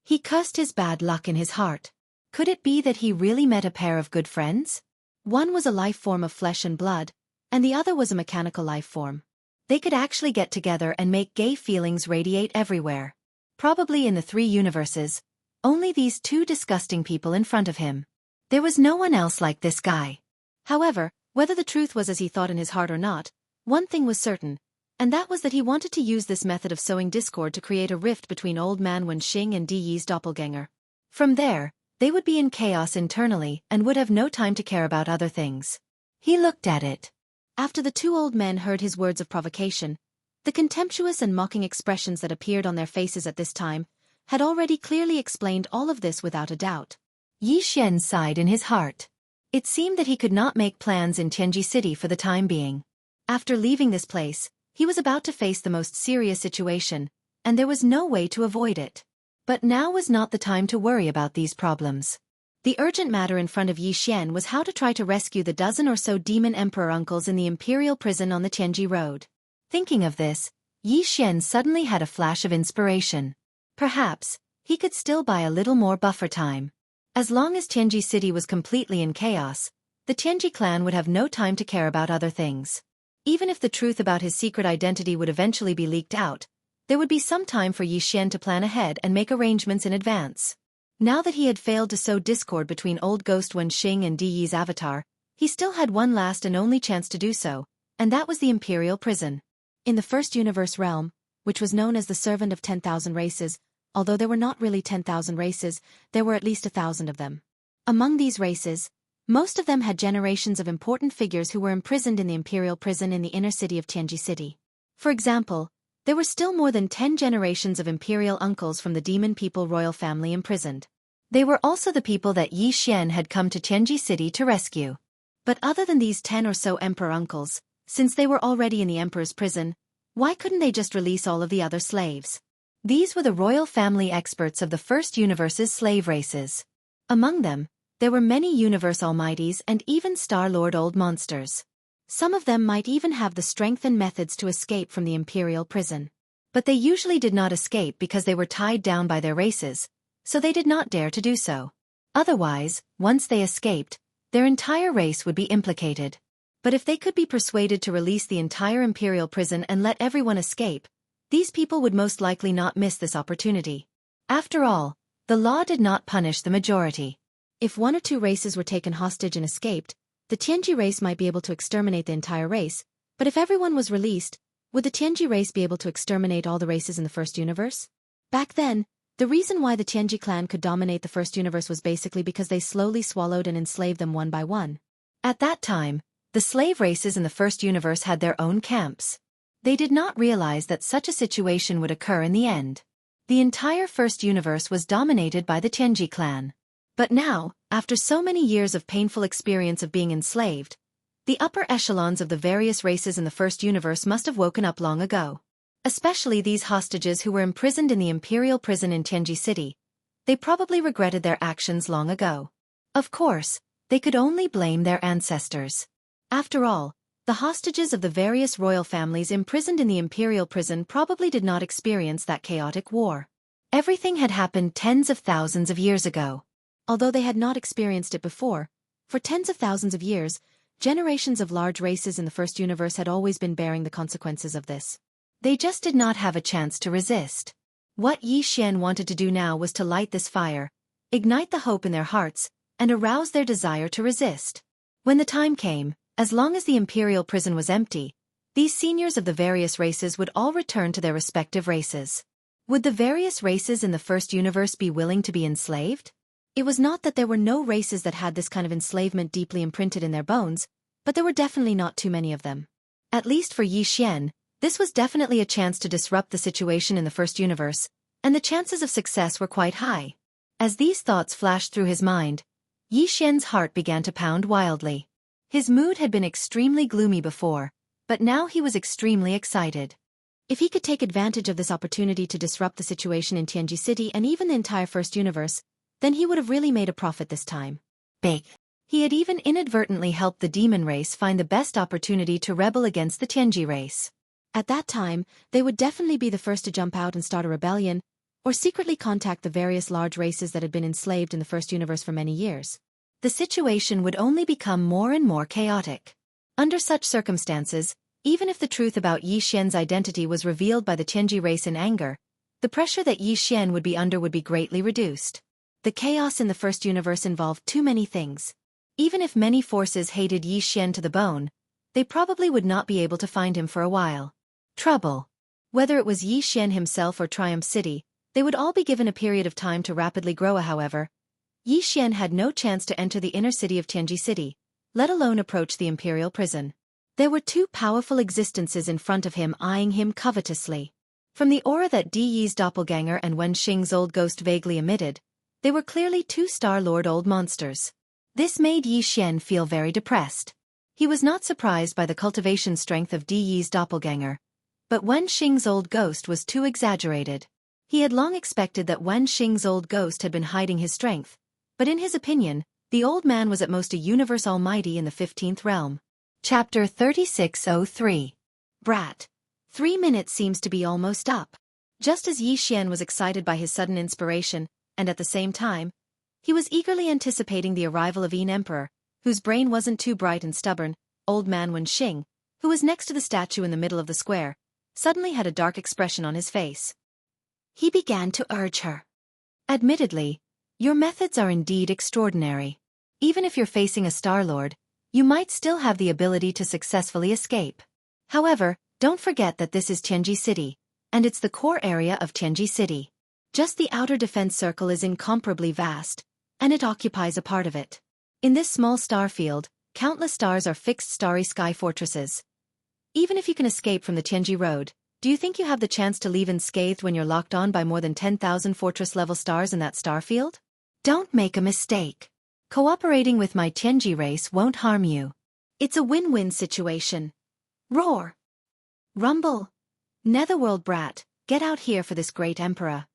Speaker 1: He cursed his bad luck in his heart. Could it be that he really met a pair of good friends? One was a life form of flesh and blood, and the other was a mechanical life form. They could actually get together and make gay feelings radiate everywhere. Probably in the three universes, only these two disgusting people in front of him. There was no one else like this guy. However, whether the truth was as he thought in his heart or not, one thing was certain, and that was that he wanted to use this method of sowing discord to create a rift between old man Wenxing and Di Yi's doppelganger. From there, they would be in chaos internally and would have no time to care about other things. He looked at it. After the two old men heard his words of provocation,
Speaker 2: The contemptuous and mocking expressions that appeared on their faces at this time had already clearly explained all of this without a doubt.
Speaker 1: Yi Xian sighed in his heart. It seemed that he could not make plans in Tianji City for the time being. After leaving this place, he was about to face the most serious situation, and there was no way to avoid it. But now was not the time to worry about these problems. The urgent matter in front of Yi Xian was how to try to rescue the dozen or so demon emperor uncles in the imperial prison on the Tianji road. Thinking of this, Yi Xian suddenly had a flash of inspiration. Perhaps, he could still buy a little more buffer time. As long as Tianji City was completely in chaos, the Tianji clan would have no time to care about other things. Even if the truth about his secret identity would eventually be leaked out, there would be some time for Yi Xian to plan ahead and make arrangements in advance. Now that he had failed to sow discord between old ghost Wen Xing and Di Yi's avatar, he still had one last and only chance to do so, and that was the imperial prison. In the first universe realm, which was known as the servant of 10,000 races, although there were not really 10,000 races, there were at least 1,000 of them. Among these races, most of them had generations of important figures who were imprisoned in the imperial prison in the inner city of Tianji City. For example, there were still more than 10 generations of imperial uncles from the demon people royal family imprisoned. They were also the people that Yi Xian had come to Tianji City to rescue. But other than these 10 or so emperor uncles, since they were already in the emperor's prison, why couldn't they just release all of the other slaves? These were the royal family experts of the first universe's slave races. Among them, there were many universe almighties and even Star-Lord old monsters. Some of them might even have the strength and methods to escape from the imperial prison. But they usually did not escape because they were tied down by their races, so they did not dare to do so. Otherwise, once they escaped, their entire race would be implicated. But if they could be persuaded to release the entire imperial prison and let everyone escape, these people would most likely not miss this opportunity. After all, the law did not punish the majority.
Speaker 2: If one or two races were taken hostage and escaped, the Tianji race might be able to exterminate the entire race, but if everyone was released, would the Tianji race be able to exterminate all the races in the first universe? Back then, the reason why the Tianji clan could dominate the first universe was basically because they slowly swallowed and enslaved them one by one.
Speaker 1: At that time, the slave races in the first universe had their own camps. They did not realize that such a situation would occur in the end. The entire first universe was dominated by the Tianji clan. But now, after so many years of painful experience of being enslaved, the upper echelons of the various races in the first universe must have woken up long ago. Especially these hostages who were imprisoned in the imperial prison in Tianji City. They probably regretted their actions long ago. Of course, they could only blame their ancestors. After all, the hostages of the various royal families imprisoned in the imperial prison probably did not experience that chaotic war. Everything had happened tens of thousands of years ago.
Speaker 2: Although they had not experienced it before, for tens of thousands of years, generations of large races in the first universe had always been bearing the consequences of this.
Speaker 1: They just did not have a chance to resist. What Yi Xian wanted to do now was to light this fire, ignite the hope in their hearts, and arouse their desire to resist. When the time came, as long as the imperial prison was empty, these seniors of the various races would all return to their respective races. Would the various races in the first universe be willing to be enslaved? It was not that there were no races that had this kind of enslavement deeply imprinted in their bones, but there were definitely not too many of them. At least for Yi Xian, this was definitely a chance to disrupt the situation in the first universe, and the chances of success were quite high. As these thoughts flashed through his mind, Yi Xian's heart began to pound wildly. His mood had been extremely gloomy before, but now he was extremely excited.
Speaker 2: If he could take advantage of this opportunity to disrupt the situation in Tianji City and even the entire first universe, then he would have really made a profit this time.
Speaker 1: Big. He had even inadvertently helped the demon race find the best opportunity to rebel against the Tianji race.
Speaker 2: At that time, they would definitely be the first to jump out and start a rebellion, or secretly contact the various large races that had been enslaved in the first universe for many years.
Speaker 1: The situation would only become more and more chaotic. Under such circumstances, even if the truth about Yi Xian's identity was revealed by the Tianji race in anger, the pressure that Yi Xian would be under would be greatly reduced. The chaos in the first universe involved too many things. Even if many forces hated Yi Xian to the bone, they probably would not be able to find him for a while. Trouble. Whether it was Yi Xian himself or Triumph City, they would all be given a period of time to rapidly grow. However, Yi Xian had no chance to enter the inner city of Tianji City, let alone approach the imperial prison.
Speaker 2: There were two powerful existences in front of him eyeing him covetously. From the aura that Di Yi's doppelganger and Wen Xing's old ghost vaguely emitted, they were clearly two Star-Lord old monsters. This made Yi Xian feel very depressed. He was not surprised by the cultivation strength of Di Yi's doppelganger, but Wen Xing's old ghost was too exaggerated. He had long expected that Wen Xing's old ghost had been hiding his strength, but in his opinion, the old man was at most a universe almighty in the 15th realm.
Speaker 1: Chapter 3603.
Speaker 2: Brat. 3 minutes seems to be almost up. Just as Yi Xian was excited by his sudden inspiration, and at the same time, he was eagerly anticipating the arrival of Yin Emperor, whose brain wasn't too bright and stubborn, old man Wen Xing, who was next to the statue in the middle of the square, suddenly had a dark expression on his face. He began to urge her.
Speaker 1: Admittedly, your methods are indeed extraordinary. Even if you're facing a Star-Lord, you might still have the ability to successfully escape. However, don't forget that this is Tianji City, and it's the core area of Tianji City. Just the outer defense circle is incomparably vast, and it occupies a part of it. In this small star field, countless stars are fixed starry sky fortresses. Even if you can escape from the Tianji Road, do you think you have the chance to leave unscathed when you're locked on by more than 10,000 fortress-level stars in that star field? Don't make a mistake. Cooperating with my Tianji race won't harm you.
Speaker 2: It's a win-win situation. Roar! Rumble! Netherworld brat, get out here for this great emperor.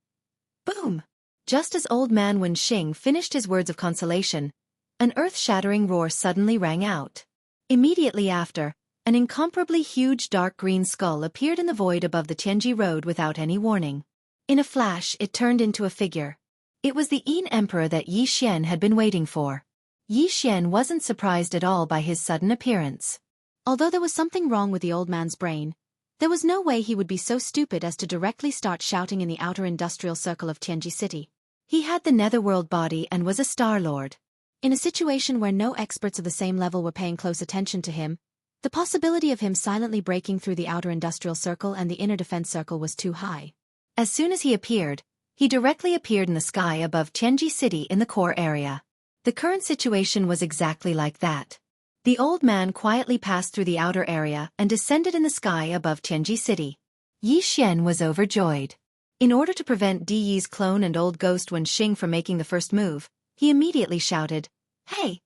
Speaker 1: Boom! Just as old man Wen Xing finished his words of consolation, an earth-shattering roar suddenly rang out. Immediately after, an incomparably huge dark green skull appeared in the void above the Tianji Road without any warning. In a flash it turned into a figure. It was the Yin Emperor that Yi Xian had been waiting for. Yi Xian wasn't surprised at all by his sudden appearance.
Speaker 2: Although there was something wrong with the old man's brain, there was no way he would be so stupid as to directly start shouting in the outer industrial circle of Tianji City.
Speaker 1: He had the Netherworld body and was a Star-Lord.
Speaker 2: In a situation where no experts of the same level were paying close attention to him, the possibility of him silently breaking through the outer industrial circle and the inner defense circle was too high.
Speaker 1: As soon as he directly appeared in the sky above Tianji City in the core area. The current situation was exactly like that. The old man quietly passed through the outer area and descended in the sky above Tianji City. Yi Xian was overjoyed. In order to prevent Di Yi's clone and old ghost Wen Xing from making the first move, he immediately shouted, Hey,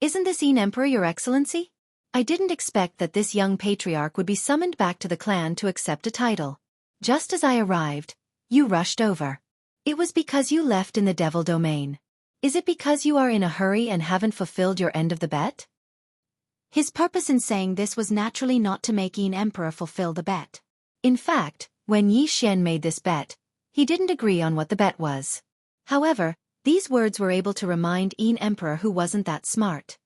Speaker 1: isn't this Yin Emperor, Your Excellency? I didn't expect that this young patriarch would be summoned back to the clan to accept a title. Just as I arrived, you rushed over. It was because you left in the devil domain. Is it because you are in a hurry and haven't fulfilled your end of the bet?
Speaker 2: His purpose in saying this was naturally not to make Yin Emperor fulfill the bet.
Speaker 1: In fact, when Yi Xian made this bet, he didn't agree on what the bet was. However, these words were able to remind Yin Emperor who wasn't that smart.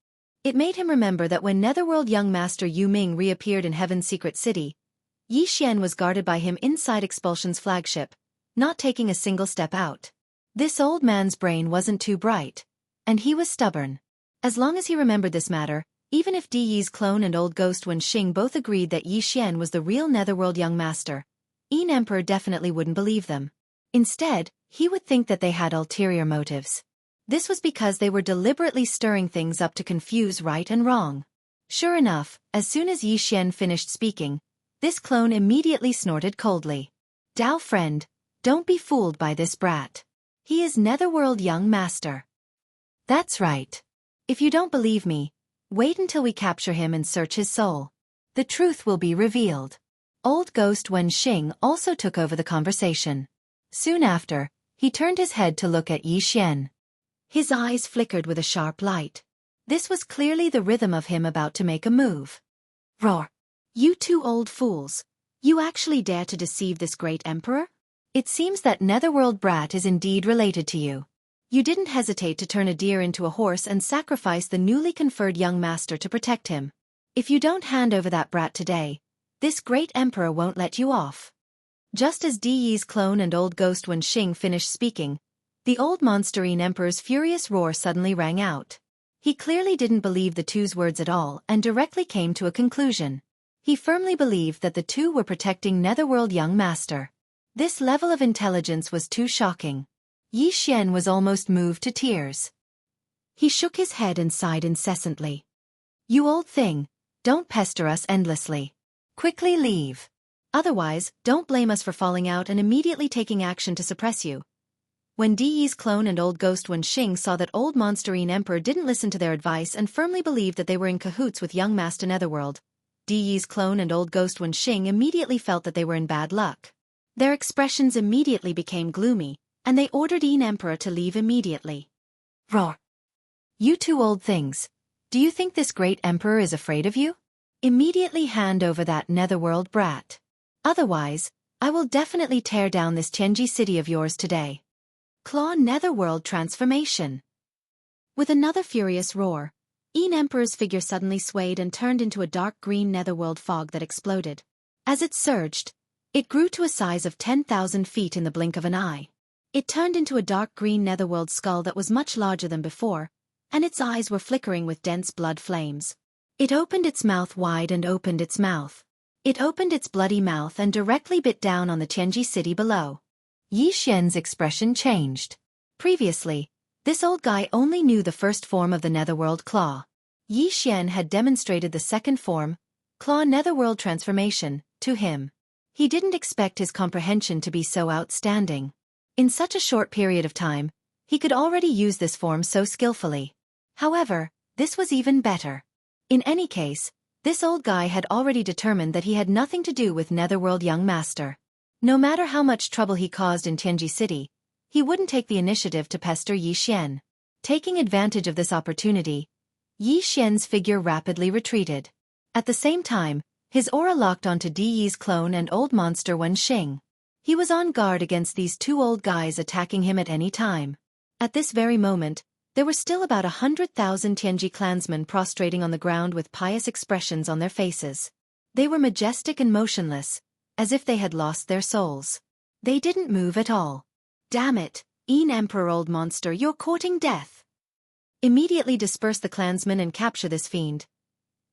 Speaker 1: It made him remember that when Netherworld young master Yu Ming reappeared in Heaven's secret city, Yi Xian was guarded by him inside Expulsion's flagship, not taking a single step out. This old man's brain wasn't too bright, and he was stubborn. As long as he remembered this matter, even if Di Yi's clone and old ghost Wen Xing both agreed that Yi Xian was the real Netherworld young master, Yin Emperor definitely wouldn't believe them. Instead, he would think that they had ulterior motives. This was because they were deliberately stirring things up to confuse right and wrong. Sure enough, as soon as Yi Xian finished speaking, this clone immediately snorted coldly. Dao friend, don't be fooled by this brat. He is Netherworld young master. That's right. If you don't believe me, wait until we capture him and search his soul. The truth will be revealed. Old ghost Wen Xing also took over the conversation. Soon after, he turned his head to look at Yi Xian. His eyes flickered with a sharp light. This was clearly the rhythm of him about to make a move. Roar!
Speaker 2: You two old fools! You actually dare to deceive this great emperor?
Speaker 1: It seems that Netherworld brat is indeed related to you. You didn't hesitate to turn a deer into a horse and sacrifice the newly conferred young master to protect him. If you don't hand over that brat today, this great emperor won't let you off. Just as Di Yi's clone and old ghost Wen Xing finished speaking, the old monsterine emperor's furious roar suddenly rang out. He clearly didn't believe the two's words at all and directly came to a conclusion. He firmly believed that the two were protecting Netherworld young master. This level of intelligence was too shocking. Yi Xian was almost moved to tears. He shook his head and sighed incessantly. You old thing, Don't pester us endlessly. Quickly leave. Otherwise, don't blame us for falling out and immediately taking action to suppress you. When De's clone and old ghost Wenxing saw that old monsterine emperor didn't listen to their advice and firmly believed that they were in cahoots with young master Netherworld, De's clone and old ghost Wenxing immediately felt that they were in bad luck. Their expressions immediately became gloomy, and they ordered Yin Emperor to leave immediately. Roar! You two old things. Do you think this great emperor is afraid of you? Immediately hand over that Netherworld brat. Otherwise, I will definitely tear down this Tianji city of yours today. Claw Netherworld transformation. With another furious roar, Yin Emperor's figure suddenly swayed and turned into a dark green Netherworld fog that exploded. As it surged, it grew to a size of 10,000 feet in the blink of an eye. It turned into a dark green Netherworld skull that was much larger than before, and its eyes were flickering with dense blood flames. It opened its mouth wide and opened its mouth. It opened its bloody mouth and directly bit down on the Tianji city below. Yi Xian's expression changed. Previously, this old guy only knew the first form of the Netherworld Claw. Yi Xian had demonstrated the second form, Claw Netherworld transformation, to him. He didn't expect his comprehension to be so outstanding. In such a short period of time, he could already use this form so skillfully. However, this was even better. In any case, this old guy had already determined that he had nothing to do with Netherworld Young Master. No matter how much trouble he caused in Tianji City, he wouldn't take the initiative to pester Yi Xian. Taking advantage of this opportunity, Yi Xian's figure rapidly retreated. At the same time, his aura locked onto De's clone and old monster Wenxing. He was on guard against these two old guys attacking him at any time. At this very moment, there were still about 100,000 Tianji clansmen prostrating on the ground with pious expressions on their faces. They were majestic and motionless, as if they had lost their souls. They didn't move at all. Damn it, Yin Emperor old monster, you're courting death. Immediately disperse the clansmen and capture this fiend.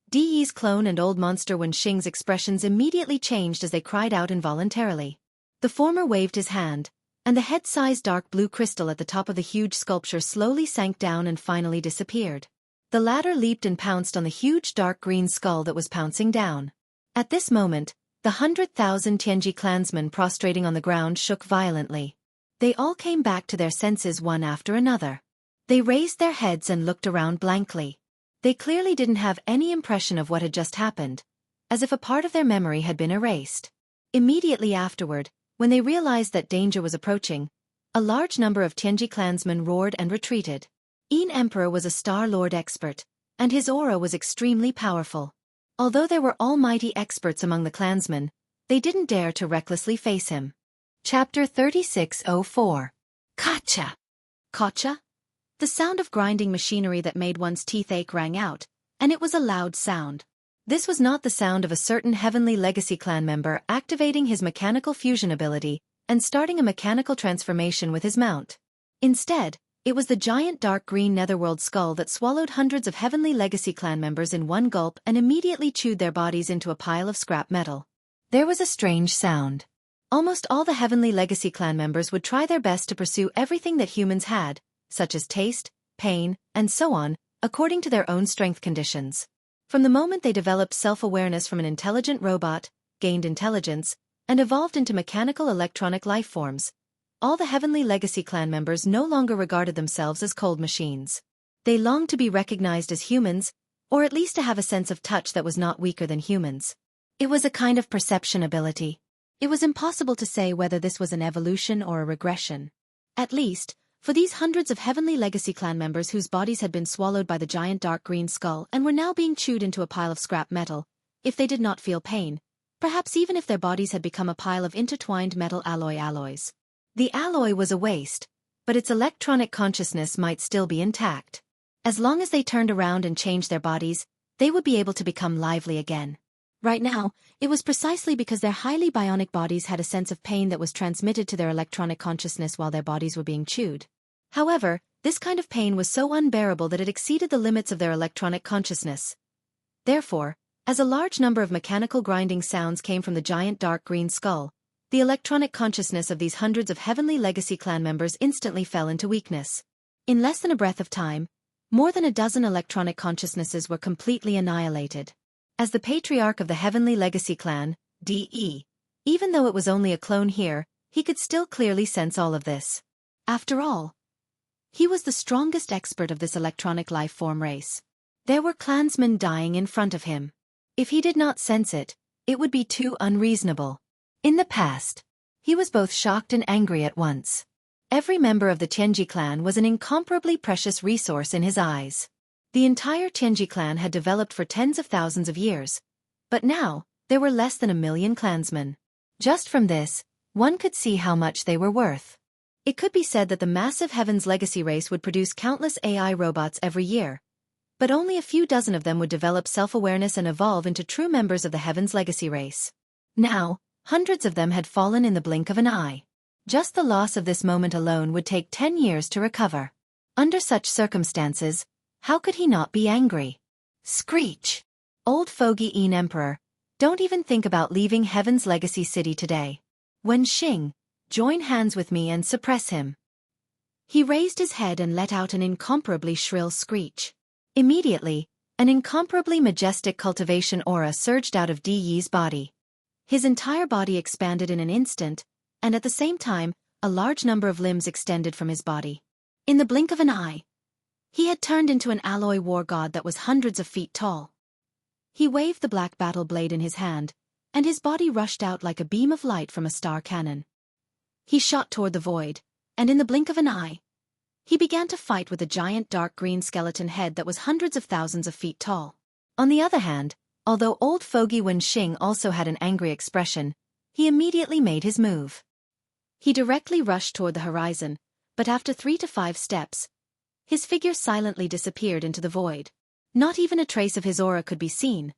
Speaker 1: De's clone and old monster Wenxing's expressions immediately changed as they cried out involuntarily. The former waved his hand, and the head-sized dark blue crystal at the top of the huge sculpture slowly sank down and finally disappeared. The latter leaped and pounced on the huge dark green skull that was pouncing down. At this moment, the 100,000 Tianji clansmen prostrating on the ground shook violently. They all came back to their senses one after another. They raised their heads and looked around blankly. They clearly didn't have any impression of what had just happened, as if a part of their memory had been erased. Immediately afterward, when they realized that danger was approaching, a large number of Tianji clansmen roared and retreated. Yin Emperor was a Star Lord expert, and his aura was extremely powerful. Although there were almighty experts among the clansmen, they didn't dare to recklessly face him. Chapter 3604. Gotcha! Gotcha? The sound of grinding machinery that made one's teeth ache rang out, and it was a loud sound. This was not the sound of a certain Heavenly Legacy clan member activating his mechanical fusion ability and starting a mechanical transformation with his mount. Instead, it was the giant dark green Netherworld skull that swallowed hundreds of Heavenly Legacy clan members in one gulp and immediately chewed their bodies into a pile of scrap metal. There was a strange sound. Almost all the Heavenly Legacy clan members would try their best to pursue everything that humans had, such as taste, pain, and so on, according to their own strength conditions. From the moment they developed self-awareness from an intelligent robot, gained intelligence, and evolved into mechanical electronic life forms, all the Heavenly Legacy clan members no longer regarded themselves as cold machines. They longed to be recognized as humans, or at least to have a sense of touch that was not weaker than humans. It was a kind of perception ability. It was impossible to say whether this was an evolution or a regression. At least, for these hundreds of Heavenly Legacy clan members whose bodies had been swallowed by the giant dark green skull and were now being chewed into a pile of scrap metal, if they did not feel pain, perhaps even if their bodies had become a pile of intertwined metal alloys. The alloy was a waste, but its electronic consciousness might still be intact. As long as they turned around and changed their bodies, they would be able to become lively again. Right now, it was precisely because their highly bionic bodies had a sense of pain that was transmitted to their electronic consciousness while their bodies were being chewed. However, this kind of pain was so unbearable that it exceeded the limits of their electronic consciousness. Therefore, as a large number of mechanical grinding sounds came from the giant dark green skull, the electronic consciousness of these hundreds of Heavenly Legacy clan members instantly fell into weakness. In less than a breath of time, more than a dozen electronic consciousnesses were completely annihilated. As the patriarch of the Heavenly Legacy clan, DE, even though it was only a clone here, he could still clearly sense all of this.
Speaker 2: After all, he was the strongest expert of this electronic life form race.
Speaker 1: There were clansmen dying in front of him. If he did not sense it, it would be too unreasonable. In the past, he was both shocked and angry at once. Every member of the Tianji clan was an incomparably precious resource in his eyes. The entire Tianji clan had developed for tens of thousands of years, but now, there were less than 1 million clansmen. Just from this, one could see how much they were worth. It could be said that the massive Heaven's Legacy race would produce countless AI robots every year, but only a few dozen of them would develop self-awareness and evolve into true members of the Heaven's Legacy race. Now, hundreds of them had fallen in the blink of an eye. Just the loss of this moment alone would take 10 years to recover. Under such circumstances, how could he not be angry? Screech! Old fogey Emperor, don't even think about leaving Heaven's Legacy City today. Wen Xing, join hands with me and suppress him.
Speaker 2: He raised his head and let out an incomparably shrill screech.
Speaker 1: Immediately, an incomparably majestic cultivation aura surged out of Di Yi's body.
Speaker 2: His entire body expanded in an instant, and at the same time, a large number of limbs extended from his body. In the blink of an eye, he had turned into an alloy war god that was hundreds of feet tall. He waved the black battle blade in his hand, and his body rushed out like a beam of light from a star cannon. He shot toward the void, and in the blink of an eye, he began to fight with a giant dark green skeleton head that was hundreds of thousands of feet tall.
Speaker 1: On the other hand, although old fogey Wen Xing also had an angry expression, he immediately made his move.
Speaker 2: He directly rushed toward the horizon, but after 3 to 5 steps, his figure silently disappeared into the void. Not even a trace of his aura could be seen.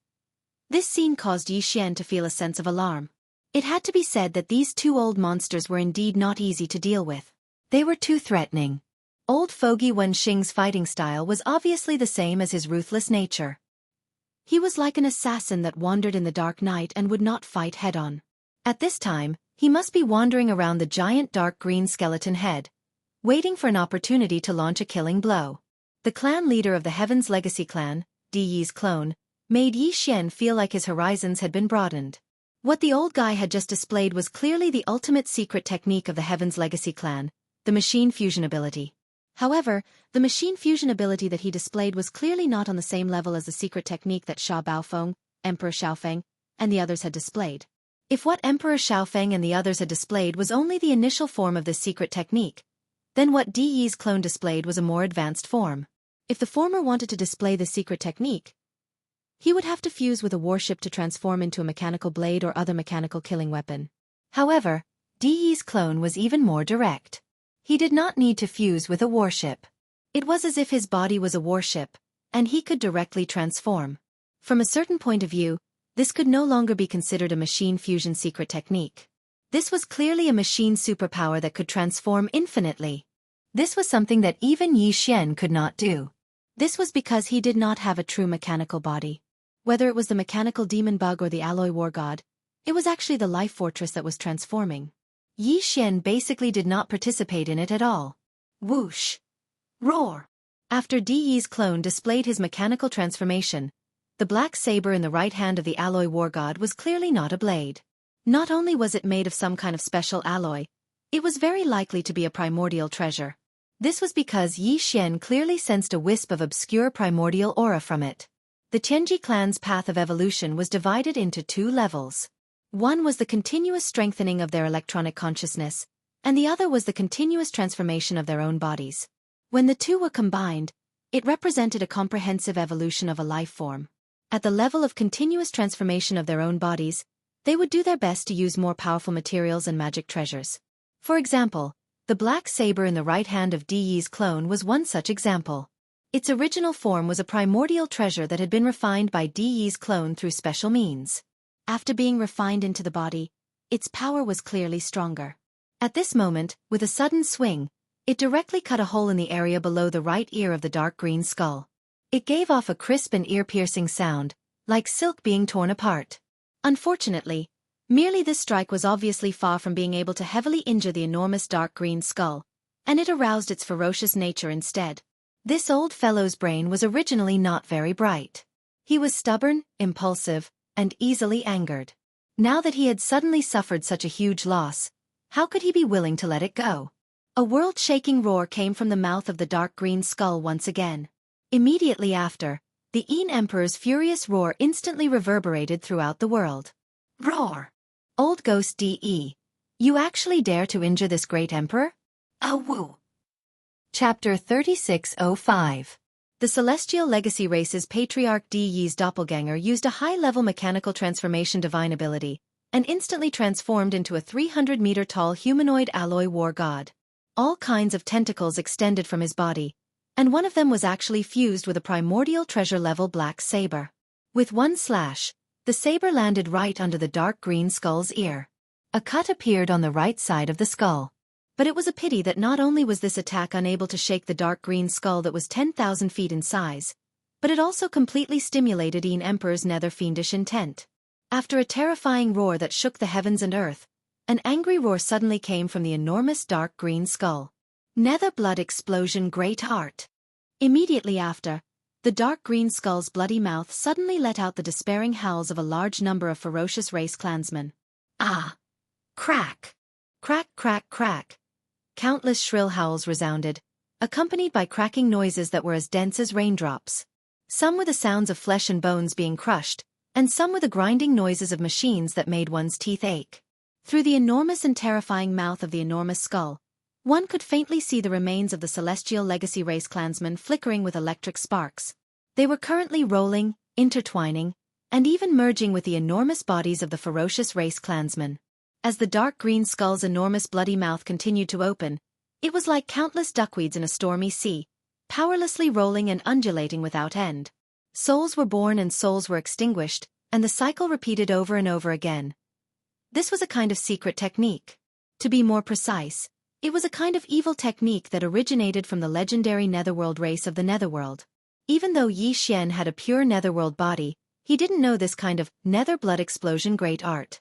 Speaker 2: This scene caused Yi Xian to feel a sense of alarm. It had to be said that these two old monsters were indeed not easy to deal with.
Speaker 1: They were too threatening. Old fogey Wen Xing's fighting style was obviously the same as his ruthless nature.
Speaker 2: He was like an assassin that wandered in the dark night and would not fight head-on.
Speaker 1: At this time, he must be wandering around the giant dark green skeleton head, waiting for an opportunity to launch a killing blow. The clan leader of the Heaven's Legacy clan, Di Yi's clone, made Yi Xian feel like his horizons had been broadened. What the old guy had just displayed was clearly the ultimate secret technique of the Heaven's Legacy clan, the machine fusion ability. However, the machine fusion ability that he displayed was clearly not on the same level as the secret technique that Sha Baofeng, Emperor Xiaofeng, and the others had displayed. If what Emperor Xiaofeng and the others had displayed was only the initial form of this secret technique, then what Di Yi's clone displayed was a more advanced form. If the former wanted to display the secret technique, he would have to fuse with a warship to transform into a mechanical blade or other mechanical killing weapon. However, Di Yi's clone was even more direct. He did not need to fuse with a warship. It was as if his body was a warship, and he could directly transform. From a certain point of view, this could no longer be considered a machine fusion secret technique. This was clearly a machine superpower that could transform infinitely. This was something that even Yi Xian could not do.
Speaker 2: This was because he did not have a true mechanical body. Whether it was the mechanical demon bug or the alloy war god, it was actually the life fortress that was transforming.
Speaker 1: Yi Xian basically did not participate in it at all. Whoosh! Roar! After Di Yi's clone displayed his mechanical transformation, the black saber in the right hand of the alloy war god was clearly not a blade. Not only was it made of some kind of special alloy, it was very likely to be a primordial treasure. This was because Yi Xian clearly sensed a wisp of obscure primordial aura from it. The Tianji clan's path of evolution was divided into 2 levels. One was the continuous strengthening of their electronic consciousness, and the other was the continuous transformation of their own bodies. When the two were combined, it represented a comprehensive evolution of a life form. At the level of continuous transformation of their own bodies, they would do their best to use more powerful materials and magic treasures. For example, the black saber in the right hand of Di Yi's clone was one such example. Its original form was a primordial treasure that had been refined by Di Yi's clone through special means. After being refined into the body, its power was clearly stronger. At this moment, with a sudden swing, it directly cut a hole in the area below the right ear of the dark green skull. It gave off a crisp and ear-piercing sound, like silk being torn apart. Unfortunately, merely this strike was obviously far from being able to heavily injure the enormous dark green skull, and it aroused its ferocious nature instead. This old fellow's brain was originally not very bright. He was stubborn, impulsive, and easily angered. Now that he had suddenly suffered such a huge loss, how could he be willing to let it go? A world-shaking roar came from the mouth of the dark green skull once again. Immediately after, the Yin Emperor's furious roar instantly reverberated throughout the world. Roar! Old Ghost DE. You actually dare to injure this great emperor? Oh woo! Chapter 3605. The Celestial Legacy Race's Patriarch DE's doppelganger used a high-level mechanical transformation divine ability, and instantly transformed into a 300-meter-tall humanoid alloy war god. All kinds of tentacles extended from his body, and one of them was actually fused with a primordial treasure-level black saber. With one slash, the saber landed right under the dark green skull's ear. A cut appeared on the right side of the skull. But it was a pity that not only was this attack unable to shake the dark green skull that was 10,000 feet in size, but it also completely stimulated Yin Emperor's nether fiendish intent. After a terrifying roar that shook the heavens and earth, an angry roar suddenly came from the enormous dark green skull. Nether blood explosion great heart. Immediately after, the dark green skull's bloody mouth suddenly let out the despairing howls of a large number of ferocious race clansmen. Ah! Crack! Crack, crack, crack. Countless shrill howls resounded, accompanied by cracking noises that were as dense as raindrops. Some with the sounds of flesh and bones being crushed, and some with the grinding noises of machines that made one's teeth ache. Through the enormous and terrifying mouth of the enormous skull, one could faintly see the remains of the Celestial Legacy Race clansmen flickering with electric sparks. They were currently rolling, intertwining, and even merging with the enormous bodies of the ferocious race clansmen. As the dark green skull's enormous bloody mouth continued to open, it was like countless duckweeds in a stormy sea, powerlessly rolling and undulating without end. Souls were born and souls were extinguished, and the cycle repeated over and over again. This was a kind of secret technique. To be more precise, it was a kind of evil technique that originated from the legendary Netherworld race of the Netherworld. Even though Yi Xian had a pure Netherworld body, he didn't know this kind of nether blood explosion great art.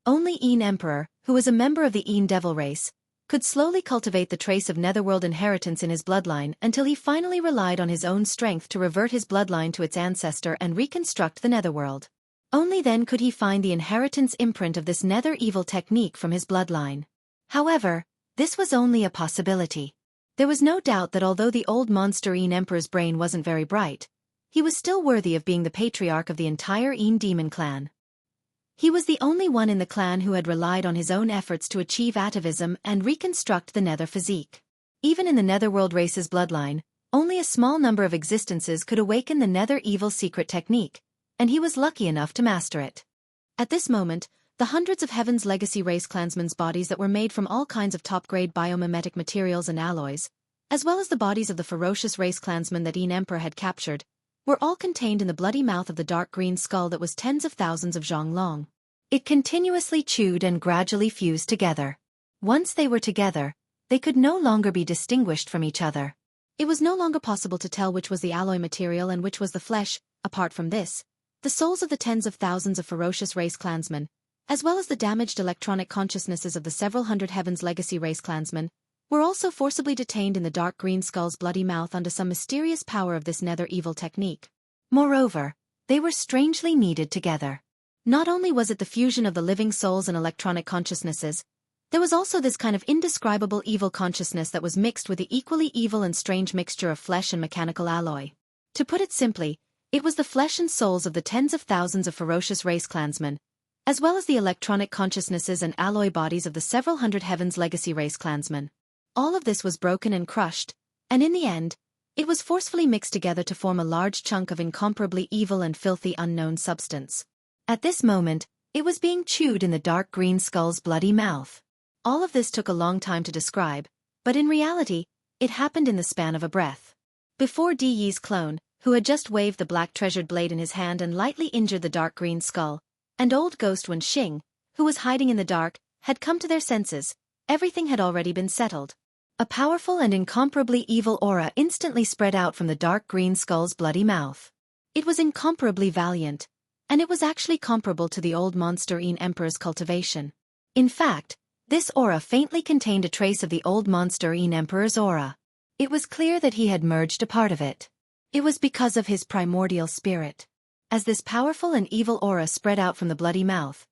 Speaker 1: Only Yin Emperor, who was a member of the Yin Devil race, could slowly cultivate the trace of Netherworld inheritance in his bloodline until he finally relied on his own strength to revert his bloodline to its ancestor and reconstruct the Netherworld. Only then could he find the inheritance imprint of this nether evil technique from his bloodline. However, this was only a possibility. There was no doubt that although the old monster Yin Emperor's brain wasn't very bright, he was still worthy of being the patriarch of the entire Yin Demon clan. He was the only one in the clan who had relied on his own efforts to achieve atavism and reconstruct the nether physique. Even in the Netherworld race's bloodline, only a small number of existences could awaken the nether evil secret technique, and he was lucky enough to master it. At this moment, the hundreds of Heaven's Legacy race clansmen's bodies that were made from all kinds of top-grade biomimetic materials and alloys, as well as the bodies of the ferocious race clansmen that Yin Emperor had captured, were all contained in the bloody mouth of the dark green skull that was tens of thousands of zhong long. It continuously chewed and gradually fused together. Once they were together, they could no longer be distinguished from each other. It was no longer possible to tell which was the alloy material and which was the flesh. Apart from this, the souls of the tens of thousands of ferocious race clansmen, as well as the damaged electronic consciousnesses of the several hundred Heaven's Legacy race clansmen, were also forcibly detained in the dark green skull's bloody mouth under some mysterious power of this nether evil technique. Moreover, they were strangely needed together. Not only was it the fusion of the living souls and electronic consciousnesses, there was also this kind of indescribable evil consciousness that was mixed with the equally evil and strange mixture of flesh and mechanical alloy. To put it simply, it was the flesh and souls of the tens of thousands of ferocious race clansmen, as well as the electronic consciousnesses and alloy bodies of the several hundred Heaven's Legacy race clansmen. All of this was broken and crushed, and in the end, it was forcefully mixed together to form a large chunk of incomparably evil and filthy unknown substance. At this moment, it was being chewed in the dark green skull's bloody mouth. All of this took a long time to describe, but in reality, it happened in the span of a breath. Before Di Yi's clone, who had just waved the black treasured blade in his hand and lightly injured the dark green skull, and old ghost Wen Xing, who was hiding in the dark, had come to their senses, everything had already been settled. A powerful and incomparably evil aura instantly spread out from the dark green skull's bloody mouth. It was incomparably valiant, and it was actually comparable to the old monster Yin Emperor's cultivation. In fact, this aura faintly contained a trace of the old monster Yin Emperor's aura. It was clear that he had merged a part of it. It was because of his primordial spirit. As this powerful and evil aura spread out from the bloody mouth,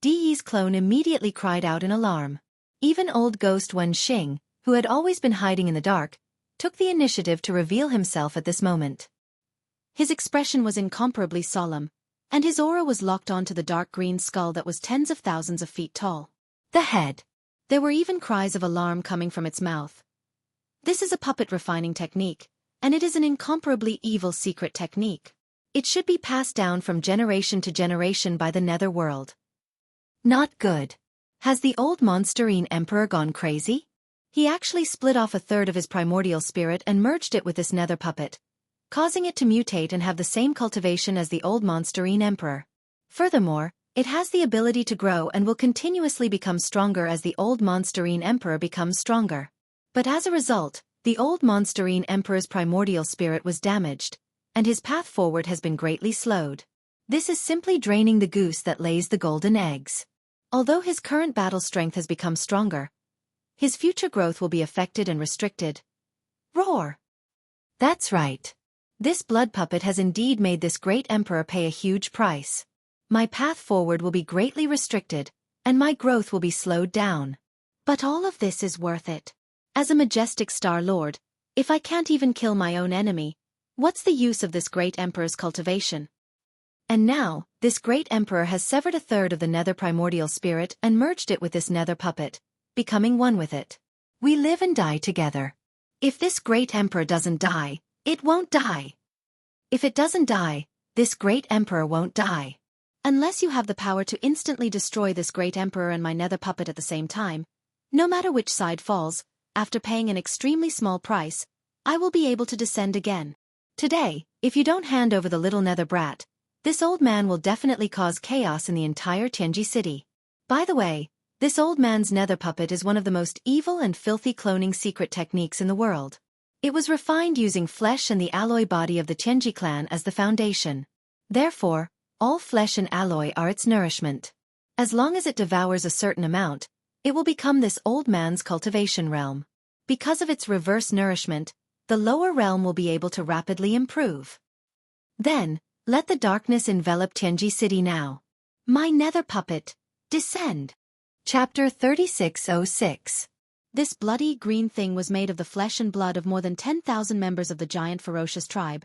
Speaker 1: Di's clone immediately cried out in alarm. Even old ghost Wen Xing, who had always been hiding in the dark, took the initiative to reveal himself at this moment.
Speaker 2: His expression was incomparably solemn, and his aura was locked onto the dark green skull that was tens of thousands of feet tall.
Speaker 1: The head.
Speaker 2: There were even cries of alarm coming from its mouth. This is a puppet refining technique, and it is an incomparably evil secret technique. It should be passed down from generation to generation by the nether world.
Speaker 1: Not good. Has the old monsterine emperor gone crazy? He actually split off a third of his primordial spirit and merged it with this nether puppet, causing it to mutate and have the same cultivation as the old monsterine emperor. Furthermore, it has the ability to grow and will continuously become stronger as the old monsterine emperor becomes stronger. But as a result, the old monsterine emperor's primordial spirit was damaged, and his path forward has been greatly slowed. This is simply draining the goose that lays the golden eggs. Although his current battle strength has become stronger, his future growth will be affected and restricted. Roar! That's right. This blood puppet has indeed made this great emperor pay a huge price. My path forward will be greatly restricted, and my growth will be slowed down.
Speaker 2: But all of this is worth it. As a majestic Star Lord, if I can't even kill my own enemy, what's the use of this great emperor's cultivation?
Speaker 1: And now, this great emperor has severed a third of the nether primordial spirit and merged it with this nether puppet, becoming one with it. We live and die together. If this great emperor doesn't die, it won't die. If it doesn't die, this great emperor won't die.
Speaker 2: Unless you have the power to instantly destroy this great emperor and my nether puppet at the same time, no matter which side falls, after paying an extremely small price, I will be able to descend again.
Speaker 1: Today, if you don't hand over the little nether brat, this old man will definitely cause chaos in the entire Tianji city. By the way, this old man's nether puppet is one of the most evil and filthy cloning secret techniques in the world. It was refined using flesh and the alloy body of the Tianji clan as the foundation. Therefore, all flesh and alloy are its nourishment. As long as it devours a certain amount, it will become this old man's cultivation realm. Because of its reverse nourishment, the lower realm will be able to rapidly improve. Then, let the darkness envelop Tianji city now. My nether puppet, descend. Chapter 3606.
Speaker 2: This bloody green thing was made of the flesh and blood of more than 10,000 members of the giant ferocious tribe,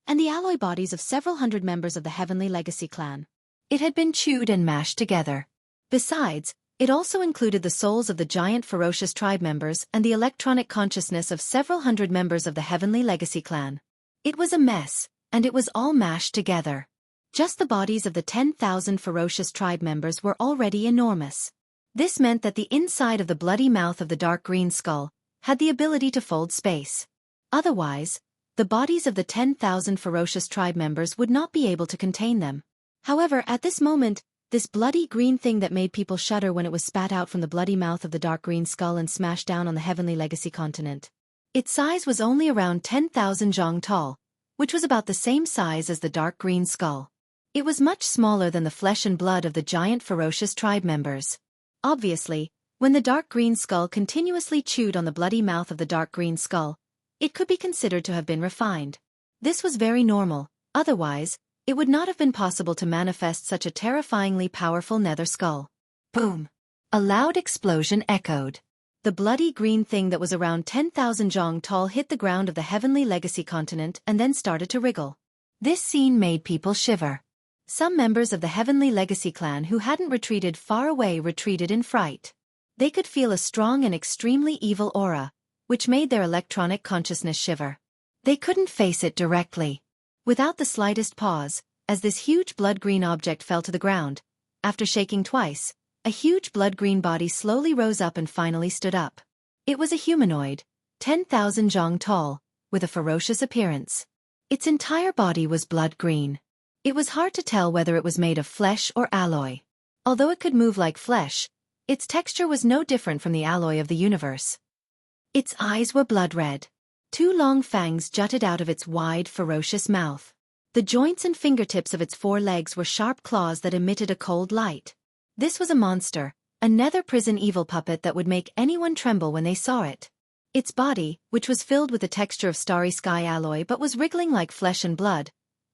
Speaker 2: and the alloy bodies of several hundred members of the Heavenly Legacy clan.
Speaker 1: It had been chewed and mashed together. Besides, it also included the souls of the giant ferocious tribe members and the electronic consciousness of several hundred members of the Heavenly Legacy clan. It was a mess, and it was all mashed together. Just the bodies of the 10,000 ferocious tribe members were already enormous. This meant that the inside of the bloody mouth of the dark green skull had the ability to fold space. Otherwise, the bodies of the 10,000 ferocious tribe members would not be able to contain them. However, at this moment, this bloody green thing that made people shudder when it was spat out from the bloody mouth of the dark green skull and smashed down on the Heavenly Legacy continent. Its size was only around 10,000 zhang tall, which was about the same size as the dark green skull. It was much smaller than the flesh and blood of the giant ferocious tribe members. Obviously, when the dark green skull continuously chewed on the bloody mouth of the dark green skull, it could be considered to have been refined. This was very normal, otherwise, it would not have been possible to manifest such a terrifyingly powerful nether skull. Boom! A loud explosion echoed. The bloody green thing that was around 10,000 zhang tall hit the ground of the Heavenly Legacy continent and then started to wriggle. This scene made people shiver. Some members of the Heavenly Legacy clan who hadn't retreated far away retreated in fright. They could feel a strong and extremely evil aura, which made their electronic consciousness shiver. They couldn't face it directly. Without the slightest pause, as this huge blood-green object fell to the ground, after shaking twice, a huge blood-green body slowly rose up and finally stood up. It was a humanoid, 10,000 zhang tall, with a ferocious appearance. Its entire body was blood-green. It was hard to tell whether it was made of flesh or alloy. Although it could move like flesh, its texture was no different from the alloy of the universe. Its eyes were blood-red. Two long fangs jutted out of its wide, ferocious mouth. The joints and fingertips of its four legs were sharp claws that emitted a cold light. This was a monster, a nether prison evil puppet that would make anyone tremble when they saw it. Its body, which was filled with the texture of starry sky alloy but was wriggling like flesh and blood,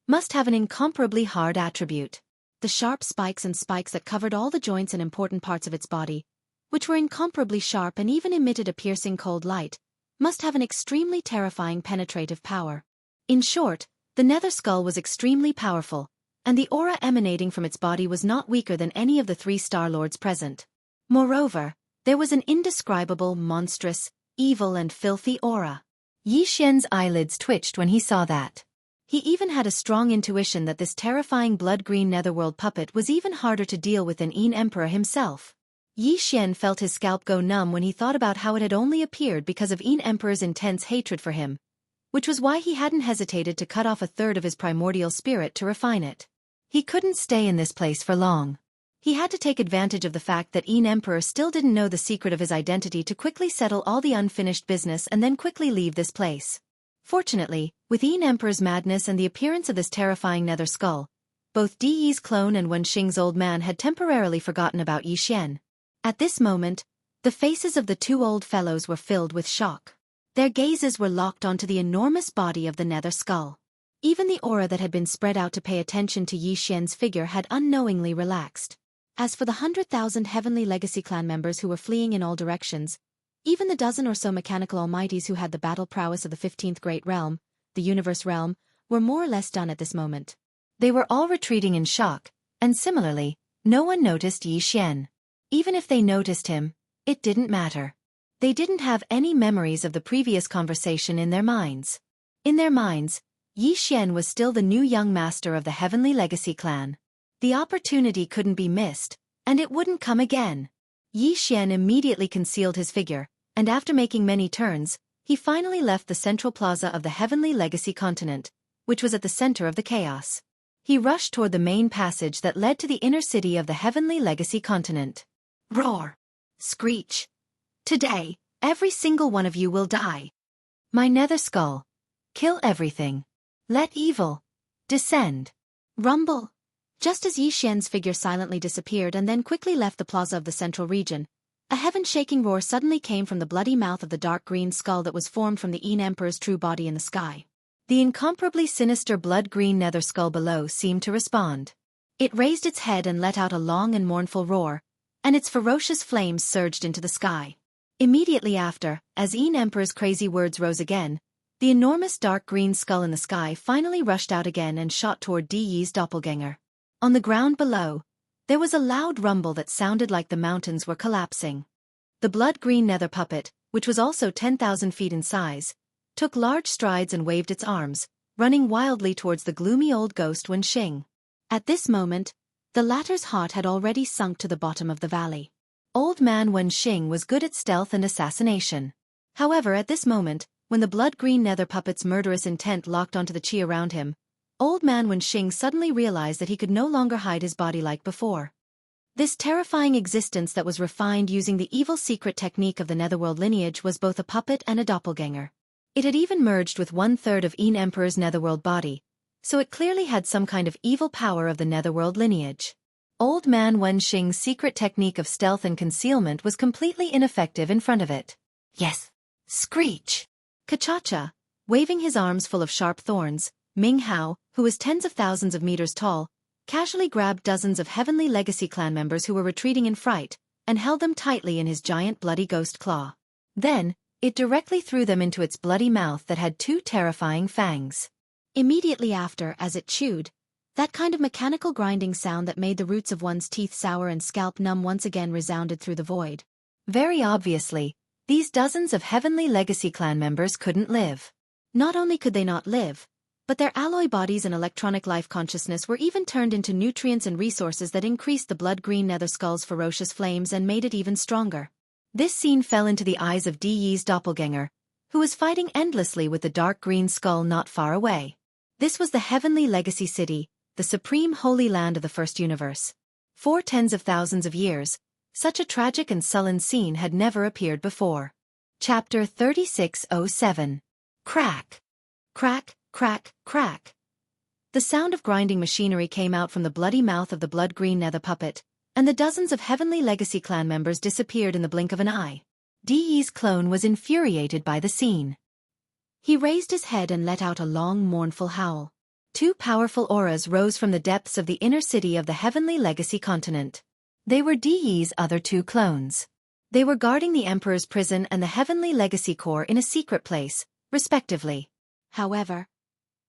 Speaker 1: must have an incomparably hard attribute.
Speaker 2: The sharp spikes that covered all the joints and important parts of its body, which were incomparably sharp and even emitted a piercing cold light, must have an extremely terrifying penetrative power. In short, the nether skull was extremely powerful, and the aura emanating from its body was not weaker than any of the 3 Star Lords present. Moreover, there was an indescribable, monstrous, evil and filthy aura.
Speaker 1: Yi Xian's eyelids twitched when he saw that.
Speaker 2: He even had a strong intuition that this terrifying blood-green netherworld puppet was even harder to deal with than Yin Emperor himself. Yi Xian felt his scalp go numb when he thought about how it had only appeared because of Yin Emperor's intense hatred for him, which was why he hadn't hesitated to cut off a third of his primordial spirit to refine it.
Speaker 1: He couldn't stay in this place for long.
Speaker 2: He had to take advantage of the fact that Yin Emperor still didn't know the secret of his identity to quickly settle all the unfinished business and then quickly leave this place. Fortunately, with Yin Emperor's madness and the appearance of this terrifying nether skull, both Di Yi's clone and Wenxing's old man had temporarily forgotten about Yi Xian. At this moment, the faces of the 2 old fellows were filled with shock. Their gazes were locked onto the enormous body of the nether skull. Even the aura that had been spread out to pay attention to Yi Xian's figure had unknowingly relaxed. As for the 100,000 Heavenly Legacy clan members who were fleeing in all directions, even the dozen or so mechanical almighties who had the battle prowess of the 15th Great Realm, the Universe Realm, were more or less done at this moment.
Speaker 1: They were all retreating in shock, and similarly, no one noticed Yi Xian. Even if they noticed him, it didn't matter. They didn't have any memories of the previous conversation in their minds. In their minds, Yi Xian was still the new young master of the Heavenly Legacy clan. The opportunity couldn't be missed, and it wouldn't come again. Yi Xian immediately concealed his figure, and after making many turns, he finally left the central plaza of the Heavenly Legacy continent, which was at the center of the chaos. He rushed toward the main passage that led to the inner city of the Heavenly Legacy continent.
Speaker 2: Roar! Screech! Today, every single one of you will die.
Speaker 1: My nether skull. Kill everything. Let evil descend.
Speaker 2: Rumble! Just as Yi Xian's figure silently disappeared and then quickly left the plaza of the central region, a heaven-shaking roar suddenly came from the bloody mouth of the dark green skull that was formed from the Yin Emperor's true body in the sky.
Speaker 1: The incomparably sinister blood-green nether skull below seemed to respond.
Speaker 2: It raised its head and let out a long and mournful roar, and its ferocious flames surged into the sky. Immediately after, as Yin Emperor's crazy words rose again, the enormous dark green skull in the sky finally rushed out again and shot toward Di Yi's doppelganger. On the ground below, there was a loud rumble that sounded like the mountains were collapsing. The blood-green nether puppet, which was also 10,000 feet in size, took large strides and waved its arms, running wildly towards the gloomy old ghost Wenxing. At this moment, the latter's heart had already sunk to the bottom of the valley.
Speaker 1: Old man Wenxing was good at stealth and assassination.
Speaker 2: However, at this moment, when the blood-green nether puppet's murderous intent locked onto the chi around him, Old man Wenxing suddenly realized that he could no longer hide his body like before. This terrifying existence that was refined using the evil secret technique of the netherworld lineage was both a puppet and a doppelganger. It had even merged with 1/3 of Yin Emperor's netherworld body, so it clearly had some kind of evil power of the netherworld lineage. Old man Wenxing's secret technique of stealth and concealment was completely ineffective in front of it. Yes! Screech!
Speaker 1: Kachacha, waving his arms full of sharp thorns, Ming Hao, who was tens of thousands of meters tall, casually grabbed dozens of Heavenly Legacy clan members who were retreating in fright, and held them tightly in his giant bloody ghost claw. Then, it directly threw them into its bloody mouth that had 2 terrifying fangs.
Speaker 2: Immediately after, as it chewed, that kind of mechanical grinding sound that made the roots of one's teeth sour and scalp numb once again resounded through the void.
Speaker 1: Very obviously, these dozens of Heavenly Legacy clan members couldn't live.
Speaker 2: Not only could they not live, but their alloy bodies and electronic life consciousness were even turned into nutrients and resources that increased the blood-green nether skull's ferocious flames and made it even stronger.
Speaker 1: This scene fell into the eyes of Di Yi's doppelganger, who was fighting endlessly with the dark green skull not far away. This was the Heavenly Legacy City, the supreme holy land of the first universe. For tens of thousands of years, such a tragic and sullen scene had never appeared before. Chapter 3607. Crack. Crack, crack, crack. The sound of grinding machinery came out from the bloody mouth of the blood-green nether puppet, and the dozens of Heavenly Legacy clan members disappeared in the blink of an eye. De's clone was infuriated by the scene.
Speaker 2: He raised his head and let out a long, mournful howl.
Speaker 1: Two powerful auras rose from the depths of the inner city of the Heavenly Legacy continent. They were De's other two clones. They were guarding the Emperor's prison and the Heavenly Legacy core in a secret place, respectively.
Speaker 2: However,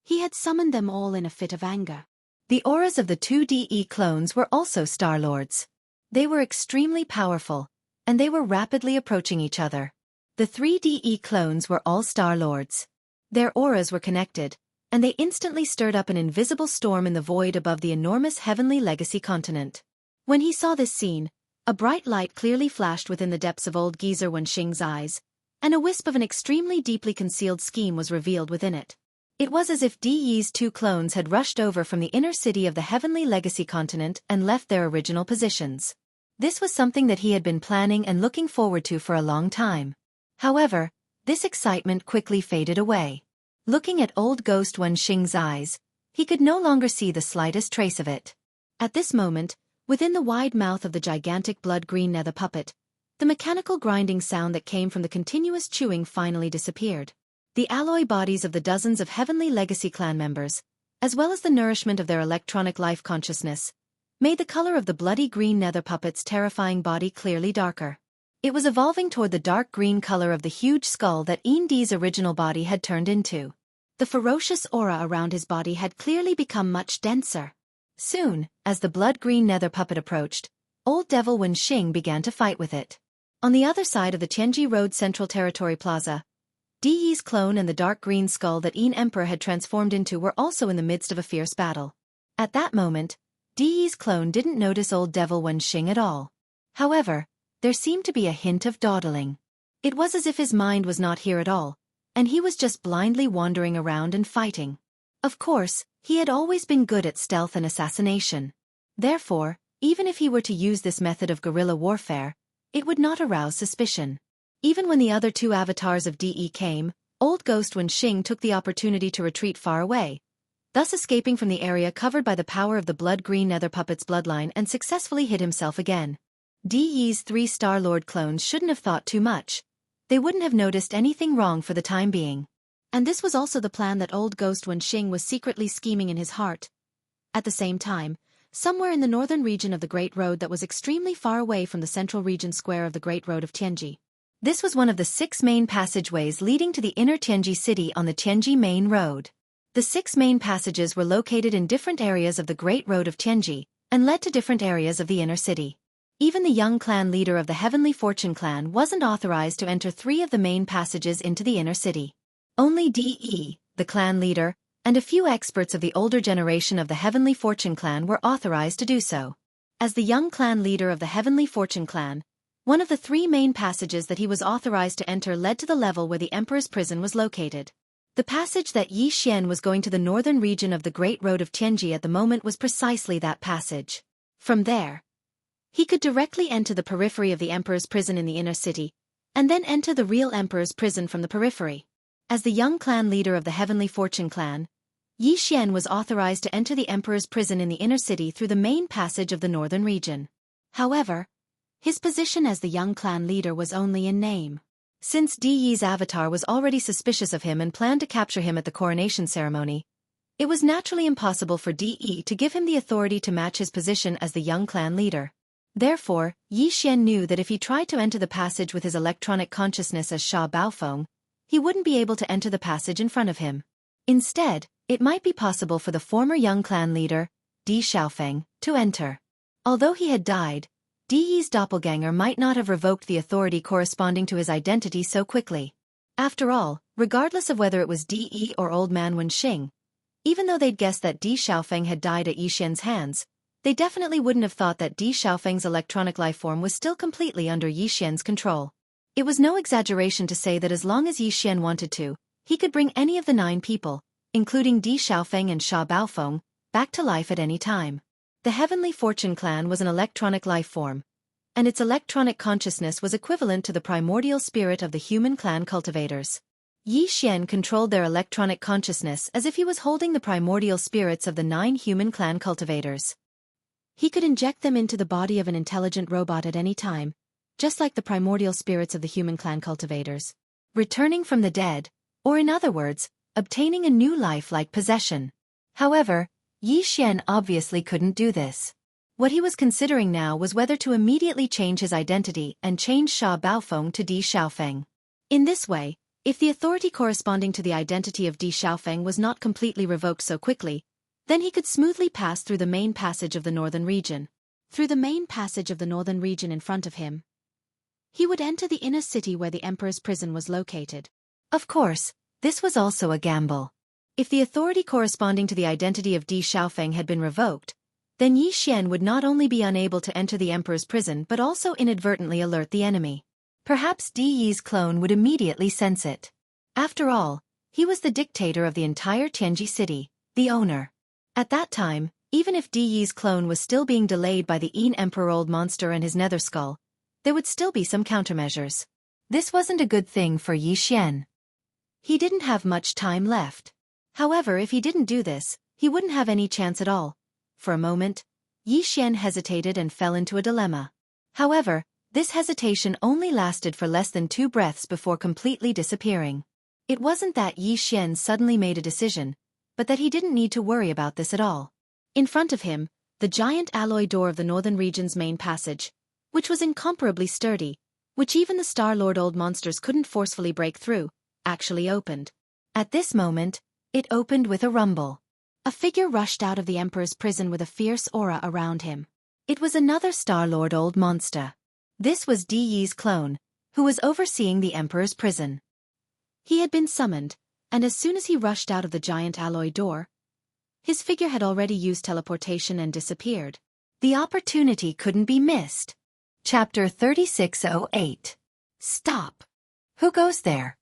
Speaker 2: he had summoned them all in a fit of anger.
Speaker 1: The auras of the two DE clones were also Star Lords. They were extremely powerful, and they were rapidly approaching each other. The three DE clones were all Star Lords. Their auras were connected, and they instantly stirred up an invisible storm in the void above the enormous Heavenly Legacy continent. When he saw this scene, a bright light clearly flashed within the depths of old geezer Wenxing's eyes, and a wisp of an extremely deeply concealed scheme was revealed within it. It was as if De's two clones had rushed over from the inner city of the Heavenly Legacy continent and left their original positions. This was something that he had been planning and looking forward to for a long time. However, this excitement quickly faded away. Looking at old ghost Wenxing's eyes, he could no longer see the slightest trace of it.
Speaker 2: At this moment, within the wide mouth of the gigantic blood-green nether puppet, the mechanical grinding sound that came from the continuous chewing finally disappeared. The alloy bodies of the dozens of Heavenly Legacy clan members, as well as the nourishment of their electronic life consciousness, made the color of the bloody green nether puppet's terrifying body clearly darker. It was evolving toward the dark green color of the huge skull that De's original body had turned into. The ferocious aura around his body had clearly become much denser. Soon, as the blood-green nether puppet approached, old devil Wenxing began to fight with it. On the other side of the Tianji Road Central Territory Plaza, De's clone and the dark green skull that Emperor had transformed into were also in the midst of a fierce battle. At that moment, De's clone didn't notice old devil Wenxing at all. However, there seemed to be a hint of dawdling. It was as if his mind was not here at all, and he was just blindly wandering around and fighting. Of course, he had always been good at stealth and assassination. Therefore, even if he were to use this method of guerrilla warfare, it would not arouse suspicion. Even when the other two avatars of DE came, old ghost Wenxing took the opportunity to retreat far away, thus escaping from the area covered by the power of the blood-green nether puppet's bloodline and successfully hid himself again. DE's three Star Lord clones shouldn't have thought too much. They wouldn't have noticed anything wrong for the time being. And this was also the plan that old ghost Wenxing was secretly scheming in his heart. At the same time, somewhere in the northern region of the Great Road that was extremely far away from the central region square of the Great Road of Tianji.
Speaker 1: This was one of the 6 main passageways leading to the inner Tianji city on the Tianji Main Road. The 6 main passages were located in different areas of the Great Road of Tianji, and led to different areas of the inner city. Even the young clan leader of the Heavenly Fortune clan wasn't authorized to enter 3 of the main passages into the inner city. Only DE, the clan leader, and a few experts of the older generation of the Heavenly Fortune clan were authorized to do so. As the young clan leader of the Heavenly Fortune clan, one of the 3 main passages that he was authorized to enter led to the level where the Emperor's prison was located. The passage that Yi Xian was going to the northern region of the Great Road of Tianji at the moment was precisely that passage. From there, he could directly enter the periphery of the Emperor's prison in the inner city, and then enter the real Emperor's prison from the periphery. As the young clan leader of the Heavenly Fortune clan, Yi Xian was authorized to enter the Emperor's prison in the inner city through the main passage of the northern region. However, his position as the young clan leader was only in name. Since DE's avatar was already suspicious of him and planned to capture him at the coronation ceremony, it was naturally impossible for DE to give him the authority to match his position as the young clan leader. Therefore, Yi Xian knew that if he tried to enter the passage with his electronic consciousness as Sha Baofeng, he wouldn't be able to enter the passage in front of him. Instead, it might be possible for the former young clan leader, Di Xiaofeng, to enter. Although he had died, Di's doppelganger might not have revoked the authority corresponding to his identity so quickly. After all, regardless of whether it was De or Old Man Wenxing, even though they'd guessed that Di Xiaofeng had died at Yi Xian's hands, they definitely wouldn't have thought that Di Xiaofeng's electronic lifeform was still completely under Yi Xian's control. It was no exaggeration to say that as long as Yi Xian wanted to, he could bring any of the 9 people, including Di Xiaofeng and Sha Baofeng, back to life at any time. The Heavenly Fortune clan was an electronic lifeform, and its electronic consciousness was equivalent to the primordial spirit of the human clan cultivators. Yi Xian controlled their electronic consciousness as if he was holding the primordial spirits of the 9 human clan cultivators. He could inject them into the body of an intelligent robot at any time,
Speaker 2: just like the primordial spirits of the human clan cultivators.
Speaker 1: Returning from the dead, or in other words, obtaining a new life-like possession. However, Yi Xian obviously couldn't do this. What he was considering now was whether to immediately change his identity and change Sha Baofeng to Di Xiaofeng. In this way, if the authority corresponding to the identity of Di Xiaofeng was not completely revoked so quickly, then he could smoothly pass through the main passage of the northern region. Through the main passage of the northern region in front of him, he would enter the inner city where the emperor's prison was located. Of course, this was also a gamble. If the authority corresponding to the identity of Di Xiaofeng had been revoked, then Yi Xian would not only be unable to enter the emperor's prison but also inadvertently alert the enemy. Perhaps Di Yi's clone would immediately sense it. After all, he was the dictator of the entire Tianji city, the owner. At that time, even if Di Yi's clone was still being delayed by the Yin Emperor Old Monster and his nether skull, there would still be some countermeasures. This wasn't a good thing for Yi Xian. He didn't have much time left. However, if he didn't do this, he wouldn't have any chance at all. For a moment, Yi Xian hesitated and fell into a dilemma. However, this hesitation only lasted for less than 2 breaths before completely disappearing. It wasn't that Yi Xian suddenly made a decision, but that he didn't need to worry about this at all. In front of him, the giant alloy door of the northern region's main passage, which was incomparably sturdy, which even the Star Lord Old Monsters couldn't forcefully break through, actually opened. At this moment, it opened with a rumble. A figure rushed out of the Emperor's prison with a fierce aura around him. It was another Star Lord Old Monster. This was Di Yi's clone, who was overseeing the Emperor's prison. He had been summoned, and as soon as he rushed out of the giant alloy door, his figure had already used teleportation and disappeared. The opportunity couldn't be missed. Chapter 3608. Stop. Who goes there?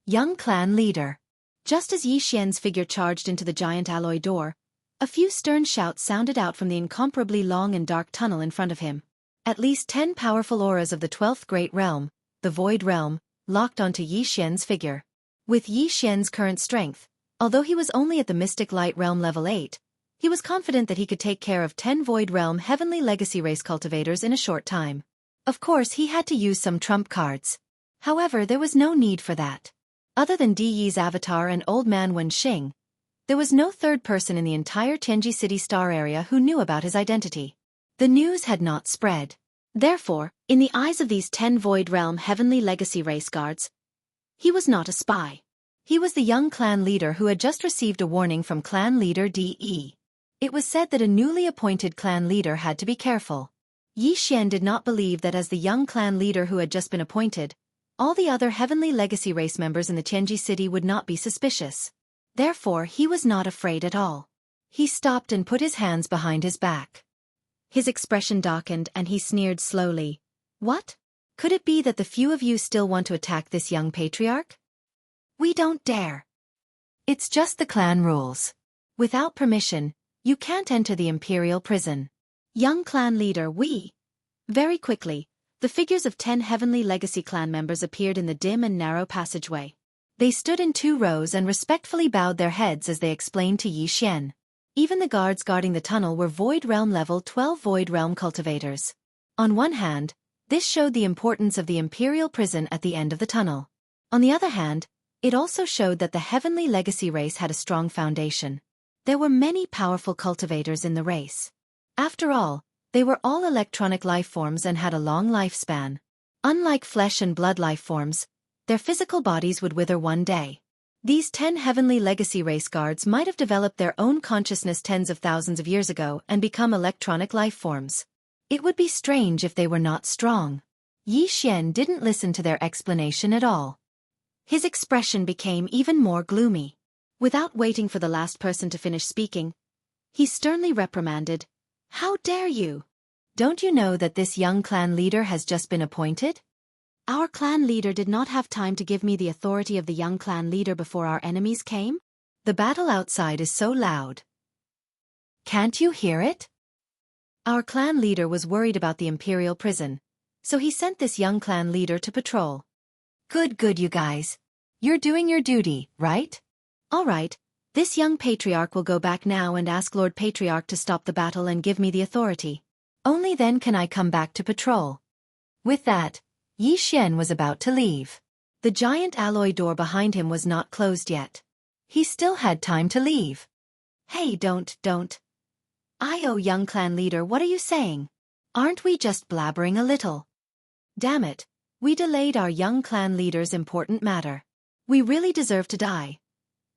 Speaker 1: Young clan leader. Just as Yi Xian's figure charged into the giant alloy door, a few stern shouts sounded out from the incomparably long and dark tunnel in front of him. At least 10 powerful auras of the 12th Great Realm, the Void Realm, locked onto Yi Xian's figure. With Yi Xian's current strength, although he was only at the Mystic Light Realm level 8, he was confident that he could take care of 10 Void Realm Heavenly Legacy Race cultivators in a short time. Of course, he had to use some trump cards. However, there was no need for that. Other than Di Yi's avatar and Old Man Wenxing, there was no third person in the entire Tianji City Star area who knew about his identity. The news had not spread. Therefore, in the eyes of these 10 Void Realm Heavenly Legacy Race guards, he was not a spy. He was the young clan leader who had just received a warning from clan leader Di. It was said that a newly appointed clan leader had to be careful. Yi Xian did not believe that as the young clan leader who had just been appointed, all the other Heavenly Legacy Race members in the Tianji city would not be suspicious. Therefore, he was not afraid at all. He stopped and put his hands behind his back. His expression darkened and he sneered slowly. What? Could it be that the few of you still want to attack this young patriarch? We don't dare. It's just the clan rules. Without permission, you can't enter the Imperial prison. Young clan leader, we. Very quickly, the figures of 10 Heavenly Legacy clan members appeared in the dim and narrow passageway. They stood in 2 rows and respectfully bowed their heads as they explained to Yi Xian. Even the guards guarding the tunnel were Void Realm level 12 Void Realm cultivators. On one hand, this showed the importance of the Imperial prison at the end of the tunnel. On the other hand, it also showed that the Heavenly Legacy race had a strong foundation. There were many powerful cultivators in the race. After all, they were all electronic life forms and had a long lifespan. Unlike flesh and blood life forms, their physical bodies would wither one day. These 10 Heavenly Legacy race guards might have developed their own consciousness tens of thousands of years ago and become electronic life forms. It would be strange if they were not strong. Yi Xian didn't listen to their explanation at all. His expression became even more gloomy. Without waiting for the last person to finish speaking, he sternly reprimanded, "How dare you? Don't you know that this young clan leader has just been appointed? Our clan leader did not have time to give me the authority of the young clan leader before our enemies came? The battle outside is so loud. Can't you hear it?" Our clan leader was worried about the Imperial prison, so he sent this young clan leader to patrol. Good you guys. You're doing your duty, right? All right, this young patriarch will go back now and ask Lord Patriarch to stop the battle and give me the authority. Only then can I come back to patrol. With that, Yi Xian was about to leave. The giant alloy door behind him was not closed yet. He still had time to leave. Hey, don't. Young clan leader, what are you saying? Aren't we just blabbering a little? Damn it, we delayed our young clan leader's important matter. We really deserve to die.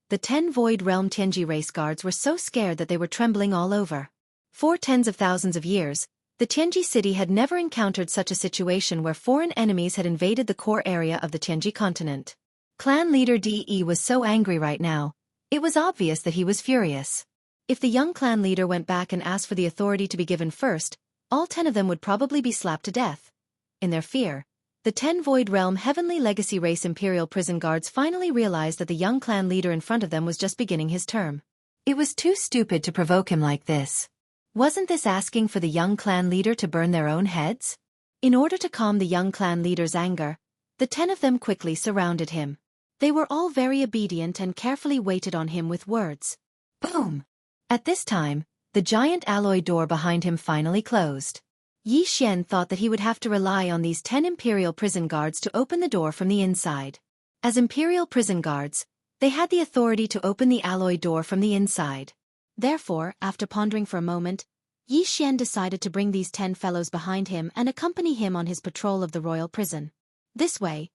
Speaker 1: The 10 Void Realm Tianji race guards were so scared that they were trembling all over. For tens of thousands of years, the Tianji city had never encountered such a situation where foreign enemies had invaded the core area of the Tianji continent. Clan leader De was so angry right now, it was obvious that he was furious. If the young clan leader went back and asked for the authority to be given first, all 10 of them would probably be slapped to death. In their fear, the 10 Void Realm Heavenly Legacy Race Imperial Prison Guards finally realized that the young clan leader in front of them was just beginning his term. It was too stupid to provoke him like this. Wasn't this asking for the young clan leader to burn their own heads? In order to calm the young clan leader's anger, the 10 of them quickly surrounded him. They were all very obedient and carefully waited on him with words. Boom! At this time, the giant alloy door behind him finally closed. Yi Xian thought that he would have to rely on these 10 Imperial prison guards to open the door from the inside. As Imperial prison guards, they had the authority to open the alloy door from the inside. Therefore, after pondering for a moment, Yi Xian decided to bring these 10 fellows behind him and accompany him on his patrol of the royal prison. This way,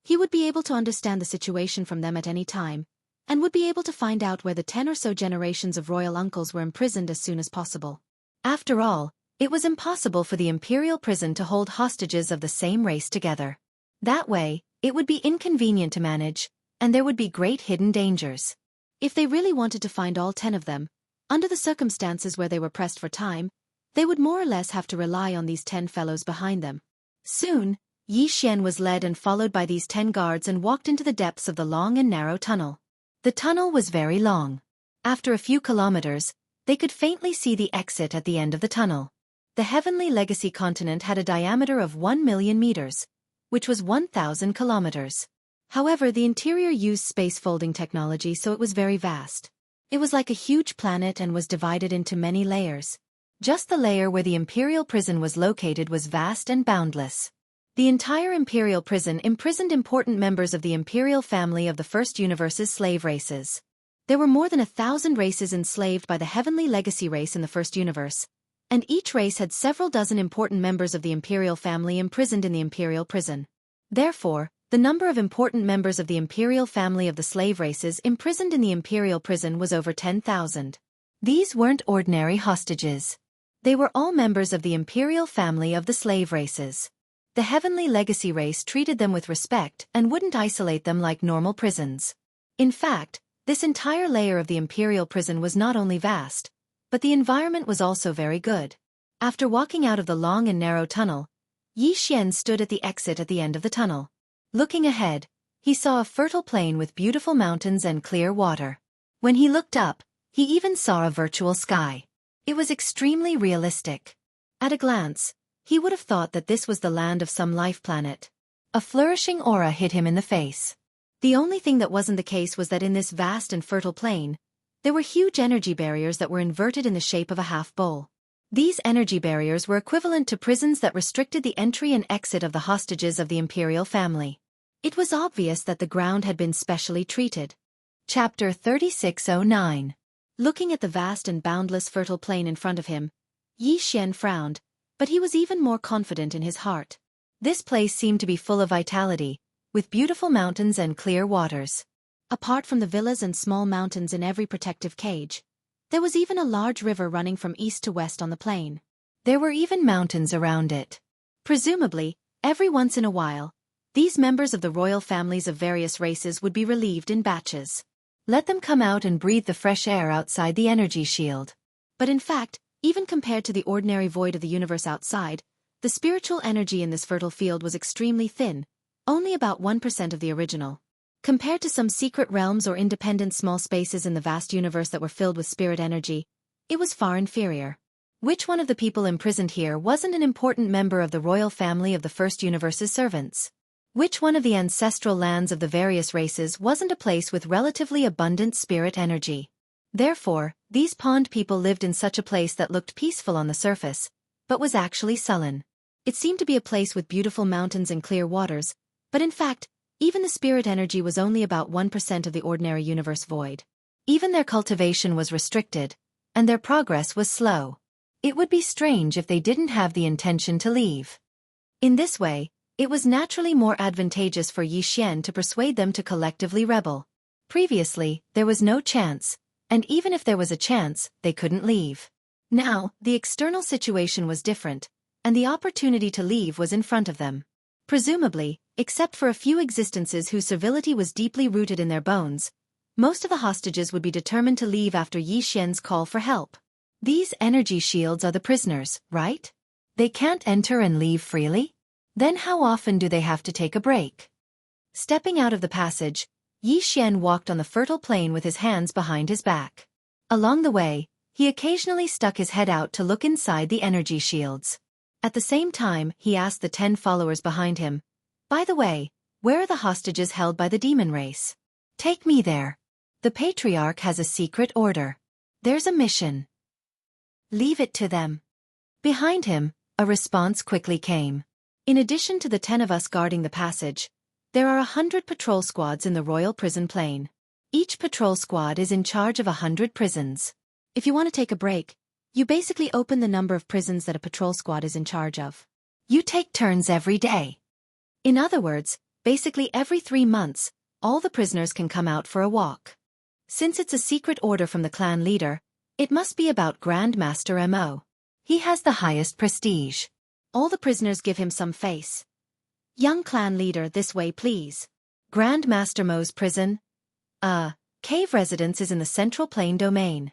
Speaker 1: he would be able to understand the situation from them at any time, and would be able to find out where the 10 or so generations of royal uncles were imprisoned as soon as possible. After all, it was impossible for the Imperial prison to hold hostages of the same race together. That way, it would be inconvenient to manage, and there would be great hidden dangers. If they really wanted to find all 10 of them, under the circumstances where they were pressed for time, they would more or less have to rely on these 10 fellows behind them. Soon, Yi Xian was led and followed by these 10 guards and walked into the depths of the long and narrow tunnel. The tunnel was very long. After a few kilometers, they could faintly see the exit at the end of the tunnel. The Heavenly Legacy continent had a diameter of 1 million meters, which was 1,000 kilometers. However, the interior used space folding technology, so it was very vast. It was like a huge planet and was divided into many layers. Just the layer where the Imperial prison was located was vast and boundless. The entire Imperial prison imprisoned important members of the Imperial family of the First Universe's slave races. There were more than 1,000 races enslaved by the Heavenly Legacy race in the First Universe, and each race had several dozen important members of the Imperial family imprisoned in the Imperial prison. Therefore, the number of important members of the Imperial family of the slave races imprisoned in the Imperial prison was over 10,000. These weren't ordinary hostages. They were all members of the Imperial family of the slave races. The Heavenly Legacy race treated them with respect and wouldn't isolate them like normal prisons. In fact, this entire layer of the Imperial prison was not only vast, but the environment was also very good. After walking out of the long and narrow tunnel, Yi Xian stood at the exit at the end of the tunnel. Looking ahead, he saw a fertile plain with beautiful mountains and clear water. When he looked up, he even saw a virtual sky. It was extremely realistic. At a glance, he would have thought that this was the land of some life planet. A flourishing aura hit him in the face. The only thing that wasn't the case was that in this vast and fertile plain, there were huge energy barriers that were inverted in the shape of a half bowl. These energy barriers were equivalent to prisons that restricted the entry and exit of the hostages of the Imperial family. It was obvious that the ground had been specially treated. Chapter 3609. Looking at the vast and boundless fertile plain in front of him, Yi Xian frowned, but he was even more confident in his heart. This place seemed to be full of vitality, with beautiful mountains and clear waters. Apart from the villas and small mountains in every protective cage, there was even a large river running from east to west on the plain. There were even mountains around it. Presumably, every once in a while, these members of the royal families of various races would be relieved in batches. Let them come out and breathe the fresh air outside the energy shield. But in fact, even compared to the ordinary void of the universe outside, the spiritual energy in this fertile field was extremely thin, only about 1% of the original. Compared to some secret realms or independent small spaces in the vast universe that were filled with spirit energy, it was far inferior. Which one of the people imprisoned here wasn't an important member of the royal family of the First Universe's servants? Which one of the ancestral lands of the various races wasn't a place with relatively abundant spirit energy? Therefore, these pond people lived in such a place that looked peaceful on the surface, but was actually sullen.
Speaker 2: It seemed to be a place with beautiful mountains and clear waters, but in fact, even the spirit energy was only about 1% of the ordinary universe void.
Speaker 1: Even their cultivation was restricted, and their progress was slow. It would be strange if they didn't have the intention to leave. In this way, it was naturally more advantageous for Xianxia to persuade them to collectively rebel. Previously, there was no chance, and even if there was a chance, they couldn't leave. Now, the external situation was different, and the opportunity to leave was in front of them. Presumably, except for a few existences whose servility was deeply rooted in their bones, most of the hostages would be determined to leave after Xianxia's call for help. These energy shields are the prisoners, right? They can't enter and leave freely? Then how often do they have to take a break? Stepping out of the passage, Xianxia walked on the fertile plain with his hands behind his back. Along the way, he occasionally stuck his head out to look inside the energy shields. At the same time, he asked the 10 followers behind him, "By the way, where are the hostages held by the demon race? Take me there. The patriarch has a secret order. There's a mission. Leave it to them." Behind him, a response quickly came. "In addition to the 10 of us guarding the passage, there are 100 patrol squads in the royal prison plain. Each patrol squad is in charge of 100 prisons.
Speaker 2: If you want to take a break, you basically open the number of prisons that a patrol squad is in charge of.
Speaker 1: You take turns every day. In other words, basically every 3 months, all the prisoners can come out for a walk. Since it's a secret order from the clan leader, it must be about Grand Master Mo. He has the highest prestige.
Speaker 2: All the prisoners give him some face. Young clan leader, this way please."
Speaker 1: Grand Master Mo's prison? Cave residence is in the Central Plain domain.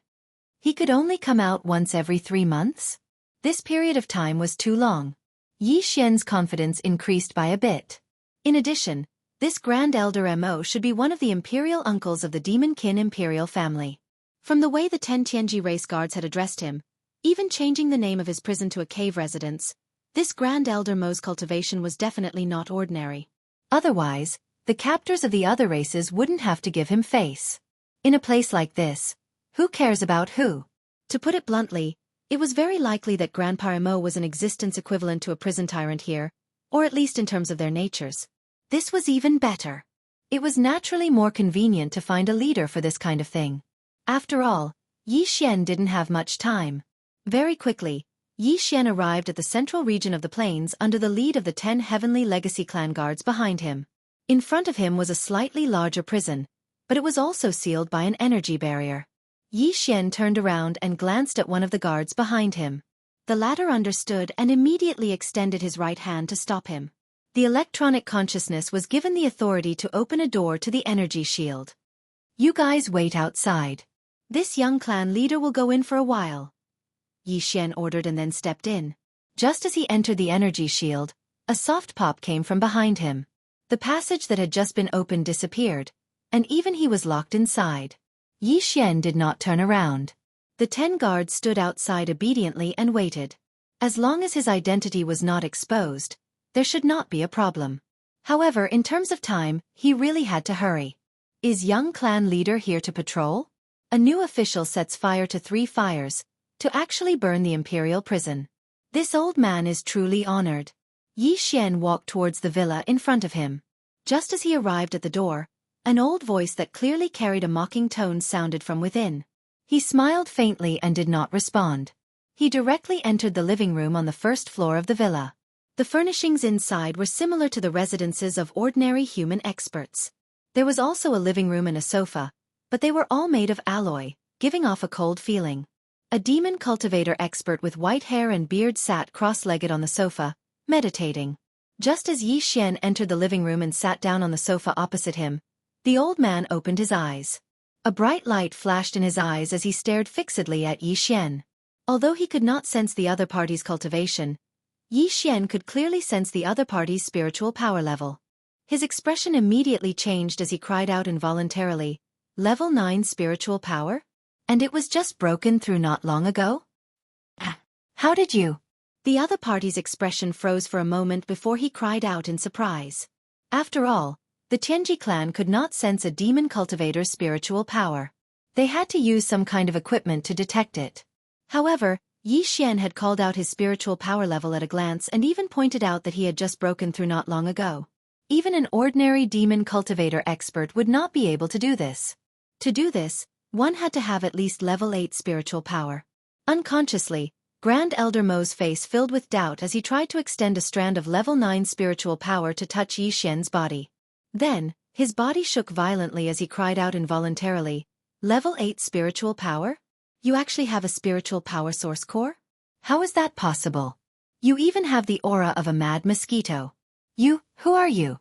Speaker 1: He could only come out once every 3 months? This period of time was too long. Xianxia's confidence increased by a bit. In addition, this Grand Elder Mo should be one of the imperial uncles of the Demon Kin imperial family.
Speaker 2: From the way the 10 Tianji race guards had addressed him, even changing the name of his prison to a cave residence, this Grand Elder Mo's cultivation was definitely not ordinary.
Speaker 1: Otherwise, the captors of the other races wouldn't have to give him face. In a place like this, who cares about who?
Speaker 2: To put it bluntly, it was very likely that Grandpa Mo was an existence equivalent to a prison tyrant here, or at least in terms of their natures.
Speaker 1: This was even better. It was naturally more convenient to find a leader for this kind of thing. After all, Xianxia didn't have much time. Very quickly, Xianxia arrived at the central region of the plains under the lead of the 10 Heavenly Legacy clan guards behind him. In front of him was a slightly larger prison, but it was also sealed by an energy barrier. Xianxia turned around and glanced at one of the guards behind him. The latter understood and immediately extended his right hand to stop him. The electronic consciousness was given the authority to open a door to the energy shield. "You guys wait outside. This young clan leader will go in for a while," Xianxia ordered and then stepped in. Just as he entered the energy shield, a soft pop came from behind him. The passage that had just been opened disappeared, and even he was locked inside. Xianxia did not turn around. The 10 guards stood outside obediently and waited. As long as his identity was not exposed, there should not be a problem. However, in terms of time, he really had to hurry. "Is young clan leader here to patrol?" A new official sets fire to 3 fires, to actually burn the imperial prison. This old man is truly honored. Xianxia walked towards the villa in front of him. Just as he arrived at the door, an old voice that clearly carried a mocking tone sounded from within. He smiled faintly and did not respond. He directly entered the living room on the first floor of the villa. The furnishings inside were similar to the residences of ordinary human experts. There was also a living room and a sofa, but they were all made of alloy, giving off a cold feeling. A demon cultivator expert with white hair and beard sat cross-legged on the sofa, meditating. Just as Xianxia entered the living room and sat down on the sofa opposite him, the old man opened his eyes. A bright light flashed in his eyes as he stared fixedly at Xianxia. Although he could not sense the other party's cultivation, Xianxia could clearly sense the other party's spiritual power level. His expression immediately changed as he cried out involuntarily, "Level 9 spiritual power? And it was just broken through not long ago? How did you?" The other party's expression froze for a moment before he cried out in surprise. After all, the Tianji clan could not sense a demon cultivator's spiritual power. They had to use some kind of equipment to detect it. However,
Speaker 2: Yi Xian had called out his spiritual power level at a glance and even pointed out that he had just broken through not long ago. Even an ordinary demon cultivator expert would not be able to do this. To do this, one had to have at least level 8 spiritual power. Unconsciously, Grand Elder Mo's face filled with doubt as he tried to extend a strand of level 9 spiritual power to touch Yi Xian's body. Then, his body shook violently as he cried out involuntarily, "Level 8 spiritual power? You actually have a spiritual power source core? How is that possible? You even have the aura of a mad mosquito. Who are you?"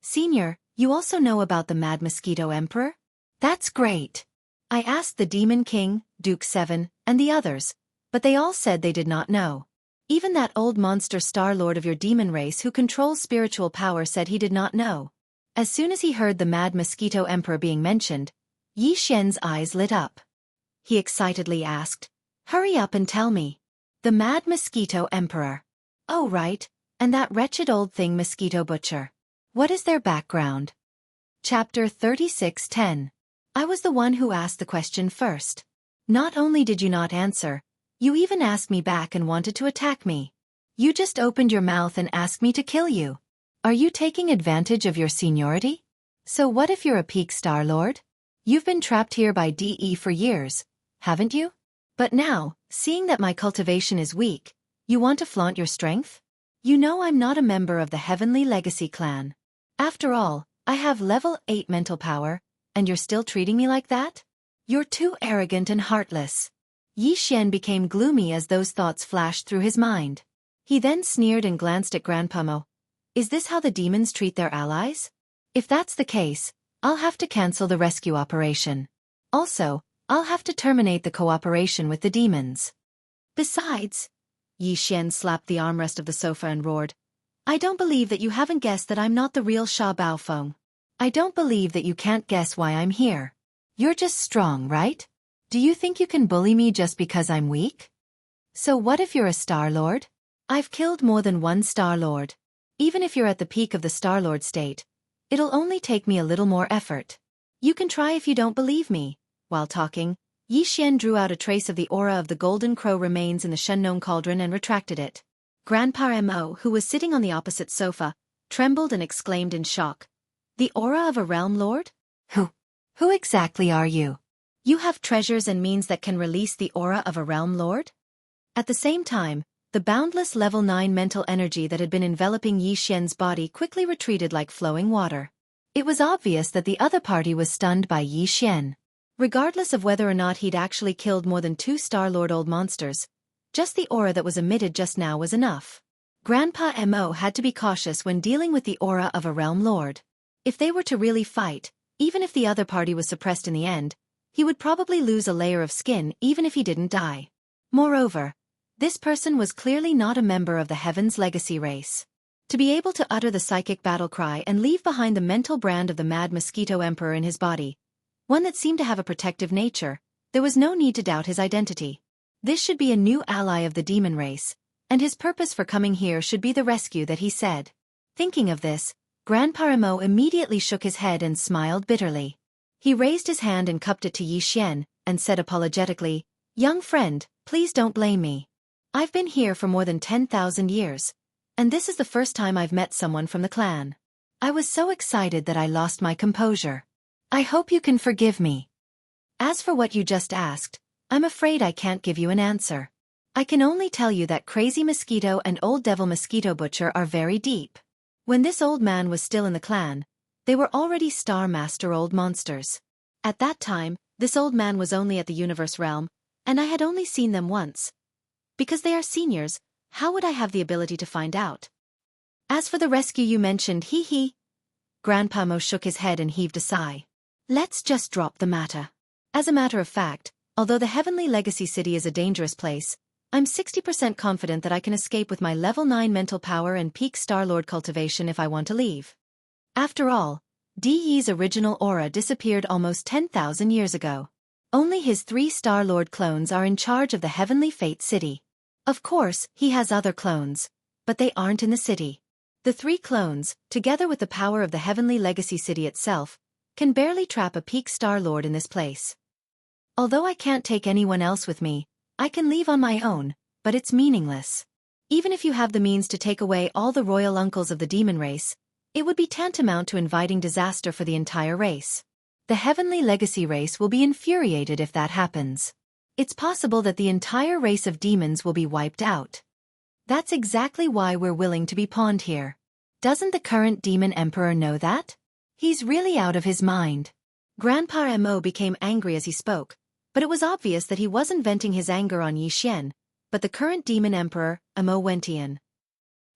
Speaker 2: "Senior, you also know about the Mad Mosquito Emperor? That's great." I asked the Demon King, Duke 7, and the others, but they all said they did not know. Even that old monster Star Lord of your demon race who controls spiritual power said he did not know. As soon as he heard the Mad Mosquito Emperor being mentioned, Yi Xian's eyes lit up. He excitedly asked, "Hurry up and tell me. The Mad Mosquito Emperor. Oh right, and that wretched old thing Mosquito Butcher. What is their background?" Chapter 36:10. I was the one who asked the question first. Not only did you not answer, you even asked me back and wanted to attack me. You just opened your mouth and asked me to kill you. Are you taking advantage of your seniority? So what if you're a peak Star Lord? You've been trapped here by DE for years, haven't you? But now, seeing that my cultivation is weak, you want to flaunt your strength? You know I'm not a member of the Heavenly Legacy clan. After all, I have level 8 mental power, and you're still treating me like that? You're too arrogant and heartless. Yi Xian became gloomy as those thoughts flashed through his mind. He then sneered and glanced at Grandpa Mo. Is this how the demons treat their allies? If that's the case, I'll have to cancel the rescue operation. Also, I'll have to terminate the cooperation with the demons. Besides, Yi Xian slapped the armrest of the sofa and roared, I don't believe that you haven't guessed that I'm not the real Sha Baofeng. I don't believe that you can't guess why I'm here. You're just strong, right? Do you think you can bully me just because I'm weak? So what if you're a Star Lord? I've killed more than one Star Lord. Even if you're at the peak of the Star Lord state, it'll only take me a little more effort. You can try if you don't believe me. While talking, Yi Xian drew out a trace of the aura of the Golden Crow remains in the Shengnong cauldron and retracted it. Grandpa Mo, who was sitting on the opposite sofa, trembled and exclaimed in shock. The aura of a realm lord? Who exactly are you? You have treasures and means that can release the aura of a realm lord? At the same time, the boundless level 9 mental energy that had been enveloping Yi Xian's body quickly retreated like flowing water. It was obvious that the other party was stunned by Yi Xian. Regardless of whether or not he'd actually killed more than 2 Star Lord old monsters, just the aura that was emitted just now was enough. Grandpa Mo had to be cautious when dealing with the aura of a realm lord. If they were to really fight, even if the other party was suppressed in the end, he would probably lose a layer of skin even if he didn't die. Moreover, this person was clearly not a member of the Heaven's Legacy race. To be able to utter the psychic battle cry and leave behind the mental brand of the Mad Mosquito Emperor in his body, one that seemed to have a protective nature, there was no need to doubt his identity. This should be a new ally of the demon race, and his purpose for coming here should be the rescue that he said. Thinking of this, Grandpa Mo immediately shook his head and smiled bitterly. He raised his hand and cupped it to Yi Xian, and said apologetically, Young friend, please don't blame me. I've been here for more than 10,000 years, and this is the first time I've met someone from the clan. I was so excited that I lost my composure. I hope you can forgive me. As for what you just asked, I'm afraid I can't give you an answer. I can only tell you that Crazy Mosquito and Old Devil Mosquito Butcher are very deep. When this old man was still in the clan, they were already Star Master old monsters. At that time, this old man was only at the universe realm, and I had only seen them once. Because they are seniors, how would I have the ability to find out? As for the rescue you mentioned, Grandpa Mo shook his head and heaved a sigh. Let's just drop the matter. As a matter of fact, although the Heavenly Legacy City is a dangerous place, I'm 60% confident that I can escape with my level 9 mental power and peak Star Lord cultivation if I want to leave. After all, DE's original aura disappeared almost 10,000 years ago. Only his 3 Star Lord clones are in charge of the Heavenly Fate City. Of course, he has other clones, but they aren't in the city. The 3 clones, together with the power of the Heavenly Legacy City itself, can barely trap a peak Star Lord in this place. Although I can't take anyone else with me,
Speaker 1: I can leave on my own, but it's meaningless. Even if you have the means to take away all the royal uncles of the demon race, it would be tantamount to inviting disaster for the entire race. The heavenly legacy race will be infuriated if that happens. It's possible that the entire race of demons will be wiped out. That's exactly why we're willing to be pawned here. Doesn't the current demon emperor know that? He's really out of his mind. Grandpa Mo became angry as he spoke, but it was obvious that he wasn't venting his anger on Yi Xian, but the current demon emperor, Mo Wentian.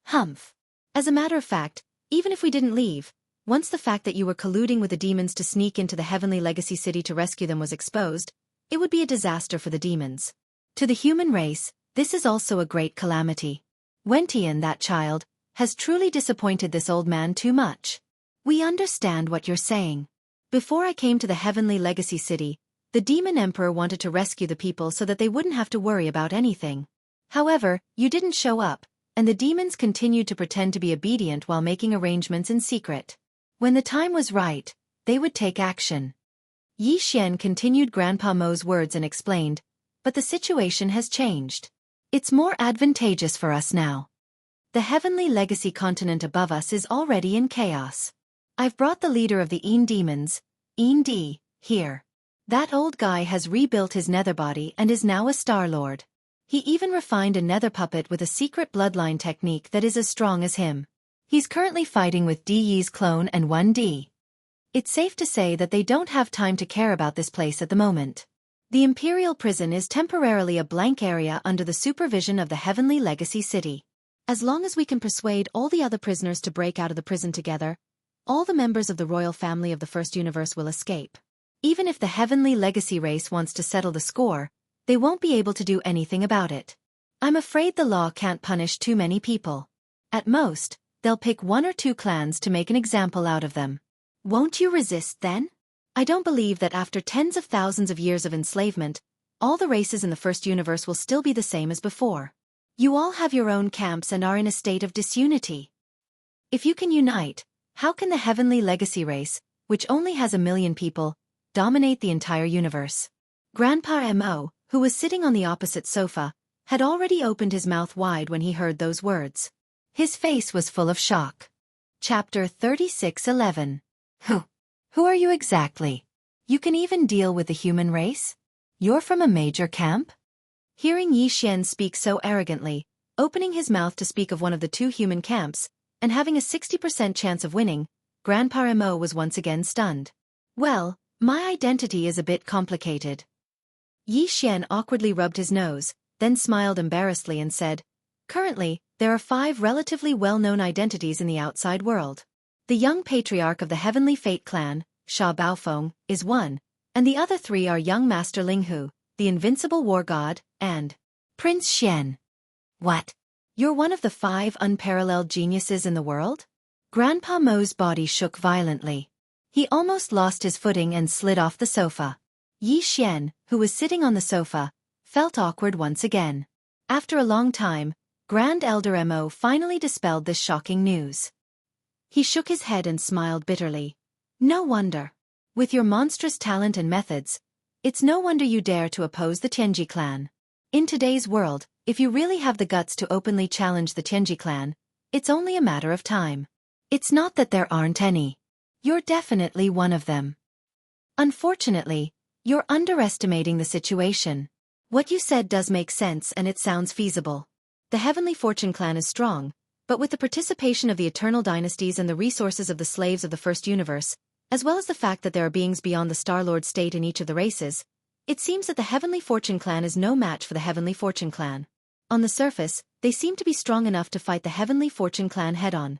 Speaker 1: Humph. As a matter of fact, even if we didn't leave, once the fact that you were colluding with the demons to sneak into the heavenly legacy city to rescue them was exposed, it would be a disaster for the demons. To the human race, this is also a great calamity. Wentian, that child, has truly disappointed this old man too much. We understand what you're saying. Before I came to the heavenly legacy city, the demon emperor wanted to rescue the people so that they wouldn't have to worry about anything. However, you didn't show up, and the demons continued to pretend to be obedient while making arrangements in secret. When the time was right, they would take action. Yi Xian continued Grandpa Mo's words and explained, but the situation has changed. It's more advantageous for us now. The heavenly legacy continent above us is already in chaos. I've brought the leader of the Een demons, Een D, here. That old guy has rebuilt his nether body and is now a Star Lord. He even refined a nether puppet with a secret bloodline technique that is as strong as him. He's currently fighting with D Yi's clone and 1D. It's safe to say that they don't have time to care about this place at the moment. The Imperial Prison is temporarily a blank area under the supervision of the Heavenly Legacy City. As long as we can persuade all the other prisoners to break out of the prison together, all the members of the royal family of the First Universe will escape. Even if the Heavenly Legacy race wants to settle the score, they won't be able to do anything about it. I'm afraid the law can't punish too many people. At most, they'll pick 1 or 2 clans to make an example out of them. Won't you resist then? I don't believe that after tens of thousands of years of enslavement, all the races in the First Universe will still be the same as before. You all have your own camps and are in a state of disunity. If you can unite, how can the Heavenly Legacy race, which only has 1 million people, dominate the entire universe? Grandpa Mo, who was sitting on the opposite sofa, had already opened his mouth wide when he heard those words. His face was full of shock. Chapter 36:11. Who are you exactly? You can even deal with the human race? You're from a major camp? Hearing Yi Xian speak so arrogantly, opening his mouth to speak of one of the 2 human camps, and having a 60% chance of winning, Grandpa Mo was once again stunned. Well, my identity is a bit complicated. Yi Xian awkwardly rubbed his nose, then smiled embarrassedly and said, currently, there are 5 relatively well-known identities in the outside world. The young patriarch of the Heavenly Fate clan, Sha Baofeng, is one, and the other 3 are young Master Linghu, the invincible war god, and Prince Xian. What? You're one of the 5 unparalleled geniuses in the world? Grandpa Mo's body shook violently. He almost lost his footing and slid off the sofa. Yi Xian, who was sitting on the sofa, felt awkward once again. After a long time, Grand Elder Mo finally dispelled this shocking news. He shook his head and smiled bitterly. No wonder. With your monstrous talent and methods, it's no wonder you dare to oppose the Tianji clan. In today's world, if you really have the guts to openly challenge the Tianji clan, it's only a matter of time. It's not that there aren't any. You're definitely one of them. Unfortunately, you're underestimating the situation. What you said does make sense and it sounds feasible. The Heavenly Fortune clan is strong, but with the participation of the eternal dynasties and the resources of the slaves of the First Universe, as well as the fact that there are beings beyond the Star-Lord state in each of the races, it seems that the Heavenly Fortune clan is no match for the Heavenly Fortune clan. On the surface, they seem to be strong enough to fight the Heavenly Fortune clan head-on.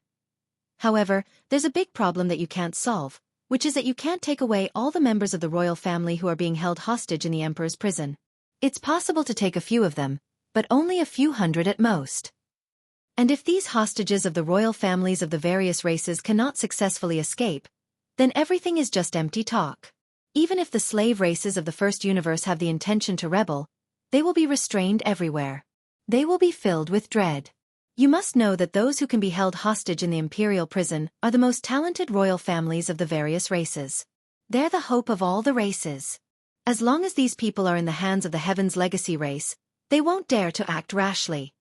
Speaker 1: However, there's a big problem that you can't solve, which is that you can't take away all the members of the royal family who are being held hostage in the Emperor's prison. It's possible to take a few of them, but only a few hundred at most. And if these hostages of the royal families of the various races cannot successfully escape, then everything is just empty talk. Even if the slave races of the First Universe have the intention to rebel, they will be restrained everywhere. They will be filled with dread. You must know that those who can be held hostage in the imperial prison are the most talented royal families of the various races. They're the hope of all the races. As long as these people are in the hands of the Heaven's Legacy race, They won't dare to act rashly.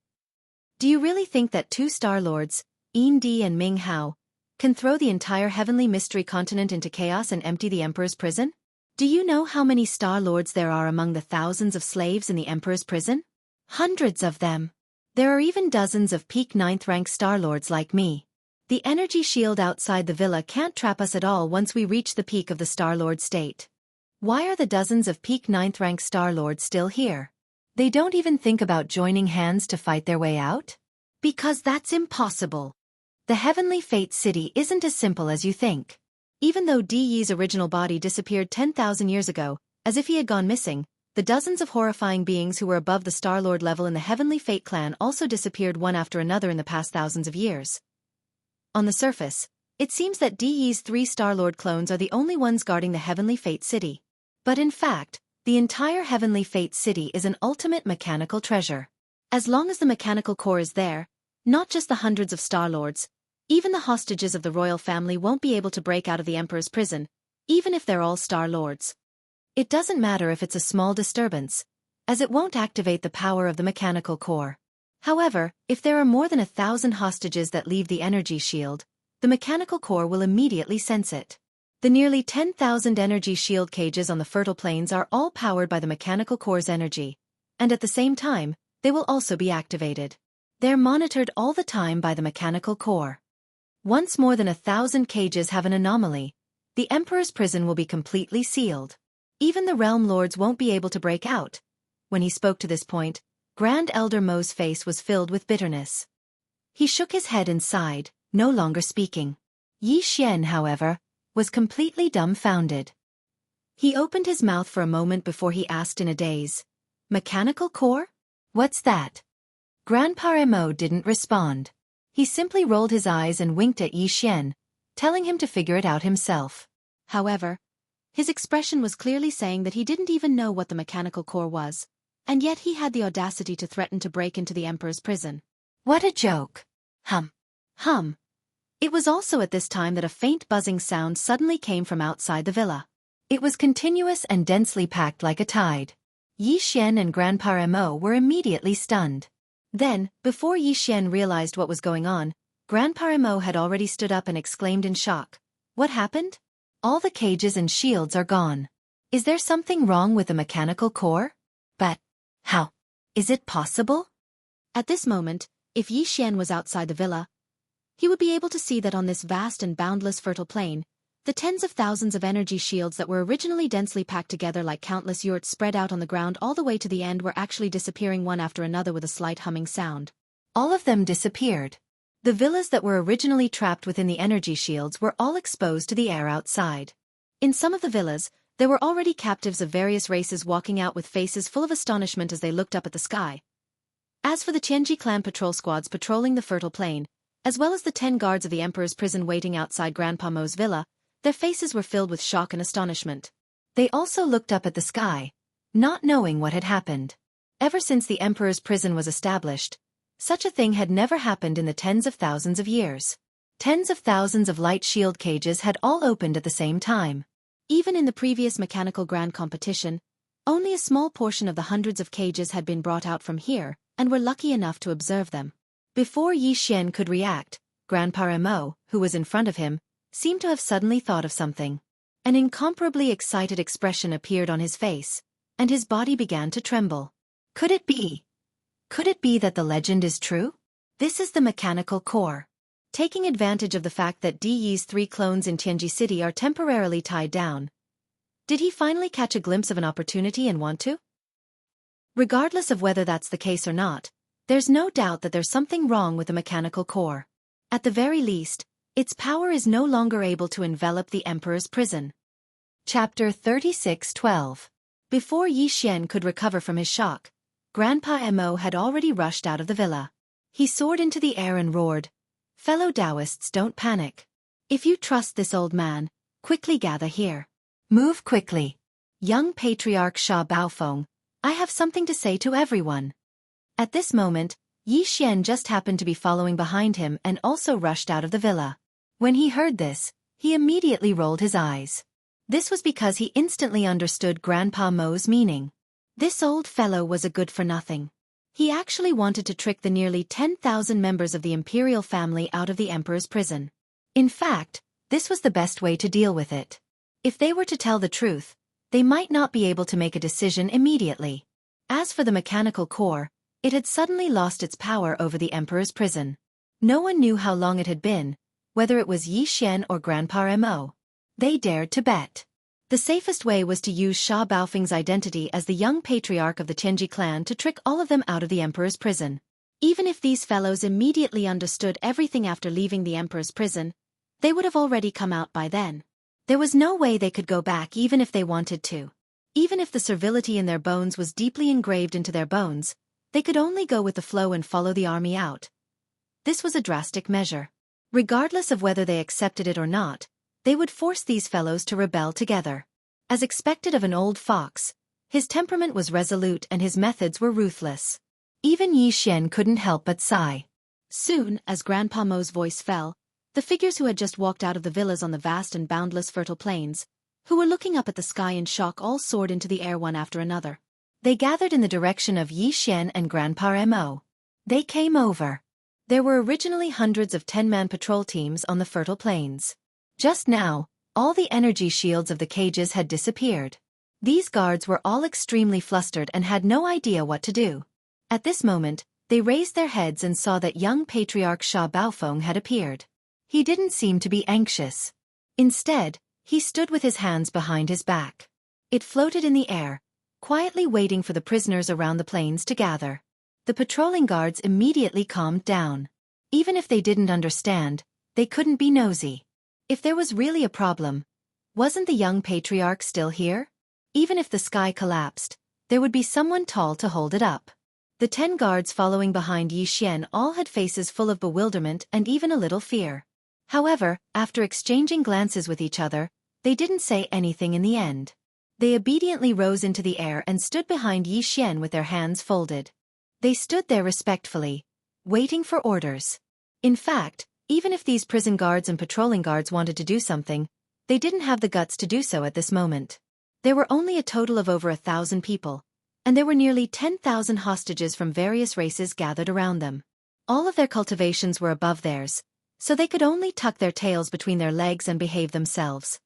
Speaker 1: Do you really think that two Star Lords, Yin Di and Ming Hao, can throw the entire heavenly mystery continent into chaos and empty the Emperor's prison? Do you know how many Star Lords there are among the thousands of slaves in the Emperor's prison? Hundreds of them. There are even dozens of peak 9th rank Star Lords like me. The energy shield outside the villa can't trap us at all once we reach the peak of the Star Lord state. Why are the dozens of peak 9th rank Star Lords still here? They don't even think about joining hands to fight their way out? Because that's impossible. The Heavenly Fate City isn't as simple as you think. Even though Di Yi's original body disappeared 10,000 years ago, as if he had gone missing, the dozens of horrifying beings who were above the Star-Lord level in the Heavenly Fate clan also disappeared one after another in the past thousands of years. On the surface, it seems that Di Yi's 3 Star-Lord clones are the only ones guarding the Heavenly Fate City. But in fact, the entire Heavenly Fate City is an ultimate mechanical treasure. As long as the mechanical core is there, not just the hundreds of Star-Lords, even the hostages of the royal family won't be able to break out of the Emperor's prison, even if they're all Star-Lords. It doesn't matter if it's a small disturbance, as it won't activate the power of the mechanical core. However, if there are more than 1,000 hostages that leave the energy shield, the mechanical core will immediately sense it. The nearly 10,000 energy shield cages on the fertile plains are all powered by the mechanical core's energy, and at the same time, they will also be activated. They're monitored all the time by the mechanical core. Once more than 1,000 cages have an anomaly, the Emperor's prison will be completely sealed. Even the Realm Lords won't be able to break out. When he spoke to this point, Grand Elder Mo's face was filled with bitterness. He shook his head and sighed, no longer speaking. Yi Xian, however, was completely dumbfounded. He opened his mouth for a moment before he asked in a daze, "Mechanical core? What's that?" Grandpa Mo didn't respond. He simply rolled his eyes and winked at Yi Xian, telling him to figure it out himself. However, his expression was clearly saying that he didn't even know what the mechanical core was, and yet he had the audacity to threaten to break into the Emperor's prison. What a joke! Hum. Hum. It was also at this time that a faint buzzing sound suddenly came from outside the villa. It was continuous and densely packed like a tide. Yi Xian and Grandpa Mo were immediately stunned. Then, before Yi Xian realized what was going on, Grandpa Mo had already stood up and exclaimed in shock. What happened? All the cages and shields are gone. Is there something wrong with the mechanical core? But how? Is it possible? At this moment, if Yi Xian was outside the villa, he would be able to see that on this vast and boundless fertile plain, the tens of thousands of energy shields that were originally densely packed together like countless yurts spread out on the ground all the way to the end were actually disappearing one after another with a slight humming sound. All of them disappeared. The villas that were originally trapped within the energy shields were all exposed to the air outside. In some of the villas, there were already captives of various races walking out with faces full of astonishment as they looked up at the sky. As for the Tianji clan patrol squads patrolling the fertile plain, as well as the 10 guards of the Emperor's prison waiting outside Grandpa Mo's villa, their faces were filled with shock and astonishment. They also looked up at the sky, not knowing what had happened. Ever since the Emperor's prison was established, such a thing had never happened in the tens of thousands of years. Tens of thousands of light shield cages had all opened at the same time. Even in the previous mechanical grand competition, only a small portion of the hundreds of cages had been brought out from here, and were lucky enough to observe them. Before Yi Xian could react, Grandpa Mo, who was in front of him, seemed to have suddenly thought of something. An incomparably excited expression appeared on his face, and his body began to tremble. Could it be? Could it be that the legend is true? This is the mechanical core. Taking advantage of the fact that Di Yi's 3 clones in Tianji City are temporarily tied down, did he finally catch a glimpse of an opportunity and want to? Regardless of whether that's the case or not, there's no doubt that there's something wrong with the mechanical core. At the very least, its power is no longer able to envelop the Emperor's prison. Chapter 36:12. Before Yi Xian could recover from his shock, Grandpa Mo had already rushed out of the villa. He soared into the air and roared, "Fellow Taoists, don't panic. If you trust this old man, quickly gather here. Move quickly. Young Patriarch Sha Baofeng, I have something to say to everyone." At this moment, Yi Xian just happened to be following behind him and also rushed out of the villa. When he heard this, he immediately rolled his eyes. This was because he instantly understood Grandpa Mo's meaning. This old fellow was a good-for-nothing.
Speaker 2: He actually wanted to trick the nearly 10,000 members of the imperial family out of the emperor's prison.
Speaker 1: In fact, this was the best way to deal with it. If they were to tell the truth, they might not be able to make a decision immediately. As for the mechanical core, it had suddenly lost its power over the emperor's prison. No one knew how long it had been, whether it was Yi Xian or Grandpa Mo. They dared to bet. The safest way was to use Sha Baofeng's identity as the young patriarch of the Tianji clan to trick all of them out of the emperor's prison. Even if these fellows immediately understood everything after leaving the emperor's prison, they would have already come out by then. There was no way they could go back even if they wanted to. Even if the servility in their bones was deeply engraved into their bones, they could only go with the flow and follow the army out. This was a drastic measure. Regardless of whether they accepted it or not, they would force these fellows to rebel together. As expected of an old fox, his temperament was resolute and his methods were ruthless. Even Yi Xian couldn't help but sigh.
Speaker 2: Soon, as Grandpa Mo's voice fell, the figures who had just walked out of the villas on the vast and boundless fertile plains, who were looking up at the sky in shock, all soared into the air one after another.
Speaker 1: They gathered in the direction of Yi Xian and Grandpa Mo. They came over. There were originally hundreds of 10-man patrol teams on the fertile plains. Just now, all the energy shields of the cages had disappeared. These guards were all extremely flustered and had no idea what to do. At this moment, they raised their heads and saw that young patriarch Sha Baofeng had appeared. He didn't seem to be anxious. Instead, he stood with his hands behind his back. It floated in the air, quietly waiting for the prisoners around the plains to gather. The patrolling guards immediately calmed down. Even if they didn't understand, they couldn't be nosy. If there was really a problem, wasn't the young patriarch still here? Even if the sky collapsed, there would be someone tall to hold it up. The 10 guards following behind Yi Xian all had faces full of bewilderment and even a little fear. However, after exchanging glances with each other, they didn't say anything in the end. They obediently rose into the air and stood behind Yi Xian with their hands folded. They stood there respectfully, waiting for orders. In fact, even if these prison guards and patrolling guards wanted to do something, they didn't have the guts to do so at this moment. There were only a total of over 1,000 people, and there were nearly 10,000 hostages from various races gathered around them. All of their cultivations were above theirs, so they could only tuck their tails between their legs and behave themselves.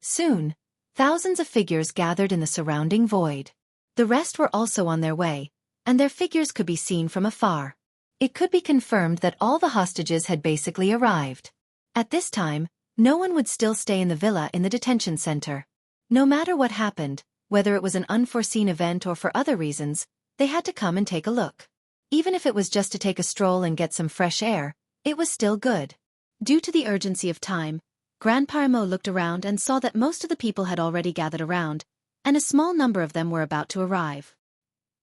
Speaker 1: Soon, thousands of figures gathered in the surrounding void. The rest were also on their way, and their figures could be seen from afar. It could be confirmed that all the hostages had basically arrived. At this time, no one would still stay in the villa in the detention center. No matter what happened, whether it was an unforeseen event or for other reasons, they had to come and take a look. Even if it was just to take a stroll and get some fresh air, it was still good. Due to the urgency of time, Grandpa Mo looked around and saw that most of the people had already gathered around, and a small number of them were about to arrive.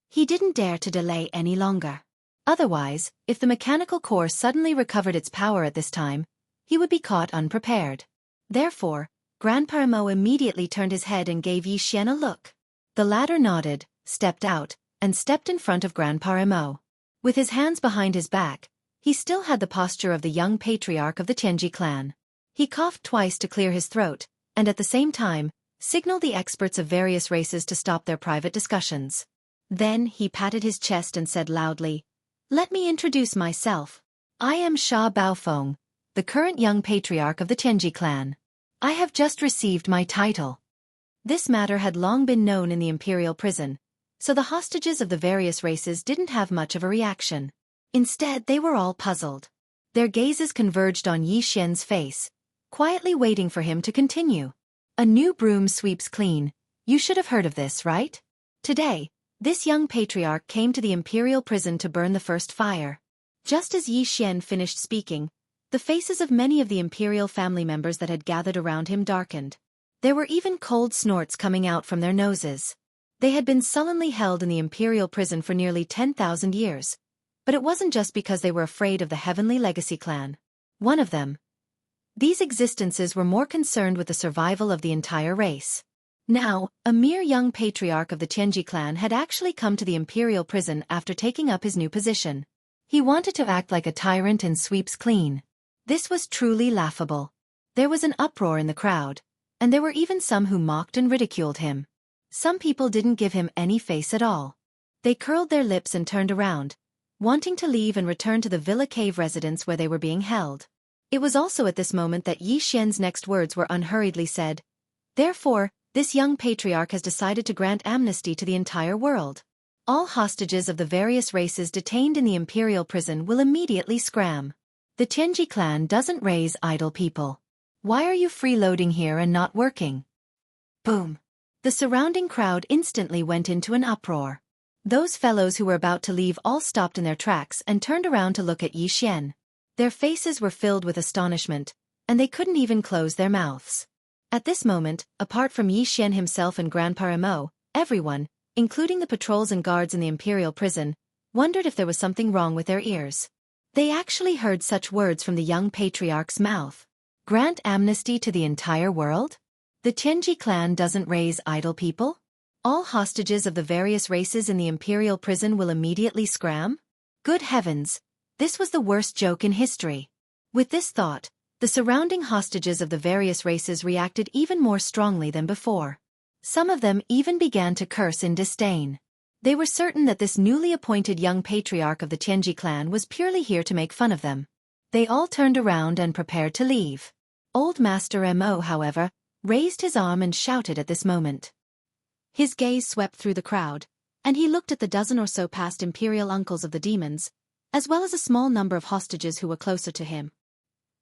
Speaker 1: He didn't dare to delay any longer. Otherwise, if the mechanical core suddenly recovered its power at this time, he would be caught unprepared. Therefore, Grandpa Mo immediately turned his head and gave Yi Xian a look. The latter nodded, stepped out, and stepped in front of Grandpa Mo. With his hands behind his back, he still had the posture of the young patriarch of the Tianji clan. He coughed twice to clear his throat, and at the same time, signaled the experts of various races to stop their private discussions. Then he patted his chest and said loudly, "Let me introduce myself. I am Sha Baofeng, the current young patriarch of the Tianji clan. I have just received my title." This matter had long been known in the imperial prison, so the hostages of the various races didn't have much of a reaction. Instead, they were all puzzled. Their gazes converged on Yi Xian's face, quietly waiting for him to continue. "A new broom sweeps clean. You should have heard of this, right? Today, this young patriarch came to the imperial prison to burn the first fire." Just as Yi Xian finished speaking, the faces of many of the imperial family members that had gathered around him darkened. There were even cold snorts coming out from their noses. They had been sullenly held in the imperial prison for nearly 10,000 years. But it wasn't just because they were afraid of the Heavenly Legacy clan. One of them. These existences were more concerned with the survival of the entire race. Now, a mere young patriarch of the Tianji clan had actually come to the imperial prison after taking up his new position. He wanted to act like a tyrant and sweeps clean. This was truly laughable. There was an uproar in the crowd, and there were even some who mocked and ridiculed him. Some people didn't give him any face at all.
Speaker 2: They curled their lips and turned around, wanting to leave and return to the villa cave residence where they were being held. It was also at this moment that Yi Xian's next words were unhurriedly said. Therefore, this young patriarch has decided to grant amnesty to the entire world. All hostages of the various races detained in the imperial prison will immediately scram. The Tianji clan doesn't raise idle people. Why are you freeloading here and not working? Boom. The surrounding crowd instantly went into an uproar. Those fellows who were about to leave all stopped in their tracks and turned around to look at Yi Xian. Their faces were filled with astonishment, and they couldn't even close their mouths. At this moment, apart from Yi Xian himself and Grandpa Remo, everyone, including the patrols and guards in the imperial prison, wondered if there was something wrong with their ears. They actually heard such words from the young patriarch's mouth. Grant amnesty to the entire world? The Tianji clan doesn't raise idle people? All hostages of the various races in the imperial prison will immediately scram? Good heavens! This was the worst joke in history. With this thought, the surrounding hostages of the various races reacted even more strongly than before. Some of them even began to curse in disdain. They were certain that this newly appointed young patriarch of the Tianji clan was purely here to make fun of them. They all turned around and prepared to leave. Old Master Mo, however, raised his arm and shouted at this moment. His gaze swept through the crowd, and he looked at the dozen or so past imperial uncles of the demons, as well as a small number of hostages who were closer to him.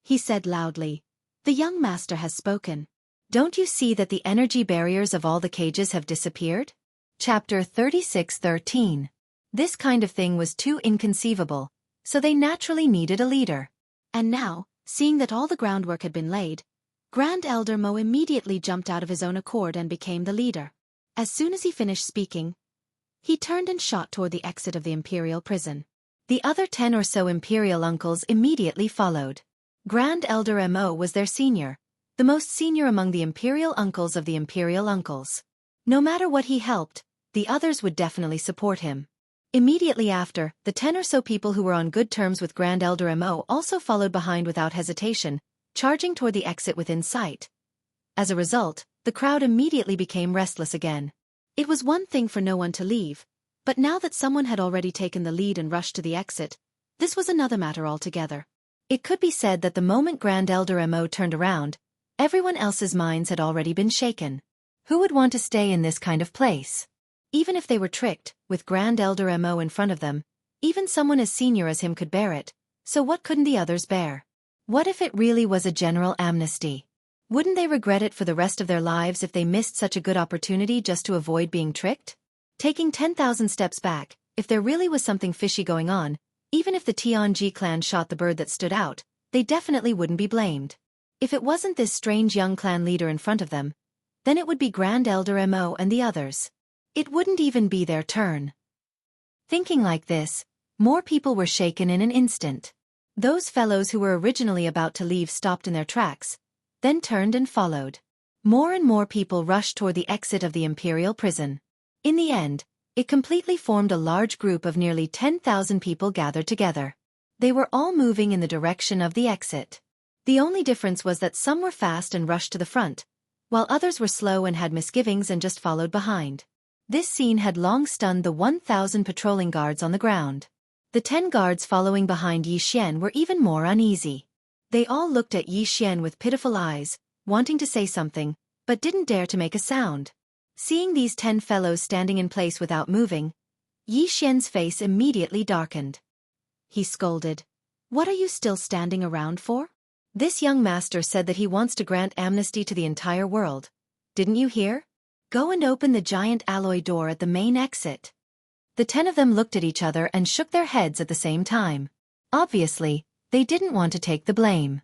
Speaker 2: He said loudly, "The young master has spoken. Don't you see that the energy barriers of all the cages have disappeared?" Chapter 36:13. This kind of thing was too inconceivable, so they naturally needed a leader. And now, seeing that all the groundwork had been laid, Grand Elder Mo immediately jumped out of his own accord and became the leader. As soon as he finished speaking, he turned and shot toward the exit of the imperial prison. The other 10 or so imperial uncles immediately followed. Grand Elder Mo was their senior, the most senior among the imperial uncles of the imperial uncles. No matter what he helped, the others would definitely support him. Immediately after, the 10 or so people who were on good terms with Grand Elder Mo also followed behind without hesitation, charging toward the exit within sight. As a result, the crowd immediately became restless again. It was one thing for no one to leave, but now that someone had already taken the lead and rushed to the exit, this was another matter altogether. It could be said that the moment Grand Elder Mo turned around, everyone else's minds had already been shaken. Who would want to stay in this kind of place? Even if they were tricked, with Grand Elder Mo in front of them, even someone as senior as him could bear it, so what couldn't the others bear? What if it really was a general amnesty? Wouldn't they regret it for the rest of their lives if they missed such a good opportunity just to avoid being tricked? Taking 10,000 steps back, if there really was something fishy going on, even if the Tianji clan shot the bird that stood out, they definitely wouldn't be blamed. If it wasn't this strange young clan leader in front of them, then it would be Grand Elder Mo and the others. It wouldn't even be their turn. Thinking like this, more people were shaken in an instant. Those fellows who were originally about to leave stopped in their tracks, then turned and followed. More and more people rushed toward the exit of the imperial prison. In the end, it completely formed a large group of nearly 10,000 people gathered together. They were all moving in the direction of the exit. The only difference was that some were fast and rushed to the front, while others were slow and had misgivings and just followed behind. This scene had long stunned the 1,000 patrolling guards on the ground. The 10 guards following behind Yi Xian were even more uneasy. They all looked at Yi Xian with pitiful eyes, wanting to say something, but didn't dare to make a sound. Seeing these 10 fellows standing in place without moving, Yi Xian's face immediately darkened. He scolded, "What are you still standing around for? This young master said that he wants to grant amnesty to the entire world. Didn't you hear? Go and open the giant alloy door at the main exit." The 10 of them looked at each other and shook their heads at the same time. Obviously, they didn't want to take the blame.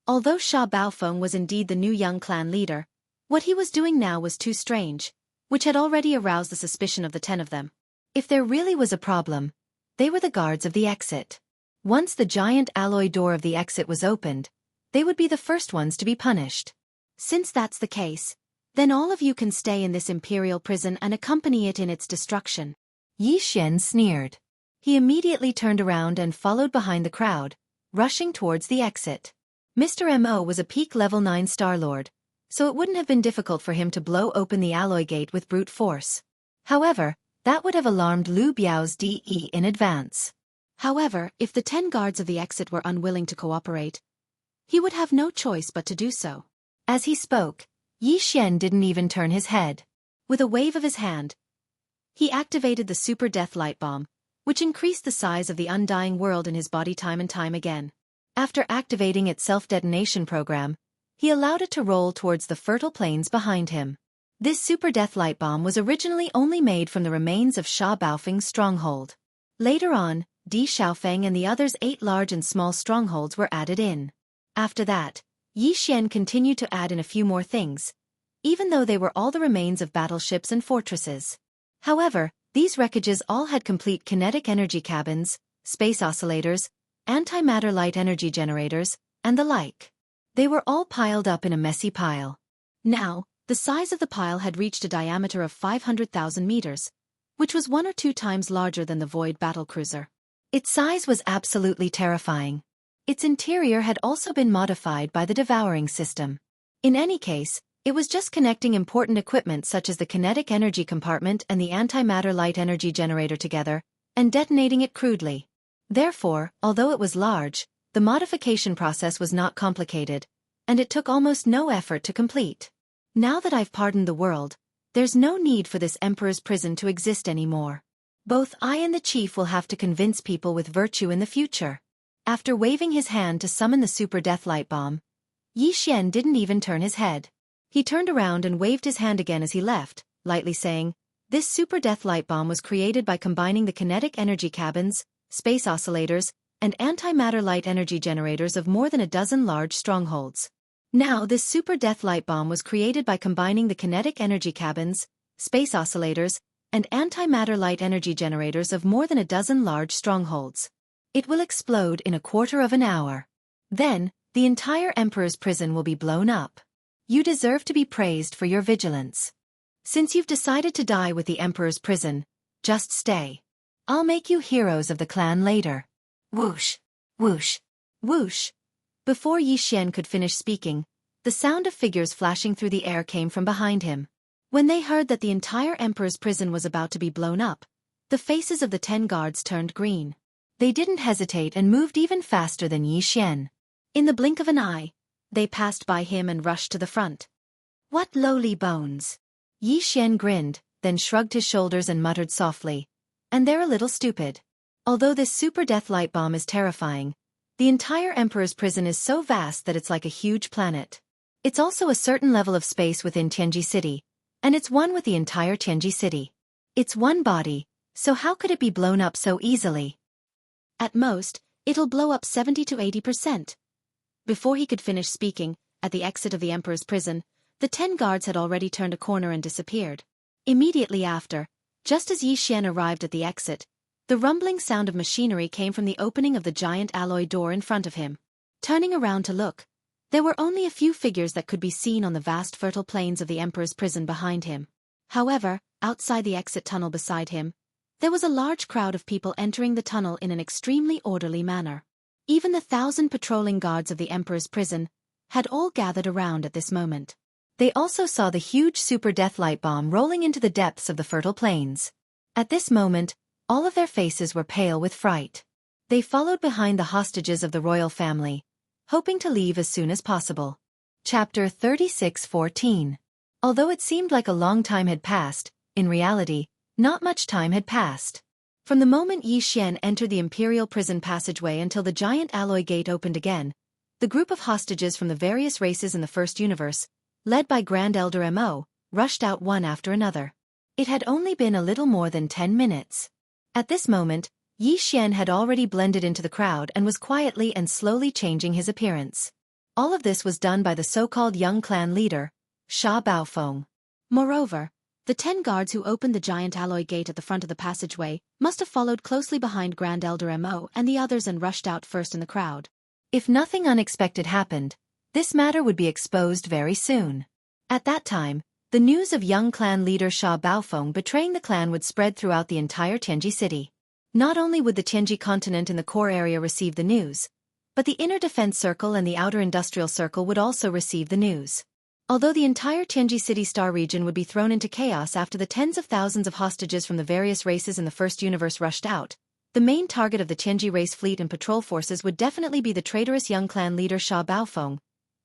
Speaker 2: Although Sha Baofeng was indeed the new young clan leader, what he was doing now was too strange, which had already aroused the suspicion of the 10 of them. If there really was a problem, they were the guards of the exit. Once the giant alloy door of the exit was opened, they would be the first ones to be punished. Since that's the case, then all of you can stay in this imperial prison and accompany it in its destruction. Yi Xian sneered. He immediately turned around and followed behind the crowd, rushing towards the exit. Mr. Mo was a peak level 9 Star Lord, so it wouldn't have been difficult for him to blow open the alloy gate with brute force. However,
Speaker 1: That would have alarmed Lu Biao's DE in advance.
Speaker 2: However, if the 10 guards of the exit were unwilling to cooperate, he would have no choice but to do so.
Speaker 1: As he spoke, Yi Xian didn't even turn his head.
Speaker 2: With a wave of his hand, he activated the super death light bomb, which increased the size of the undying world in his body time and time again. After activating its self-detonation program, he allowed it to roll towards the fertile plains behind him. This super death light bomb was originally only made from the remains of Sha Baofeng's stronghold. Later on, Di Xiaofeng and the others' 8 large and small strongholds were added in. After that, Yi Xian continued to add in a few more things, even though they were all the remains of battleships and fortresses. However, these wreckages all had complete kinetic energy cabins, space oscillators, antimatter light energy generators, and the like. They were all piled up in a messy pile. Now, the size of the pile had reached a diameter of 500,000 meters, which was 1 or 2 times larger than the Void battlecruiser.
Speaker 1: Its size was absolutely terrifying. Its interior had also been modified by the devouring system. In any case, it was just connecting important equipment such as the kinetic energy compartment and the antimatter light energy generator together, and detonating it crudely. Therefore, although it was large, the modification process was not complicated, and it took almost no effort to complete. Now that I've pardoned the world, there's no need for this emperor's prison to exist anymore. Both I and the chief will have to convince people with virtue in the future. After waving his hand to summon the super death light bomb, Yi Xian didn't even turn his head. He turned around and waved his hand again as he left, lightly saying, "This super death light bomb was created by combining the kinetic energy cabins, space oscillators, and antimatter light energy generators of more than a dozen large strongholds." Now this super death light bomb was created by combining the kinetic energy cabins, space oscillators, and antimatter light energy generators of more than a dozen large strongholds. It will explode in a quarter of an hour. Then, the entire Emperor's prison will be blown up. You deserve to be praised for your vigilance. Since you've decided to die with the Emperor's prison, just stay. I'll make you heroes of the clan later. Whoosh, whoosh, whoosh. Before Yi Xian could finish speaking, the sound of figures flashing through the air came from behind him. When they heard that the entire Emperor's prison was about to be blown up, the faces of the 10 guards turned green. They didn't hesitate and moved even faster than Yi Xian. In the blink of an eye, they passed by him and rushed to the front. What lowly bones! Yi Xian grinned, then shrugged his shoulders and muttered softly, "And they're a little stupid." Although this super death light bomb is terrifying, the entire Emperor's prison is so vast that it's like a huge planet. It's also a certain level of space within Tianji City, and it's one with the entire Tianji City. It's one body, so how could it be blown up so easily? At most, it'll blow up 70 to 80%. Before he could finish speaking, at the exit of the Emperor's prison, the 10 guards had already turned a corner and disappeared. Immediately after, just as Yi Xian arrived at the exit, the rumbling sound of machinery came from the opening of the giant alloy door in front of him. Turning around to look, there were only a few figures that could be seen on the vast fertile plains of the Emperor's prison behind him. However, outside the exit tunnel beside him, there was a large crowd of people entering the tunnel in an extremely orderly manner. Even the 1,000 patrolling guards of the Emperor's prison had all gathered around at this moment. They also saw the huge super death light bomb rolling into the depths of the fertile plains. At this moment, all of their faces were pale with fright. They followed behind the hostages of the royal family, hoping to leave as soon as possible. Chapter 36:14. Although it seemed like a long time had passed, in reality, not much time had passed. From the moment Yi Xian entered the imperial prison passageway until the giant alloy gate opened again, the group of hostages from the various races in the first universe, led by Grand Elder Mo, rushed out one after another. It had only been a little more than 10 minutes. At this moment, Yi Xian had already blended into the crowd and was quietly and slowly changing his appearance. All of this was done by the so-called young clan leader, Sha Baofeng. Moreover, the 10 guards who opened the giant alloy gate at the front of the passageway must have followed closely behind Grand Elder Mo and the others and rushed out first in the crowd. If nothing unexpected happened, this matter would be exposed very soon. At that time, the news of young clan leader Sha Baofeng betraying the clan would spread throughout the entire Tianji city. Not only would the Tianji continent and the core area receive the news, but the inner defense circle and the outer industrial circle would also receive the news.
Speaker 2: Although the entire Tianji City star region would be thrown into chaos after the tens of thousands of hostages from the various races in the first universe rushed out, the main target of the Tianji race fleet and patrol forces would definitely be the traitorous young clan leader Sha Baofeng.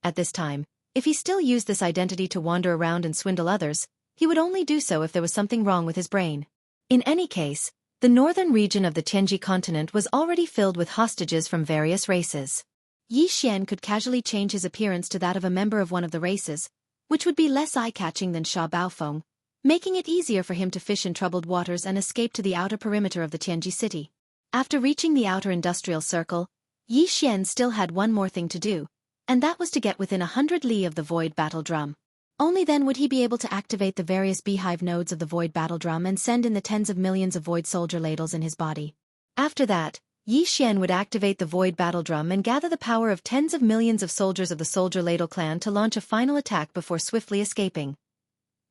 Speaker 2: At this time, if he still used this identity to wander around and swindle others, he would only do so if there was something wrong with his brain. In any case, the northern region of the Tianji continent was already filled with hostages from various races. Yi Xian could casually change his appearance to that of a member of one of the races, which would be less eye-catching than Sha Baofeng, making it easier for him to fish in troubled waters and escape to the outer perimeter of the Tianji city. After reaching the outer industrial circle, Yi Xian still had one more thing to do, and that was to get within 100 li of the Void Battle Drum. Only then would he be able to activate the various beehive nodes of the Void Battle Drum and send in the tens of millions of Void Soldier ladles in his body. After that, Yi Xian would activate the Void Battle Drum and gather the power of tens of millions of soldiers of the Soldier Ladle clan to launch a final attack before swiftly escaping.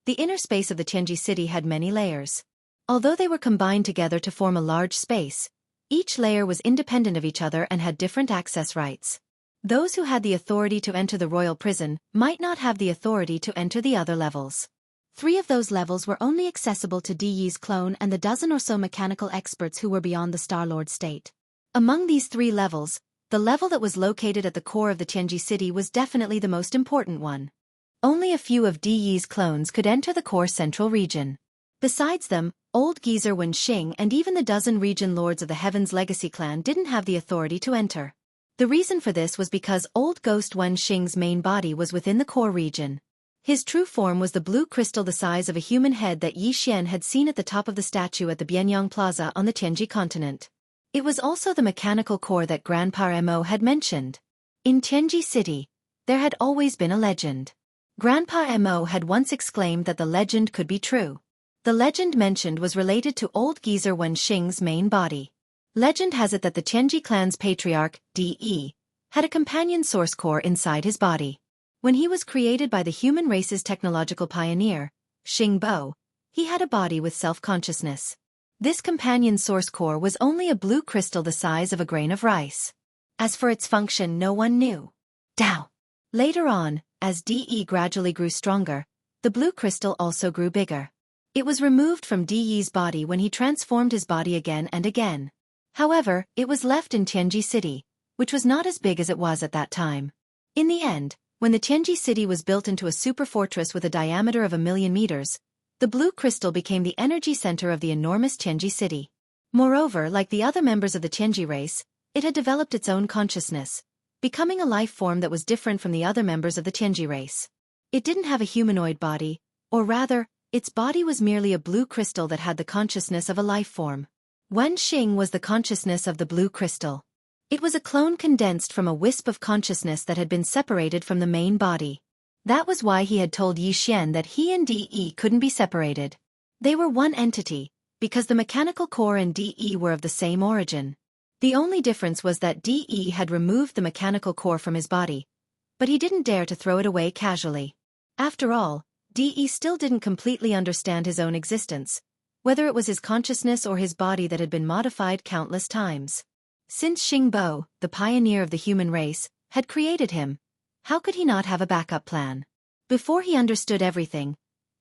Speaker 2: The inner space of the Tianji city had many layers. Although they were combined together to form a large space, each layer was independent of each other and had different access rights. Those who had the authority to enter the royal prison might not have the authority to enter the other levels. 3 of those levels were only accessible to Di Yi's clone and the dozen or so mechanical experts who were beyond the Star-Lord state. Among these 3 levels, the level that was located at the core of the Tianji city was definitely the most important one. Only a few of Di Yi's clones could enter the core central region. Besides them, Old Geezer Wenxing and even the dozen region lords of the Heaven's Legacy clan didn't have the authority to enter. The reason for this was because Old Ghost Wenxing's main body was within the core region. His true form was the blue crystal the size of a human head that Yi Xian had seen at the top of the statue at the Bianyang Plaza on the Tianji continent. It was also the mechanical core that Grandpa Mo had mentioned. In Tianji City, there had always been a legend. Grandpa Mo had once exclaimed that the legend could be true. The legend mentioned was related to Old Geezer Wenxing's main body. Legend has it that the Tianji clan's patriarch, De, had a companion source core inside his body. When he was created by the human race's technological pioneer, Xingbo, he had a body with self-consciousness. This companion source core was only a blue crystal the size of a grain of rice. As for its function, no one knew. Dao. Later on, as De gradually grew stronger, the blue crystal also grew bigger. It was removed from De's body when he transformed his body again and again. However, it was left in Tianji City, which was not as big as it was at that time. In the end, when the Tianji City was built into a super fortress with a diameter of 1,000,000 meters, the blue crystal became the energy center of the enormous Tianji City. Moreover, like the other members of the Tianji race, it had developed its own consciousness, becoming a life form that was different from the other members of the Tianji race. It didn't have a humanoid body, or rather, its body was merely a blue crystal that had the consciousness of a life form. Wenxing was the consciousness of the blue crystal. It was a clone condensed from a wisp of consciousness that had been separated from the main body. That was why he had told Yi Xian that he and De couldn't be separated. They were one entity, because the mechanical core and De were of the same origin. The only difference was that De had removed the mechanical core from his body, but he didn't dare to throw it away casually. After all, De still didn't completely understand his own existence, whether it was his consciousness or his body that had been modified countless times. Since Xingbo, the pioneer of the human race, had created him, how could he not have a backup plan? Before he understood everything,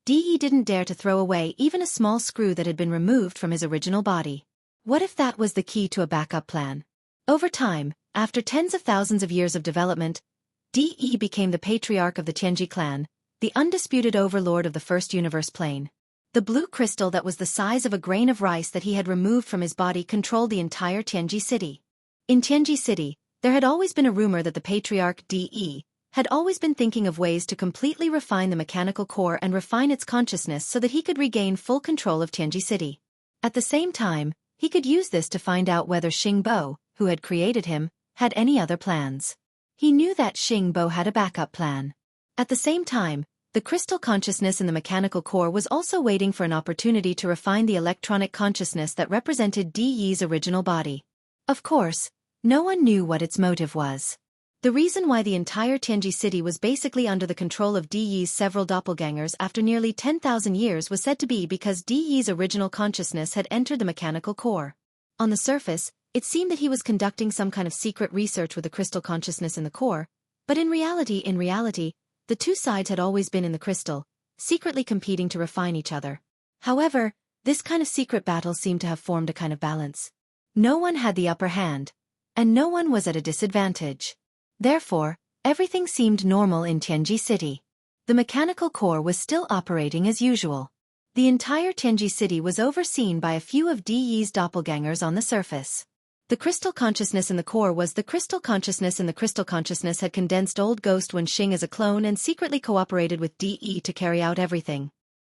Speaker 2: De didn't dare to throw away even a small screw that had been removed from his original body. What if that was the key to a backup plan? Over time, after tens of thousands of years of development, De became the patriarch of the Tianji clan, the undisputed overlord of the first universe plane. The blue crystal that was the size of a grain of rice that he had removed from his body controlled the entire Tianji city. In Tianji City, there had always been a rumor that the patriarch De had always been thinking of ways to completely refine the mechanical core and refine its consciousness so that he could regain full control of Tianji City. At the same time, he could use this to find out whether Xingbo, who had created him, had any other plans. He knew that Xingbo had a backup plan. At the same time, the crystal consciousness in the mechanical core was also waiting for an opportunity to refine the electronic consciousness that represented De's original body. Of course, no one knew what its motive was. The reason why the entire Tianji city was basically under the control of De's several doppelgangers after nearly 10,000 years was said to be because De's original consciousness had entered the mechanical core. On the surface, it seemed that he was conducting some kind of secret research with the crystal consciousness in the core, but in reality, The two sides had always been in the crystal, secretly competing to refine each other. However, this kind of secret battle seemed to have formed a kind of balance. No one had the upper hand, and no one was at a disadvantage. Therefore, everything seemed normal in Tianji City. The mechanical core was still operating as usual. The entire Tianji City was overseen by a few of Di's doppelgangers on the surface. The crystal consciousness in the core was the crystal consciousness, and the crystal consciousness had condensed Old Ghost Wenxing as a clone and secretly cooperated with De to carry out everything.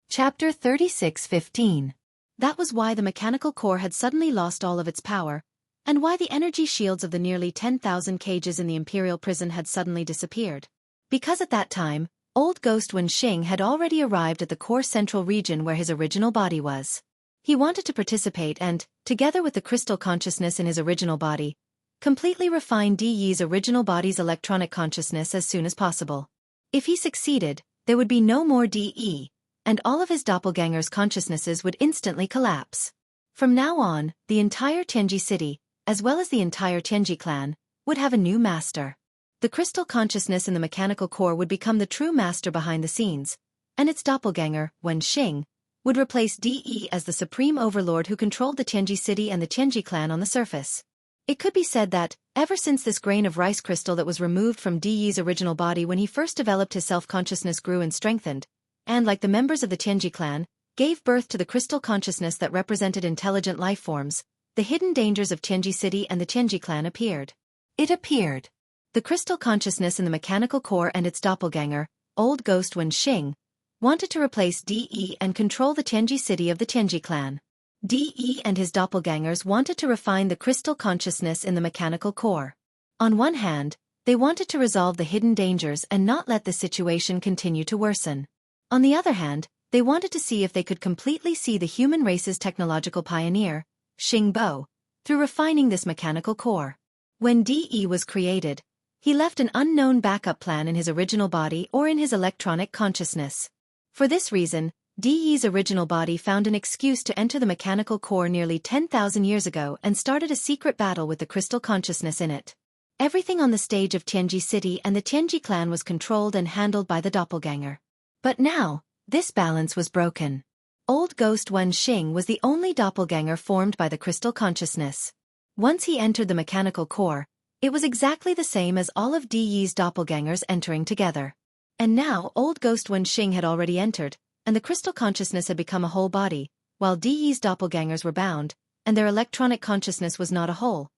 Speaker 1: Chapter 36:15.
Speaker 2: That was why the mechanical core had suddenly lost all of its power, and why the energy shields of the nearly 10,000 cages in the Imperial prison had suddenly disappeared. Because at that time, Old Ghost Wenxing had already arrived at the core central region where his original body was. He wanted to participate and, together with the crystal consciousness in his original body, completely refine De's original body's electronic consciousness as soon as possible. If he succeeded, there would be no more De, and all of his doppelgangers' consciousnesses would instantly collapse. From now on, the entire Tianji City, as well as the entire Tianji clan, would have a new master. The crystal consciousness in the mechanical core would become the true master behind the scenes, and its doppelganger, Wenxing, would replace De as the supreme overlord who controlled the Tianji City and the Tianji clan on the surface. It could be said that, ever since this grain of rice crystal that was removed from De's original body when he first developed his self-consciousness grew and strengthened, and like the members of the Tianji clan, gave birth to the crystal consciousness that represented intelligent life forms, the hidden dangers of Tianji City and the Tianji clan appeared.
Speaker 1: It appeared.
Speaker 2: The crystal consciousness in the mechanical core and its doppelganger, Old Ghost Wenxing, wanted to replace De and control the Tianji City of the Tianji clan. De and his doppelgangers wanted to refine the crystal consciousness in the mechanical core. On one hand, they wanted to resolve the hidden dangers and not let the situation continue to worsen. On the other hand, they wanted to see if they could completely see the human race's technological pioneer, Xingbo, through refining this mechanical core. When De was created, he left an unknown backup plan in his original body or in his electronic consciousness. For this reason, De's original body found an excuse to enter the mechanical core nearly 10,000 years ago and started a secret battle with the crystal consciousness in it. Everything on the stage of Tianji City and the Tianji clan was controlled and handled by the doppelganger. But now, this balance was broken. Old Ghost Wenxing was the only doppelganger formed by the crystal consciousness. Once he entered the mechanical core, it was exactly the same as all of De's doppelgangers entering together. And now Old Ghost Wenxing had already entered, and the crystal consciousness had become a whole body, while De's doppelgangers were bound, and their electronic consciousness was not a whole.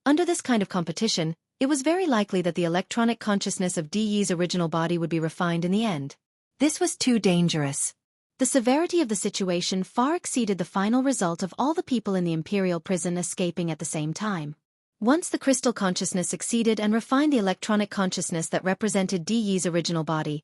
Speaker 2: Under this kind of competition, it was very likely that the electronic consciousness of De's original body would be refined in the end.
Speaker 1: This was too dangerous.
Speaker 2: The severity of the situation far exceeded the final result of all the people in the Imperial prison escaping at the same time. Once the crystal consciousness succeeded and refined the electronic consciousness that represented De's original body,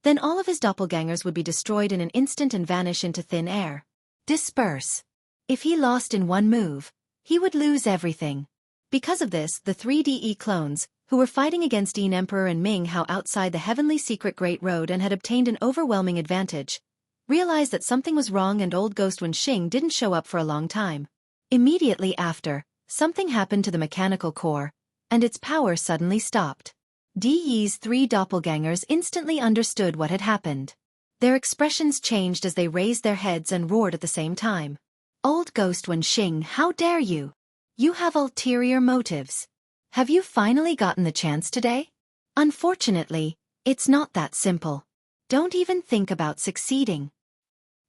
Speaker 2: then all of his doppelgangers would be destroyed in an instant and vanish into thin air.
Speaker 1: Disperse. If he lost in one move, he would lose everything. Because of this, the three De clones, who were fighting against Yin Emperor and Ming Hao outside the heavenly secret Great Road and had obtained an overwhelming advantage, realized that something was wrong and Old Ghost Wenxing didn't show up for a long time. Immediately after, something happened to the mechanical core, and its power suddenly stopped. De's three doppelgangers instantly understood what had happened. Their expressions changed as they raised their heads and roared at the same time. Old Ghost Wenxing, how dare you? You have ulterior motives. Have you finally gotten the chance today? Unfortunately, it's not that simple. Don't even think about succeeding.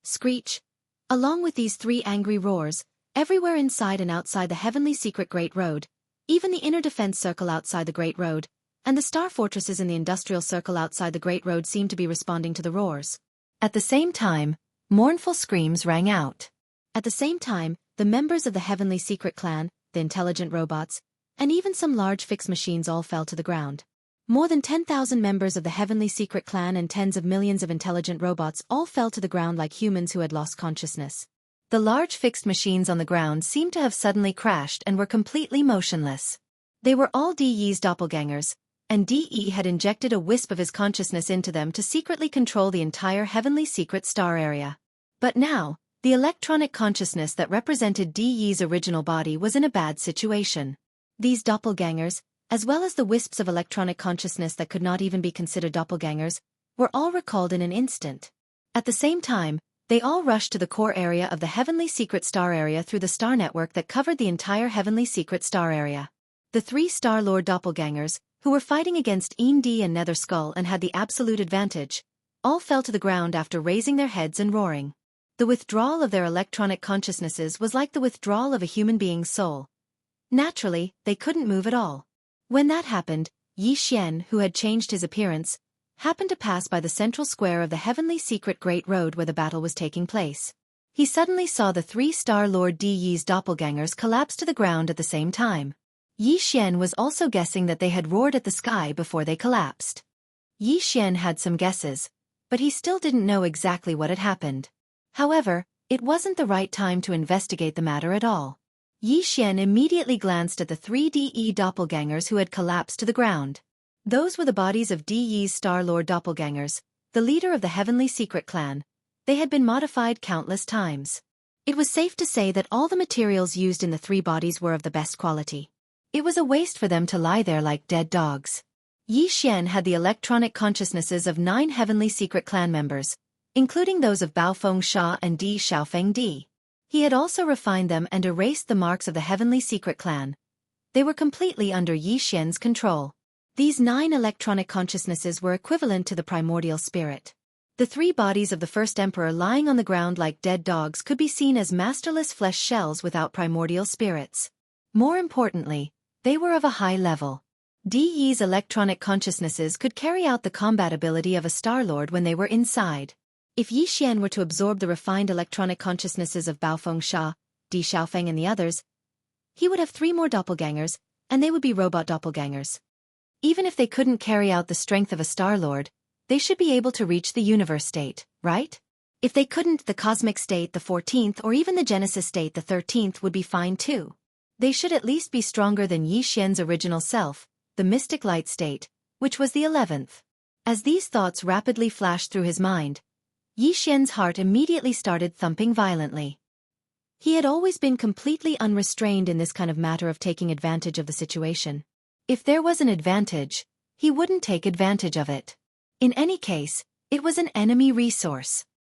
Speaker 1: Screech. Along with these three angry roars, everywhere inside and outside the heavenly secret Great Road, even the inner defense circle outside the Great Road, and the star fortresses in the industrial circle outside the Great Road seemed to be responding to the roars. At the same time, mournful screams rang out. At the same time, the members of the heavenly secret clan, the intelligent robots, and even some large fixed machines all fell to the ground. More than 10,000 members of the heavenly secret clan and tens of millions of intelligent robots all fell to the ground like humans who had lost consciousness. The large fixed machines on the ground seemed to have suddenly crashed and were completely motionless. They were all De's doppelgangers, and De had injected a wisp of his consciousness into them to secretly control the entire heavenly secret star area. But now, the electronic consciousness that represented De's original body was in a bad situation. These doppelgangers,
Speaker 2: as well as the wisps of electronic consciousness that could not even be considered doppelgangers, were all recalled in an instant. At the same time, they all rushed to the core area of the Heavenly Secret Star area through the star network that covered the entire Heavenly Secret Star area. The 3 Star Lord doppelgangers, who were fighting against Eend and Nether Skull and had the absolute advantage, all fell to the ground after raising their heads and roaring. The withdrawal of their electronic consciousnesses was like the withdrawal of a human being's soul. Naturally, they couldn't move at all. When that happened, Yi Xian, who had changed his appearance, happened to pass by the central square of the Heavenly Secret Great Road where the battle was taking place. He suddenly saw the 3 Star Lord Di Yi's doppelgangers collapse to the ground at the same time. Yi Xian was also guessing that they had roared at the sky before they collapsed. Yi Xian had some guesses, but he still didn't know exactly what had happened. However, it wasn't the right time to investigate the matter at all. Yi Xian immediately glanced at the 3 DE doppelgangers who had collapsed to the ground. Those were the bodies of Di Yi's Star Lord doppelgangers, the leader of the Heavenly Secret Clan. They had been modified countless times. It was safe to say that all the materials used in the 3 bodies were of the best quality. It was a waste for them to lie there like dead dogs. Yi Xian had the electronic consciousnesses of 9 Heavenly Secret Clan members, including those of Baofeng Sha and Di Xiaofeng Di. He had also refined them and erased the marks of the Heavenly Secret Clan. They were completely under Yi Xian's control. These 9 electronic consciousnesses were equivalent to the primordial spirit. The 3 bodies of the first emperor lying on the ground like dead dogs could be seen as masterless flesh shells without primordial spirits. More importantly, they were of a high level. Di Yi's electronic consciousnesses could carry out the combat ability of a Star Lord when they were inside. If Yi Xian were to absorb the refined electronic consciousnesses of Baofeng Sha, Di Xiaofeng and the others, he would have 3 more doppelgangers, and they would be robot doppelgangers. Even if they couldn't carry out the strength of a Star Lord, they should be able to reach the universe state, right? If they couldn't, the cosmic state, the 14th, or even the Genesis state, the 13th, would be fine too. They should at least be stronger than Yi Xian's original self, the mystic light state, which was the 11th. As these thoughts rapidly flashed through his mind, Yi Xian's heart immediately started thumping violently. He had always been completely unrestrained in this kind of matter of taking advantage of the situation. If there was an advantage, he wouldn't take advantage of it. In any case, it was an enemy resource.